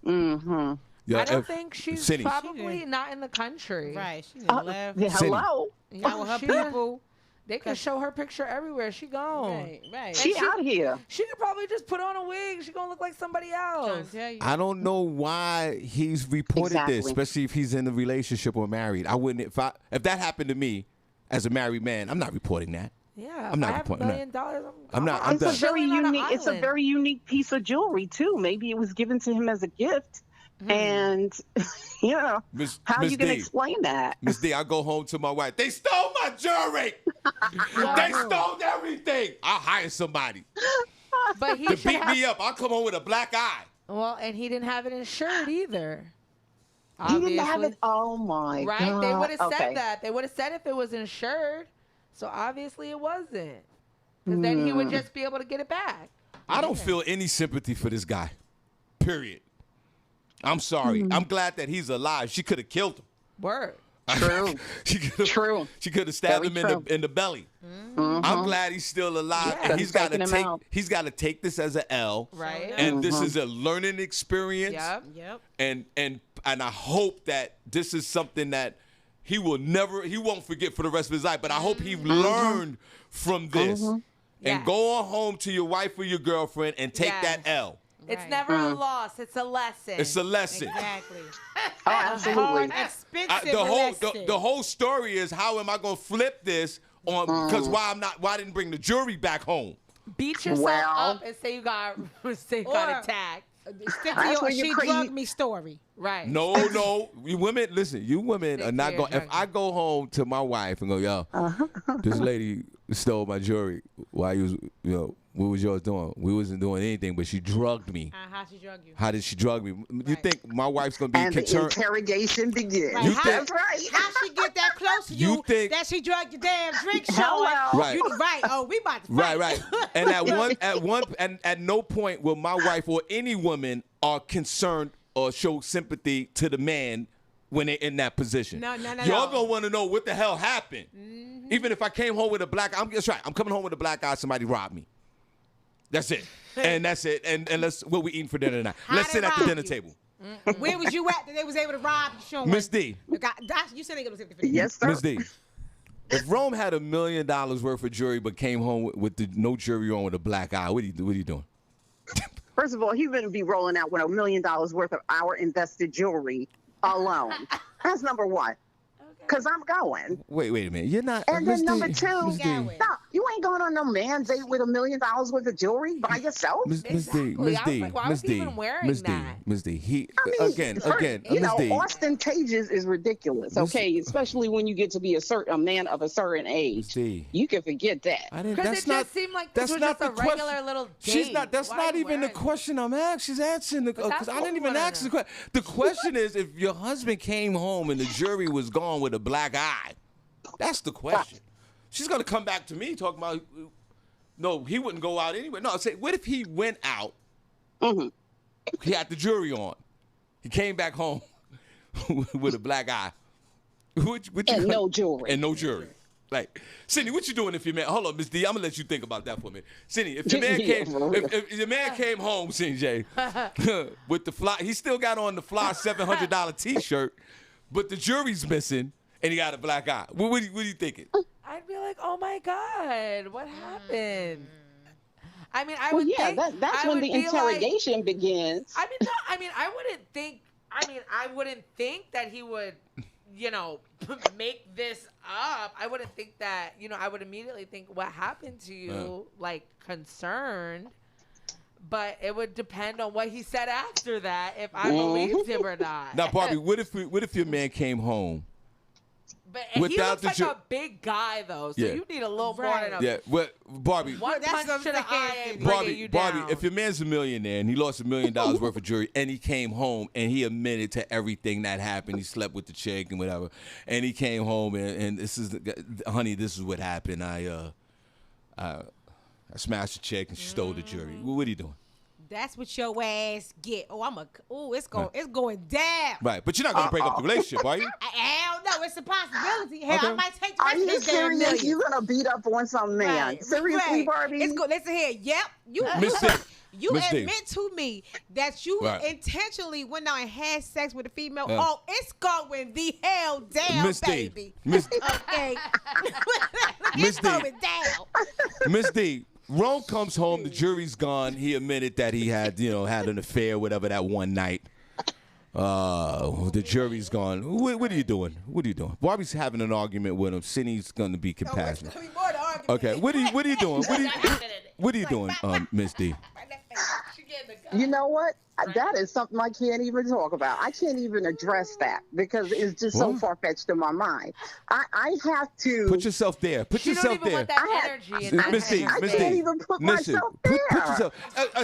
Mm-hmm. Yeah, I don't think she's Senny. probably not in the country. Right. She left. Hello. Not with her people. They can show her picture everywhere. She gone. Right. She out here. She could probably just put on a wig. She gonna look like somebody else. I don't know why he's reported this, especially if he's in a relationship or married. I wouldn't. If that happened to me as a married man, I'm not reporting that. Yeah, I'm not I have reporting $1 million. I'm not. It's a very unique. It's a very unique piece of jewelry too. Maybe it was given to him as a gift. And how are you going to explain that? Miss D, I go home to my wife. They stole my jewelry. They stole everything. I'll hire somebody But he to beat me up. I'll come home with a black eye. Well, and he didn't have it insured either. He didn't have it. Oh my God! God! They would have said that. They would have said if it was insured. So obviously it wasn't. Because then he would just be able to get it back. I don't feel any sympathy for this guy. Period. I'm sorry. I'm glad that he's alive. She could have killed him. Word. True. True. She could have stabbed him in the belly. I'm glad he's still alive. Yeah. And he's got to take this as an L. Right. And this is a learning experience. Yep. And I hope that this is something that he won't forget for the rest of his life. But I hope he learned from this. And go on home to your wife or your girlfriend and take that L. It's never a loss. It's a lesson. It's a lesson. Exactly. Oh, absolutely. Expensive the whole story is, how am I going to flip this on? Because why I didn't bring the jewelry back home? Beat yourself up and say you got attacked. Stick to That's your where you're she crazy. drugged me story. Right. No. You women, listen. You women are not to going. your If I go home to my wife and go, yo, this lady stole my jewelry while you was, what was yours doing? We wasn't doing anything, but she drugged me. How she drug you? How did she drug me? You Right. think my wife's gonna be And the concerned? interrogation begins. Right. You How- think- That's right. How she get that close to You you, think- that she drugged your damn drink, Sean? Hello. Right. Right. Oh, we about to fight. Right. And at no point will my wife or any woman are concerned or show sympathy to the man when they're in that position. No. Y'all gonna want to know what the hell happened. Even if I came home with a black eye, that's right. I'm coming home with a black eye. Somebody robbed me. That's it. And that's it. And let's what we eating for dinner tonight. Let's they sit at the rob dinner you? table. Where was you at that they was able to rob you, Sean? Miss D. You said they gonna say the Yes, sir. Miss D. If Rome had $1 million worth of jewelry but came home with the no jewelry on with a black eye, what are you doing? First of all, he wouldn't be rolling out with $1 million worth of our invested jewelry alone. That's number one. Because I'm going. Wait a minute. You're not. And Miss then number D, two, Miss D. no, you ain't going on no man's date with $1 million worth of jewelry by yourself. Miss D, Exactly. Miss I was D, like, why Miss was he D, even wearing Miss D, that? Miss D. He I mean, again, you Miss know, D. ostentatious is ridiculous. Miss- Okay, especially when you get to be a man of a certain Miss age. D. You can forget that. I didn't. Because That's it not. just seemed like this That's was not just a the regular question. little date. She's not. That's Why not are you even the wearing it? question I'm asking. She's answering the. But that's Because I what didn't we even wanna ask the know. question. The question is if your husband came home and the jury was gone with a black eye. That's the question. She's gonna come back to me talking about. No, he wouldn't go out anyway. No, I say, what if he went out? Mhm. He had the jury on. He came back home with a black eye. What you And gonna- no jewelry. And no jury. Like, Senny, what you doing if your man? Hold on, Miss D. I'm gonna let you think about that for a minute. Senny, if your man Yeah, came, for real. if your man came home, CJ, with the fly, he still got on the fly $700 T-shirt, but the jury's missing, and he got a black eye. What are you thinking? I'd be like, oh my God, what happened? I mean, I Well, would yeah, think that's I when would the be interrogation begins. Like, I wouldn't think that he would, make this up. I wouldn't think that, I would immediately think what happened to you, like concerned. But it would depend on what he said after that, if I believed him or not. Now, Barbie, what if your man came home? But he without looks the like a big guy, though, so Yeah. you need a little more Right. than a Yeah, what, Barbie? one That's punch what to I'm the eye saying. and bringing Barbie, you down. Barbie, if your man's a millionaire and he lost $1 million worth of jewelry and he came home and he admitted to everything that happened, he slept with the chick and whatever, and he came home and this is, honey, this is what happened. I smashed the chick and she stole the jewelry. What are you doing? That's what your ass get. It's going down. Right, but you're not gonna break up the relationship, are you? Hell no, it's a possibility. Hell, Okay. I might take the Are rest of you this damn serious? million. You're gonna beat up on some man? Right, Seriously, right. Barbie? It's good. Listen here. Yep. Miss D. You Miss D. admit to me that you Right. intentionally went out and had sex with a female. Yeah. Oh, it's going the hell down, Miss D. baby. Miss Okay. Miss It's D. going down. Miss D. Rome comes home, the jury's gone. He admitted that he had an affair, whatever, that one night. The jury's gone. What are you doing? What are you doing? Barbie's having an argument with him. Senny's going to be compassionate. Tell me more to argue. Okay, what are you doing? What are you doing, Miss D? You know what? That is something I can't even talk about. I can't even address that because it's just so What? far-fetched in my mind. I have to. Put yourself there. Put She don't yourself even there. want that energy in that. Miss D, I Miss can't D, even put listen, myself put there. yourself.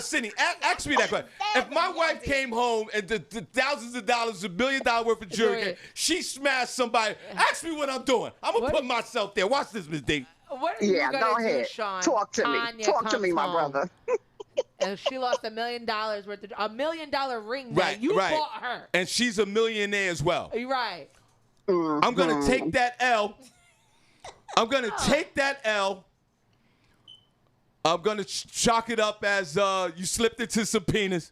Senny, ask me that question. If my wife came home and the thousands of dollars, $1 million worth of jewelry, Right. she smashed somebody. Ask me what I'm doing. I'm gonna What? put myself there. Watch this, Miss D. What are Yeah, you gonna go do, ahead. Sean? Talk to me. Tanya Talk to me, comes my home, brother. And she lost $1 million worth of $1 million ring Right, that you right. bought her. And she's a millionaire as well. You're right. I'm gonna take that L. I'm gonna take that L. I'm gonna chalk it up as you slipped into some penis.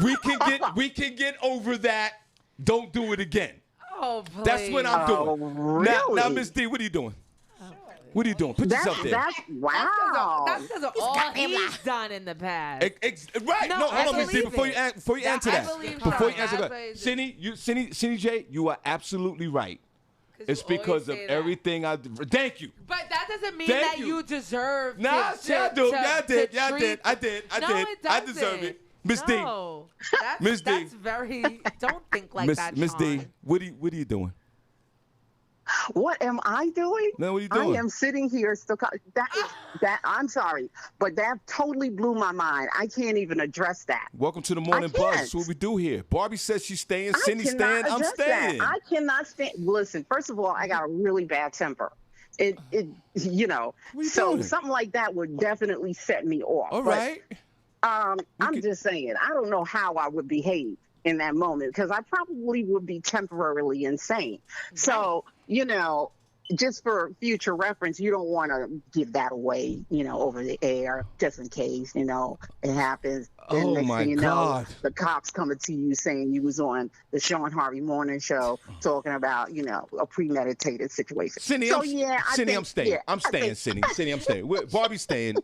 We can get over that. Don't do it again. Oh, please. That's what I'm doing. Oh, Now, really? Miss D, what are you doing? What are you doing? Put yourself there. That's wow. That's because of all he's done in the past. Right. No, No, I hold on, Miss D. believe Before it. you answer I that. believe Before you Sean. answer I that. believe Senny J, you are absolutely right. It's you always because of say that. everything I. Thank you. But that doesn't mean Thank that you. you deserve Nah, to, see, I do. to, Yeah, I to did. Yeah, I treat- did. I did. I No, did. it I deserve doesn't. it. Miss D. No, Miss D. that's very. Don't think like that, Miss D. Shawn. What are you doing? What am I doing? No, what are you doing? I am sitting here still. That I'm sorry, but that totally blew my mind. I can't even address that. Welcome to the morning buzz. can't. That's what we do here. Barbie says she's staying. I Senny's cannot staying. I'm address staying. that. I cannot stand. Listen, first of all, I got a really bad temper. It you know, What are you so doing? something like that would definitely set me off. All But, right. I'm just saying, I don't know how I would behave in that moment because I probably would be temporarily insane. So, you know, just for future reference, you don't want to give that away, you know, over the air just in case, you know, it happens. Then Oh, next my thing you God. know, the cops coming to you saying you was on the Shawn Harvey morning show talking about, you know, a premeditated situation. Cindy, so, I'm, yeah, I Cindy, think, I'm staying. yeah, I'm I staying, think- Cindy. Cindy, I'm staying. Barbie's staying.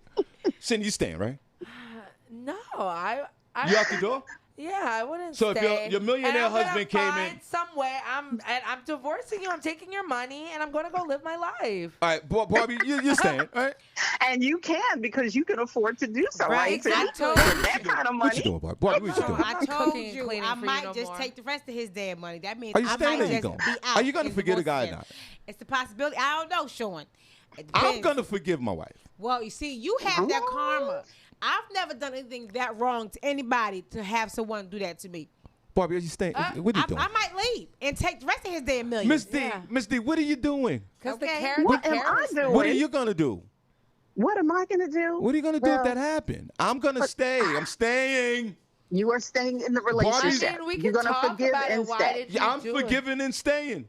Cindy, you staying, right? No, I You out the door? Yeah, I wouldn't. So if stay. your millionaire And I'm gonna husband came in- find some way. I'm divorcing you. I'm taking your money, and I'm gonna go live my life. All right, Barbie, you're staying, right? And you can because you can afford to do so, Right, right? So you exactly. with that kind of What money. you doing, Barbie? Barbie, what you doing? I told cooking and you cleaning I for you might no just more. take the rest of his damn money. That means Are you I staying might or you just going? be out. Are you gonna and forget a divorce guy or him. not? It's the possibility. I don't know, Shawn. It I'm depends. gonna forgive my wife. Well, you see, you have that karma. I've never done anything that wrong to anybody to have someone do that to me. Barbie, are you staying? What are you doing? I might leave and take the rest of his damn millions. Miss D, Miss D, what are you doing? Because the Okay. character. What am I doing? What are you gonna do? What am I going to do? What are you gonna do if Well, that happened? I'm gonna stay. I'm staying. You are staying in the Barbie- relationship. I mean, we You're can gonna talk forgive about and it. Why stay. did you Yeah, I'm do it? forgiving and staying.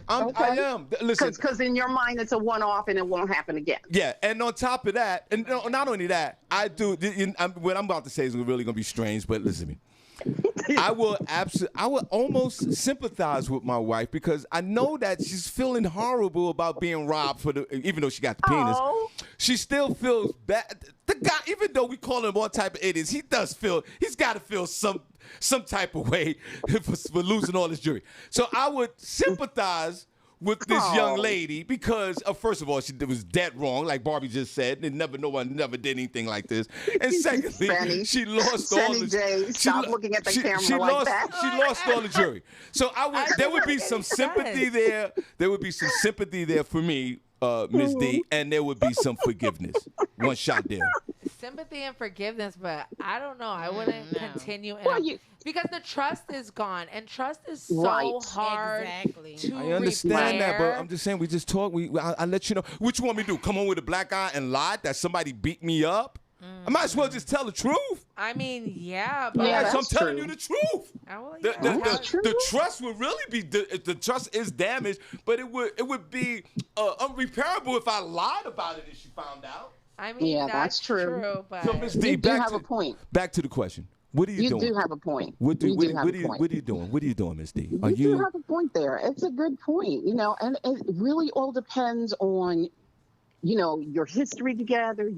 I Okay. am. Listen. Because in your mind it's a one-off and it won't happen again. Yeah, and on top of that, and not only that, I do. What I'm about to say is really gonna be strange, but listen to me. I will almost sympathize with my wife because I know that she's feeling horrible about being robbed even though she got the penis. Oh. She still feels bad. The guy, even though we call him all type of idiots, he's got to feel some type of way for losing all his jewelry. So I would sympathize with this young lady because, first of all, she was dead wrong, like Barbie just said, and no one never did anything like this. And secondly, Senny. she lost all Senny the. J, stop looking at the camera like that. She lost all the jury. So there would be some sympathy there. There would be some sympathy there for me, Miss D, and there would be some forgiveness. One shot deal. Sympathy and forgiveness, but I don't know. I wouldn't continue because the trust is gone, and trust is so Right. hard Exactly. to I understand that, but repair. I'm just saying we just talk. I let you know. What you want me to do? Come on with a black eye and lie that somebody beat me up? I might as well just tell the truth. I mean, yeah, but Yeah, So I'm that's telling true. you the truth. well, The, yeah, the, how- the, the trust would really be the trust is damaged, but it would be unrepairable if I lied about it and she found out. I mean, Yeah, that's that's true. but So Miss D, You do back have to a point. back to the question. What are you You doing? do have a point. What You do have a point. What are you doing? What are you doing, Miss D? Are You do you have a point there. It's a good point, you know, and it really all depends on, you know, your history together,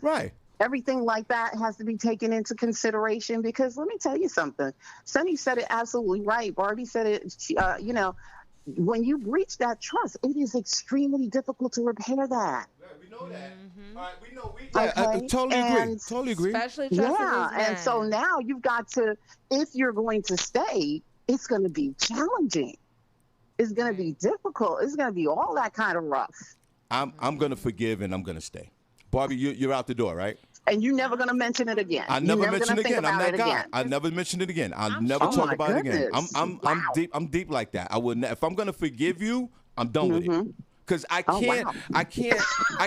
right? everything like that has to be taken into consideration because let me tell you something. Senny said it absolutely right. Barbie said it, you know, when you breach that trust, it is extremely difficult to repair that. We know that. All right, we know. Okay, Totally agree. and- Totally agree. especially trust Yeah, in these and so men. now you've got to, if you're going to stay, it's going to be challenging. It's going to be difficult. It's going to be all that kind of rough. I'm gonna forgive and I'm gonna stay. Barbie, you're out the door, right? And you're never going to mention it again. I You're never never mention gonna it think again. I'm about that it guy. again. I never mention it again. I'll I'm never sure. talk Oh, my about it again. goodness. I'm Wow. deep. I'm deep like that. I would. If I'm gonna forgive you, I'm done with it. Because I Oh, can't. wow. I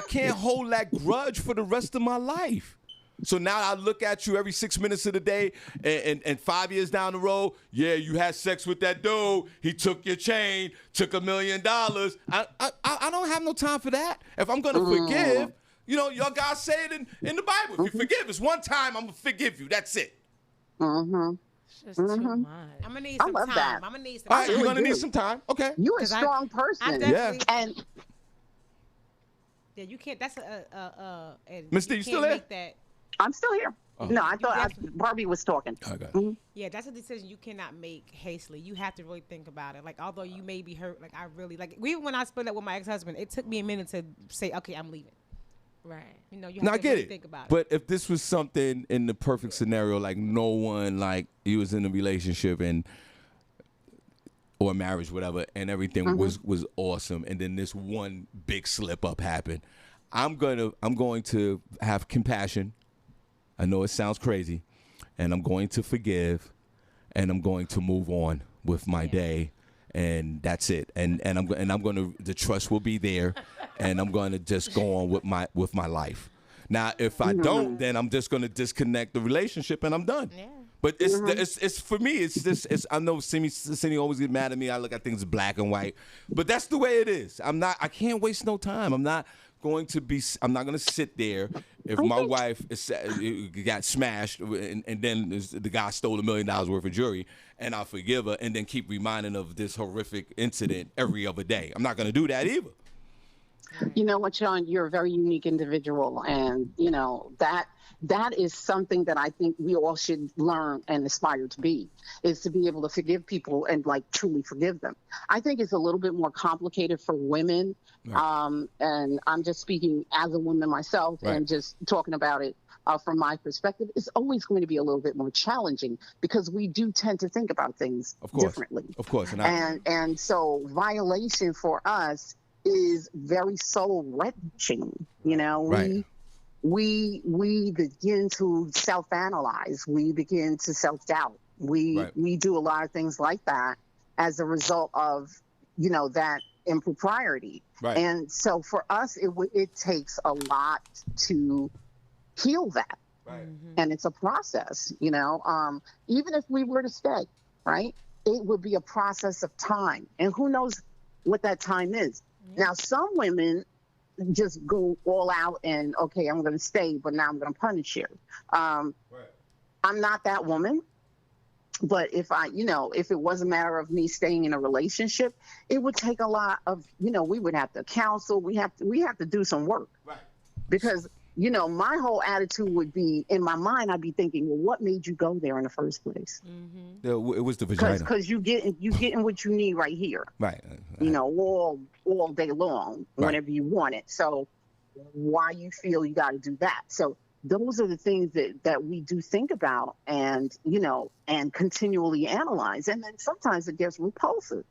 can't hold that grudge for the rest of my life. So now I look at you every 6 minutes of the day, and 5 years down the road, yeah, you had sex with that dude. He took your chain, took $1 million. I don't have no time for that. If I'm gonna forgive, you know, your God say it in the Bible. If you forgive, it's one time. I'm gonna forgive you. That's it. It's just too much. I'm gonna need I some love time. that. I'm gonna need some All right, time. you're really gonna need do. some time. Okay. You're a 'Cause strong person. definitely- And Yeah, you can't. That's and Miss D, you can't still there? make that. I'm still here. No, I thought definitely- Barbie was talking. I got it. Yeah, that's a decision you cannot make hastily. You have to really think about it. Like, although you may be hurt, like I really like. Even when I split up with my ex-husband, it took me a minute to say, okay, I'm leaving. Right. You know, you Now have I to get really it. think about it. But if this was something in the perfect scenario, like no one, like you was in a relationship or marriage, whatever, and everything was awesome, and then this one big slip up happened, I'm going to have compassion. I know it sounds crazy, and I'm going to forgive, and I'm going to move on with my day, and that's it. And I'm going to, the trust will be there, and I'm going to just go on with my life. Now, if I don't, then I'm just going to disconnect the relationship, and I'm done. Yeah. But it's for me. It's just I know Senny always get mad at me. I look at things black and white, but that's the way it is. I can't waste no time. I'm not going to sit there if my wife got smashed and then the guy stole $1 million worth of jewelry, and I forgive her and then keep reminding of this horrific incident every other day. I'm not going to do that either. You know what, Sean? You're a very unique individual, and you know that is something that I think we all should learn and aspire to be, is to be able to forgive people and like truly forgive them. I think it's a little bit more complicated for women, and I'm just speaking as a woman myself and just talking about it from my perspective. It's always going to be a little bit more challenging because we do tend to think about things differently. Of course, and so violation for us is very soul wrenching. You know, we begin to self-analyze. We begin to self-doubt. We do a lot of things like that as a result of, you know, that impropriety. And so for us, it takes a lot to heal that. And it's a process, you know, even if we were to stay, it would be a process of time. And who knows what that time is. Now, some women just go all out and, okay, I'm going to stay, but now I'm going to punish you. I'm not that woman. But if if it was a matter of me staying in a relationship, it would take a lot of, we would have to counsel. We have to do some work. Because, my whole attitude would be, in my mind, I'd be thinking, well, what made you go there in the first place? It was the vagina. Because you getting what you need right here. All day long, whenever you want it. So why you feel you got to do that? So those are the things that we do think about and continually analyze. And then sometimes it gets repulsive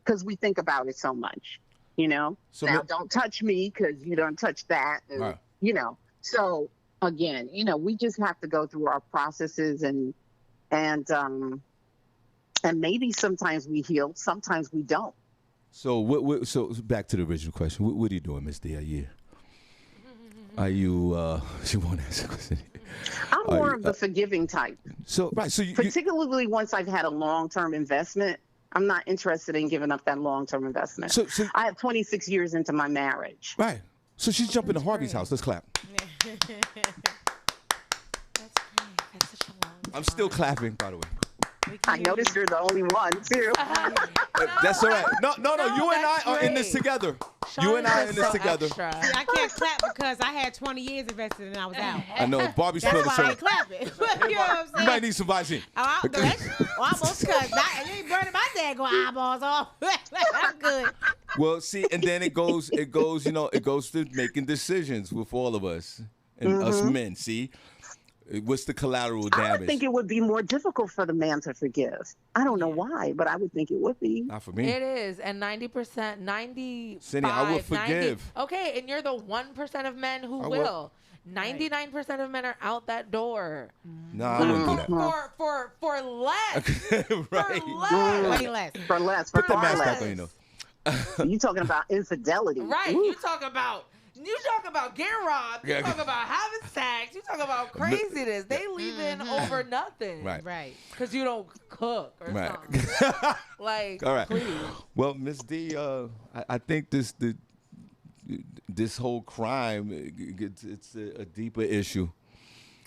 because we think about it so much, So now don't touch me because you don't touch that. And, So again, we just have to go through our processes and maybe sometimes we heal, sometimes we don't. So so back to the original question. What are you doing, Miss D? Are you she won't answer. I'm more of the forgiving type. So particularly once I've had a long-term investment, I'm not interested in giving up that long-term investment. So I have 26 years into my marriage. Right. So she's jumping to Harvey's house. Let's clap. That's great. That's such a long time. I'm still clapping, by the way. I noticed you're the only one, too. That's all right. No. You and I are in this together. You and I are in this together. See, I can't clap because I had 20 years invested and I was out. I know. Barbie spilled That's why I ain't clapping. You know what I'm saying? You might need some Visine. Almost cut. You ain't burning my daggone eyeballs off. I'm good. Well, see, and then it goes to making decisions with all of us and us men. See. What's the collateral damage? I would think it would be more difficult for the man to forgive. I don't know why, but I would think it would be. Not for me. It is. And 90%, Cindy, I will forgive. Okay, and you're the 1% of men who will. 99% of men are out that door. No, I wouldn't do that. For less. Right. For less. Put the mask back on, You talking about infidelity. Right. You talk about getting robbed. You talk about having sex. You talk about craziness. They leave in over nothing. Right. Because you don't cook or something. Like, all right. Please. Well, Miss D, I think this whole crime, it's a deeper issue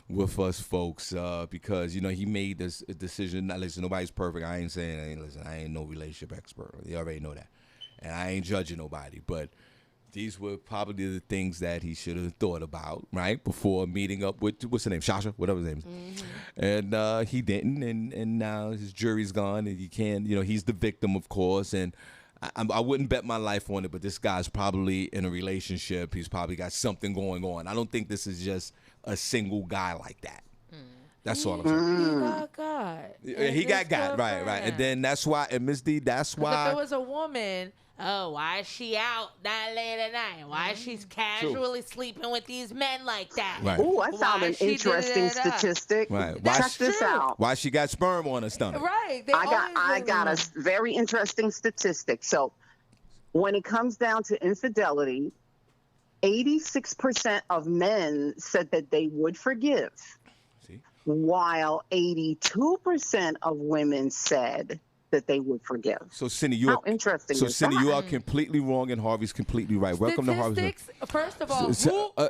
with us folks because, he made this decision. Now, listen, nobody's perfect. I ain't saying, I ain't no relationship expert. You already know that. And I ain't judging nobody, but these were probably the things that he should have thought about, right, before meeting up with, what's her name, Shasha, whatever his name is. And he didn't, and now his jury's gone, and you can't, he's the victim, of course, and I wouldn't bet my life on it, but this guy's probably in a relationship. He's probably got something going on. I don't think this is just a single guy like that. That's all I'm saying. He got God. He got right. And then that's why, and Miss D, that's why. If there was a woman, why is she out that late at night? Why is she casually sleeping with these men like that? Right. Ooh, I found an interesting statistic. Right. Check this out. Why she got sperm on her stomach? Right. I got a very interesting statistic. So when it comes down to infidelity, 86% of men said that they would forgive, while 82% of women said that they would forgive. So, Senny, how interesting is Senny, that? you are completely wrong, and Harvey's completely right. Welcome to Harvey's. First of all,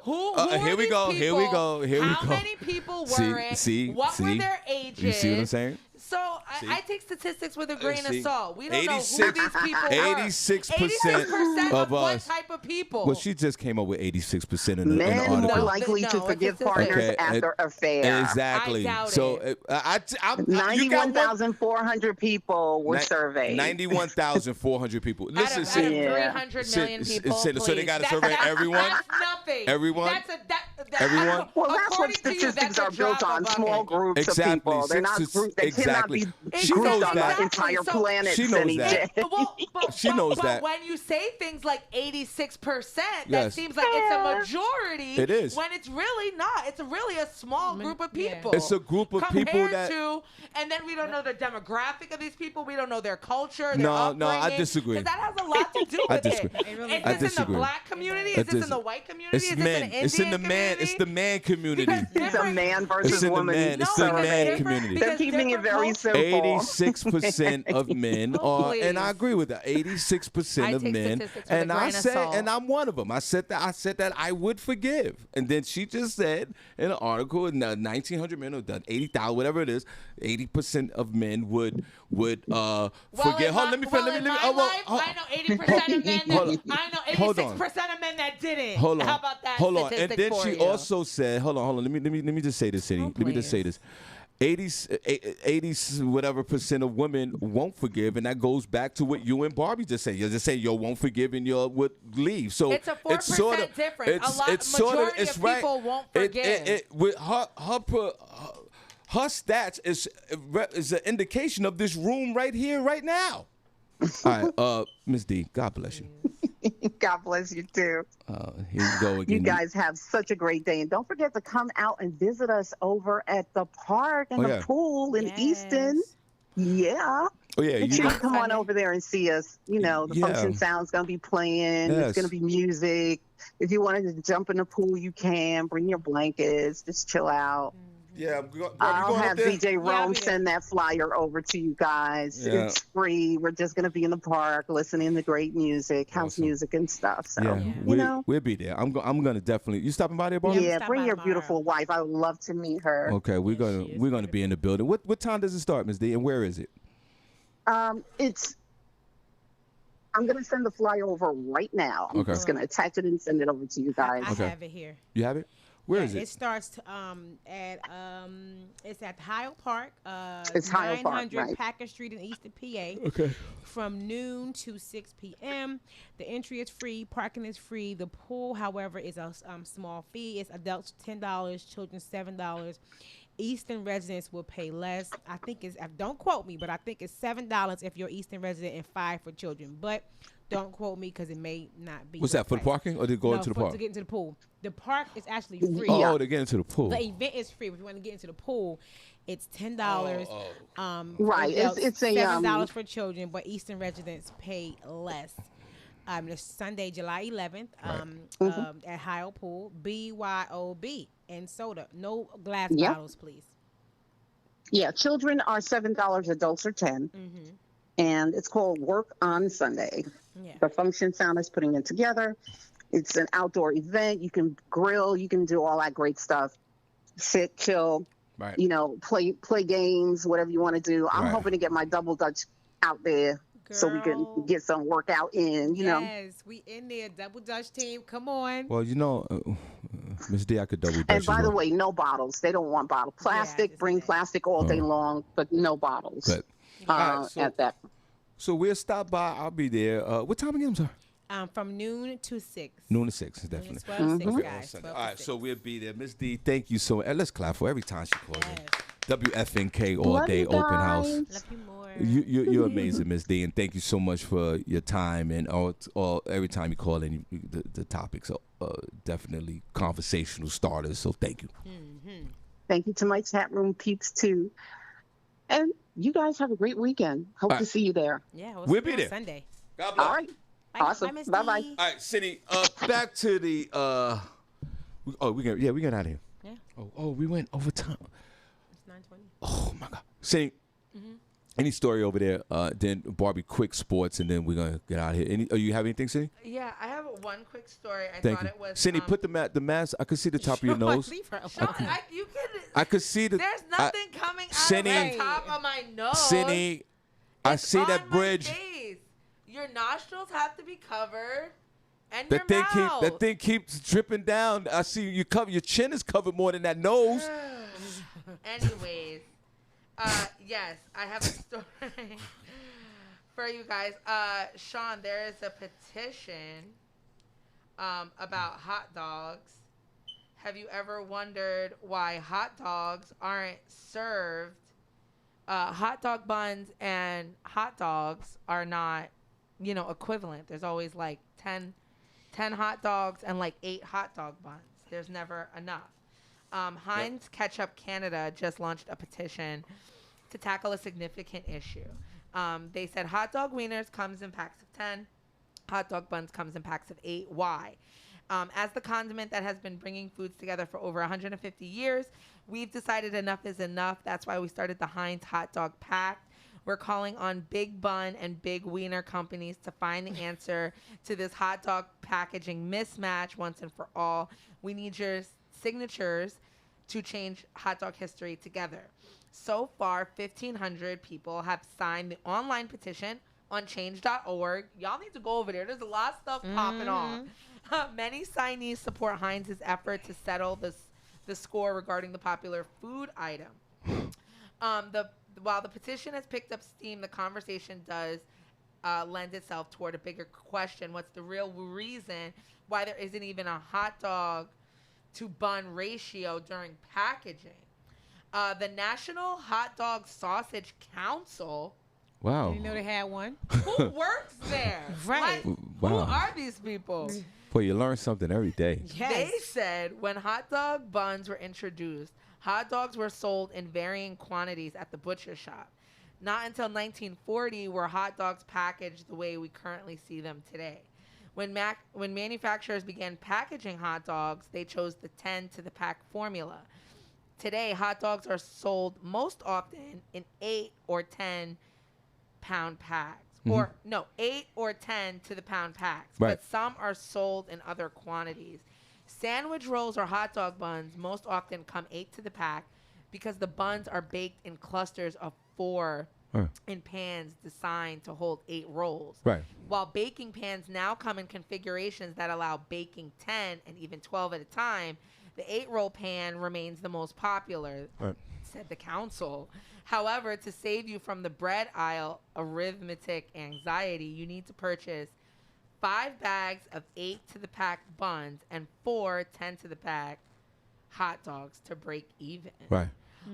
who here we go. Here we go. Here we go. How many people were it? What were their ages? You see what I'm saying? So I take statistics with a grain of salt. We don't 86, know who these people were. 86% of what us. type of people? Well, she just came up with 86% in the Men article. more likely to forgive partners after affair. Exactly. I doubt so it. 91,400 people were surveyed. 91,400 people. Listen, out of 300 million people. So they got to survey everyone. That's nothing. Everyone. Everyone. Well, that's what statistics are built on. Small groups of people. They're not groups. They cannot be grouped on the entire planet. She knows that. She knows that. But when you say things like 86%, that seems like it's a majority. It is. When it's really not. It's really a small group of people. It's a group of people that. And then we don't know the demographic of these people. We don't know their culture. Their No, upbringing, I disagree. Because that has a lot to do with it. Is this in the black community? Is this in the white community? Is this in the Indian It's in the man. It's the man community. It's a man versus woman. It's the man community. They're keeping it very simple. 86% of men are, and I agree with that. 86% of men, and I said, and I'm one of them. I said that I would forgive, and then she just said in an article, 1,900 men, or 80,000, whatever it is, 80% of men would forgive. Hold on, let me. I know 80% of men. I know 86% of men that didn't. Hold on. How about that? Hold on, and then she also said, hold on. Let me just say this, City. Let me just say this. 80 whatever percent of women won't forgive, and that goes back to what you and Barbie just said. You just say you won't forgive and you would leave. So it's a 4% difference. Majority of people won't forgive. With her stats is an indication of this room right here, right now. All right, Miss D, God bless you. God bless you too. Here you go again. You guys have such a great day, and don't forget to come out and visit us over at the park and the pool in Easton. Yeah. Oh yeah. Make sure you come on over there and see us. You know, the function sound's gonna be playing. There's gonna be music. If you wanted to jump in the pool, you can. Bring your blankets. Just chill out. Yeah, I'll have DJ Rome send that flyer over to you guys. Yeah. It's free. We're just gonna be in the park, listening to great music, house music and stuff. So we'll be there. I'm gonna definitely. You stopping by there, Barbi? Yeah, bring your beautiful wife. I would love to meet her. Okay, we're gonna be in the building. What time does it start, Ms. D, and where is it? I'm gonna send the flyer over right now. I'm just gonna attach it and send it over to you guys. I have it here. You have it? Where is it? It starts it's at Hyle Park. It's Hyle Park, 900 right. Packer Street in Easton, PA. Okay. From noon to 6 p.m. The entry is free. Parking is free. The pool, however, is a small fee. It's adults $10, children $7. Easton residents will pay less. I think it's, don't quote me, but I think it's $7 if you're Easton resident and $5 for children. But don't quote me because it may not be. What's that, for the parking or to go into the park? To get into the pool. The park is actually free. Oh, to get into the pool. The event is free. If you want to get into the pool, it's $10. Right. It's $7 for children, but Easton residents pay less. It's Sunday, July 11th, at Hyle Pool, BYOB, and soda. No glass bottles, please. Yeah, children are $7, adults are $10. And it's called Work on Sunday. Yeah. The function sound is putting it together. It's an outdoor event. You can grill. You can do all that great stuff. Sit, chill, you know, play games, whatever you want to do. I'm hoping to get my double dutch out there. Girl. So we can get some workout in, you know. Yes, we in there, double dutch team. Come on. Well, you know, Miss D, I could double dutch. And by the way, no bottles. They don't want bottles. Plastic, bring plastic all day long, but no bottles. Good. At that. So we'll stop by. I'll be there. What time again, sir? From noon to 6. Noon to 6, definitely. 12 to 6, Okay, guys. on 12 All to right, 6. so we'll be there. Miss D, thank you so much. Let's clap for every time she calls in. Yes. WFNK all Love day you open house. guys. Love you more. You're amazing, Miss D, and thank you so much for your time and all every time you call in, the topics are definitely conversational starters. So thank you. Thank you to my chat room peeps too. And you guys have a great weekend. Hope All to right. see you there. Yeah, We'll see be you on there. Sunday. God bless. All right. Bye, Awesome. Miss Bye-bye. D. All right, Senny. Back to the. We got out of here. Yeah. Oh, we went over time. It's 9:20. Oh my God, Senny. Any story over there? Then Barbi, quick sports, and then we're gonna get out of here. You have anything, Senny? Yeah, I have one quick story. I Thank thought you, it was. Senny. Put the mask. I could see the top of your nose. Leave her alone. Sean, you could. I could see the. There's nothing coming out Senny. of the top of my nose. Senny, I It's see on that my bridge. face. Your nostrils have to be covered, and That your thing mouth. keeps dripping down. I see you cover your chin is covered more than that nose. Anyways, yes, I have a story for you guys. Sean, there is a petition about hot dogs. Have you ever wondered why hot dogs aren't served? Hot dog buns and hot dogs are not, equivalent. There's always like 10 hot dogs and like 8 hot dog buns. There's never enough. Heinz Ketchup Canada just launched a petition to tackle a significant issue. They said hot dog wieners comes in packs of 10. Hot dog buns comes in packs of 8. Why? As the condiment that has been bringing foods together for over 150 years, we've decided enough is enough. That's why we started the Heinz Hot Dog Pact. We're calling on big bun and big wiener companies to find the answer to this hot dog packaging mismatch once and for all. We need your signatures to change hot dog history together. So far, 1,500 people have signed the online petition on change.org. Y'all need to go over there. There's a lot of stuff popping off. Many signees support Heinz's effort to settle the score regarding the popular food item. While the petition has picked up steam, the conversation does lend itself toward a bigger question. What's the real reason why there isn't even a hot dog to bun ratio during packaging? The National Hot Dog Sausage Council. Wow. Didn't know they had one. Who works there? Right. Like, Wow. who are these people? Boy, you learn something every day. Yes. They said when hot dog buns were introduced, hot dogs were sold in varying quantities at the butcher shop. Not until 1940 were hot dogs packaged the way we currently see them today. When manufacturers began packaging hot dogs, they chose the 10 to the pack formula. Today, hot dogs are sold most often in 8 or 10 pound packs. Or, no, 8 or 10 to the pound packs. Right. But some are sold in other quantities. Sandwich rolls or hot dog buns most often come 8 to the pack because the buns are baked in clusters of 4 in pans designed to hold 8 rolls. Right. While baking pans now come in configurations that allow baking 10 and even 12 at a time, the 8-roll pan remains the most popular, said the council. However, to save you from the bread aisle arithmetic anxiety, you need to purchase 5 bags of 8 to the pack buns and 4 10 to the pack hot dogs to break even. Right.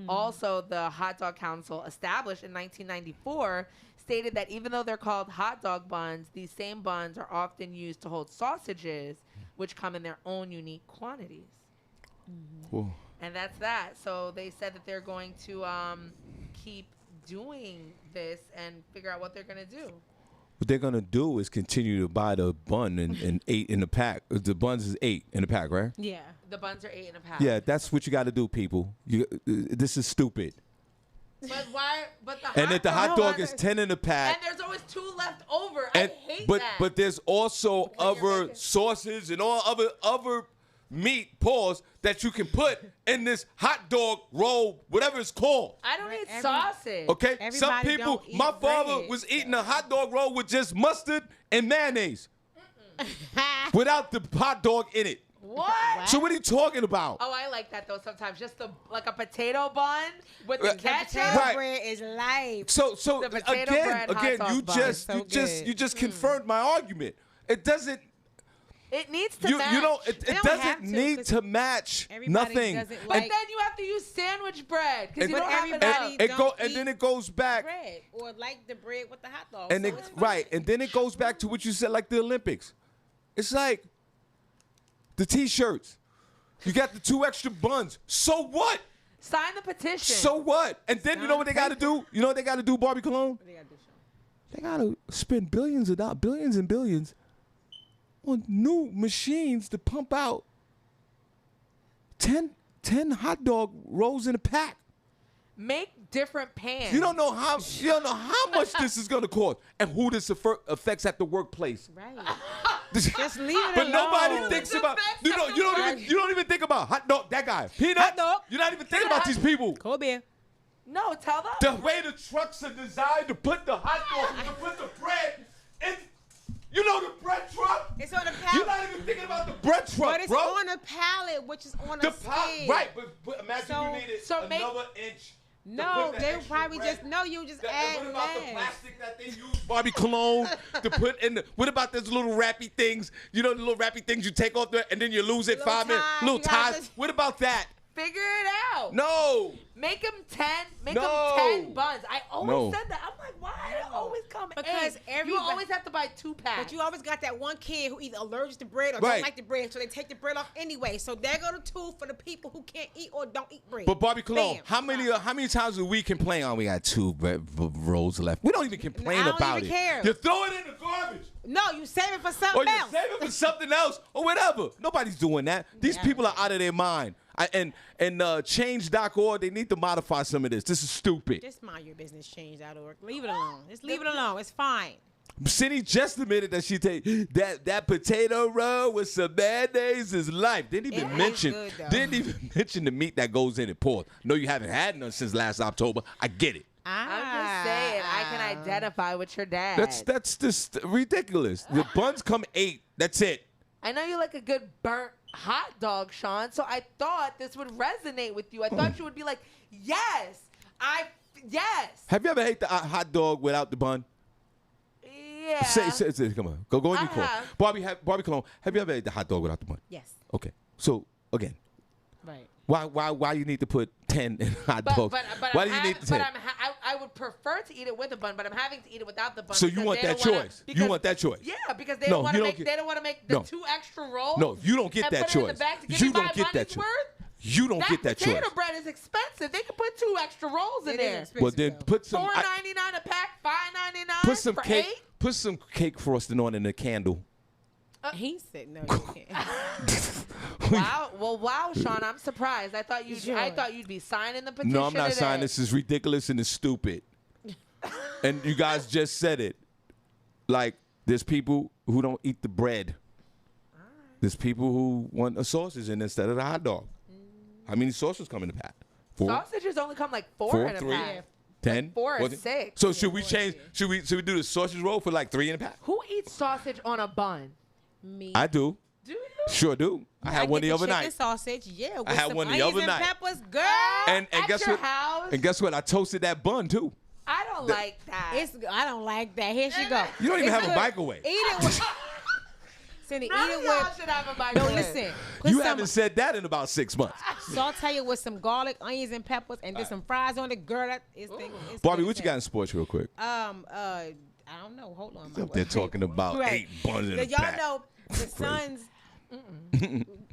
Also, the Hot Dog Council, established in 1994, stated that even though they're called hot dog buns, these same buns are often used to hold sausages, which come in their own unique quantities. Cool. And that's that. So they said that they're going to keep doing this and figure out what they're going to do. What they're gonna do is continue to buy the bun and 8 in the pack. The buns is 8 in the pack, right? Yeah. The buns are 8 in a pack. Yeah, that's what you got to do, people. This is stupid. But why? But the And if the hot dog is 10 in the pack, and there's always 2 left over. and I hate but that. but there's also When you're other making- sauces and all other meat paws that you can put in this hot dog roll, whatever it's called. I don't eat sausage. Okay, some Everybody people. don't eat My father bread. was eating a hot dog roll with just mustard and mayonnaise, without the hot dog in it. What? So what are you talking about? Oh, I like that though. Sometimes just like a potato bun with the Right. ketchup. Right. Bread is life. So The potato bread, hot again, sauce you bun. just So you just good. you just confirmed my argument. It doesn't. It needs to You match. you know it don't doesn't have to, need 'cause to match everybody nothing. doesn't But like then you have to use sandwich bread because you And- don't have everybody enough. don't and eat then it goes back. bread or like the bread with the hot dog. And so it, it's fine. right, and then it goes back to what you said, like the Olympics. It's like the T-shirts. You got the 2 extra buns. So what? Sign the petition. So what? And then you know what they got to do? You know what they got to do, Barbie Cologne? They gotta do something. They got to spend billions of dollars, billions and billions, on new machines to pump out 10 hot dog rolls in a pack. Make different pans. You don't know how much this is gonna cost, and who this affects at the workplace. Right. Just leave it But alone. nobody thinks about you don't even think about hot dog. That guy, Peanut. Hot dog. You're not even thinking about these people. Cold beer. No, tell them. The way the trucks are designed to put the hot dog, to put the bread in. You know the bread truck. It's on a You're pallet. not even thinking about the bread truck, But it's bro. on a pallet, which is on a skid. Right, but imagine So- you needed so make- another inch. No, to put the they extra probably bread. just you just And add what about the less. plastic that they use, Barbie Cologne, to put in the? What about those little wrappy things? You know the little wrappy things you take off there and then you lose it Little 5 minutes. ties, Little you gotta ties. just- What about that? Figure it out. No. Make them 10. Make No. them 10 buns. I always No. said that. I'm like, why did it always come Because in? everybody- You always have to buy 2 packs. But you always got that one kid who either allergic to bread or Right. don't like the bread, so they take the bread off anyway. So there go the 2 for the people who can't eat or don't eat bread. But Barbie Cologne, Bam. how many times a week complain? Oh, we got 2 rolls left. We don't even complain I don't about even it. care. You throw it in the garbage. No, you save it for Or something you else. save it for something else or whatever. Nobody's doing that. These people are out of their mind. And change.org, they need to modify some of this. This is stupid. Just mind your business, change.org. Leave it alone. Just leave it alone. It's fine. Senny just admitted that she take that potato roll with some mayonnaise is life. Didn't even It is mention good, though. the meat that goes in it. Pork. No, you haven't had none since last October. I get it. I'm just saying, I can identify with your dad. That's just ridiculous. The buns come 8. That's it. I know you like a good burnt hot dog, Shawn, so I thought this would resonate with you. I thought you would be like, yes. Have you ever ate the hot dog without the bun? Yeah. Say, come on. Go in I your court. have. Barbie Cologne, have you ever ate the hot dog without the bun? Yes. Okay. So, again, Right. why you need to put 10 in hot But, dogs? but, Why do you need to 10? I would prefer to eat it with a bun, but I'm having to eat it without the bun. So you because want they that don't wanna- choice. You because- want that choice. Yeah, because they No, don't want you to don't make. get- They don't want to make the No. 2 extra rolls. No, you don't get and that put it in the choice. back to give You me don't my get that money's choice. worth. You don't get that potato choice. bread is expensive. They could put 2 extra rolls in It is there. expensive, Well, then though. put some $4.99 a pack, $5.99 put some for cake. 8. Put some cake frosting on in a candle. He said no, you can't. Wow. Well, wow, Shawn, I'm surprised. I thought Sure. you'd be signing the petition. No, I'm not today. signing. This is ridiculous and it's stupid. And you guys just said it. Like, there's people who don't eat the bread. There's people who want a sausage in instead of the hot dog. How many sausages come in the pack? 4? Sausages only come like 4 4, in a 3, pack. 10? 4 or Was it? 6. So should we change? Should we do the sausage roll for like 3 in a pack? Who eats sausage on a bun? Me. I do. Do you? Sure do. I had one get the other chicken night. sausage, yeah. With had some one the onions other and night. peppers, girl. And At guess your what? house? And guess what? I toasted that bun too. I don't like that. I don't like that. Here she go. You don't even It's have a good. microwave. Eat it with. Cindy, None eat of it y'all with. should have a No, microwave. listen. Put You some haven't said that in about 6 months. saute it with some garlic, onions, and peppers, and then some fries on it. Girl, that is thing. it's Barbie, good what you as got in sports real quick? I don't know. Hold on. my They're boy. talking about Right. 8 buns in a Did y'all pack. know the Suns?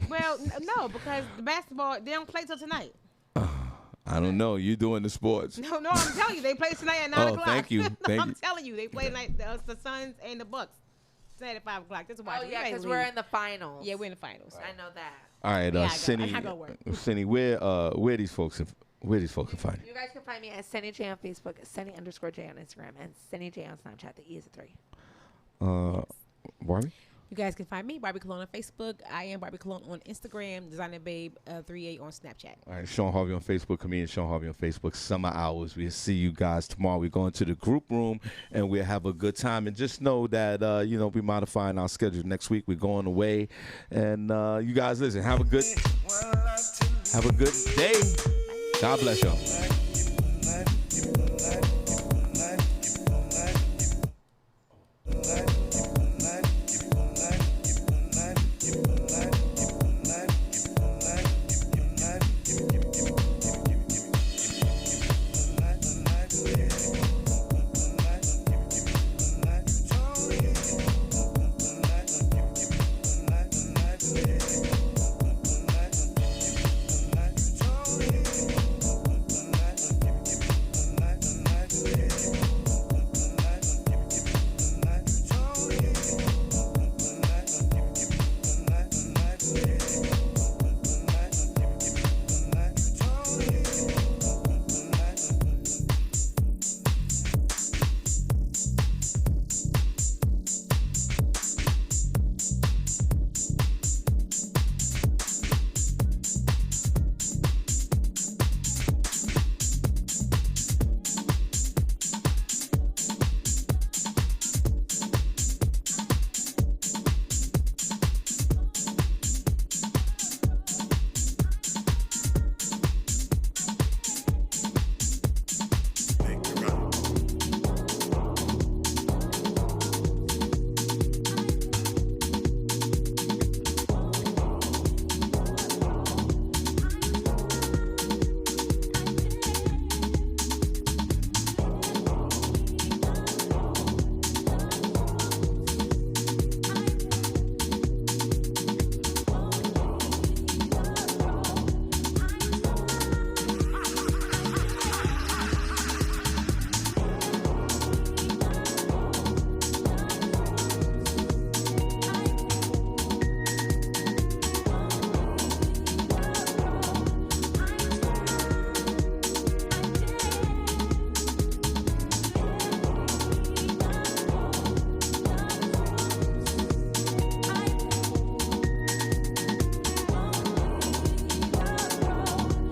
Well, no, because the basketball they don't play till tonight. I don't know. You doing the sports. No, I'm telling you, they play tonight at 9 Oh, o'clock. thank you. No, Thank I'm you. telling you, they play tonight. The Suns and the Bucks tonight at 5 o'clock. Just watch. Oh it. yeah, We because ready to we're leave. in the finals. Yeah, we're in the finals. I know that. All right, Yeah, I got- Senny. I gotta work. Senny, where these folks can find You guys can find me at Senny J on Facebook, Senny_J on Instagram, and Senny J on Snapchat. The E is a 3. you? Barbie? You guys can find me, Barbie Cologne, on Facebook. I am Barbie Cologne on Instagram, Designer Babe 38 on Snapchat. All right, Shawn Harvey on Facebook, comedian Shawn Harvey on Facebook, summer hours. We'll see you guys tomorrow. We're going to the group room, and we'll have a good time. And just know that, we're modifying our schedule. Next week, we're going away. And you guys, listen, have a good day. God bless y'all.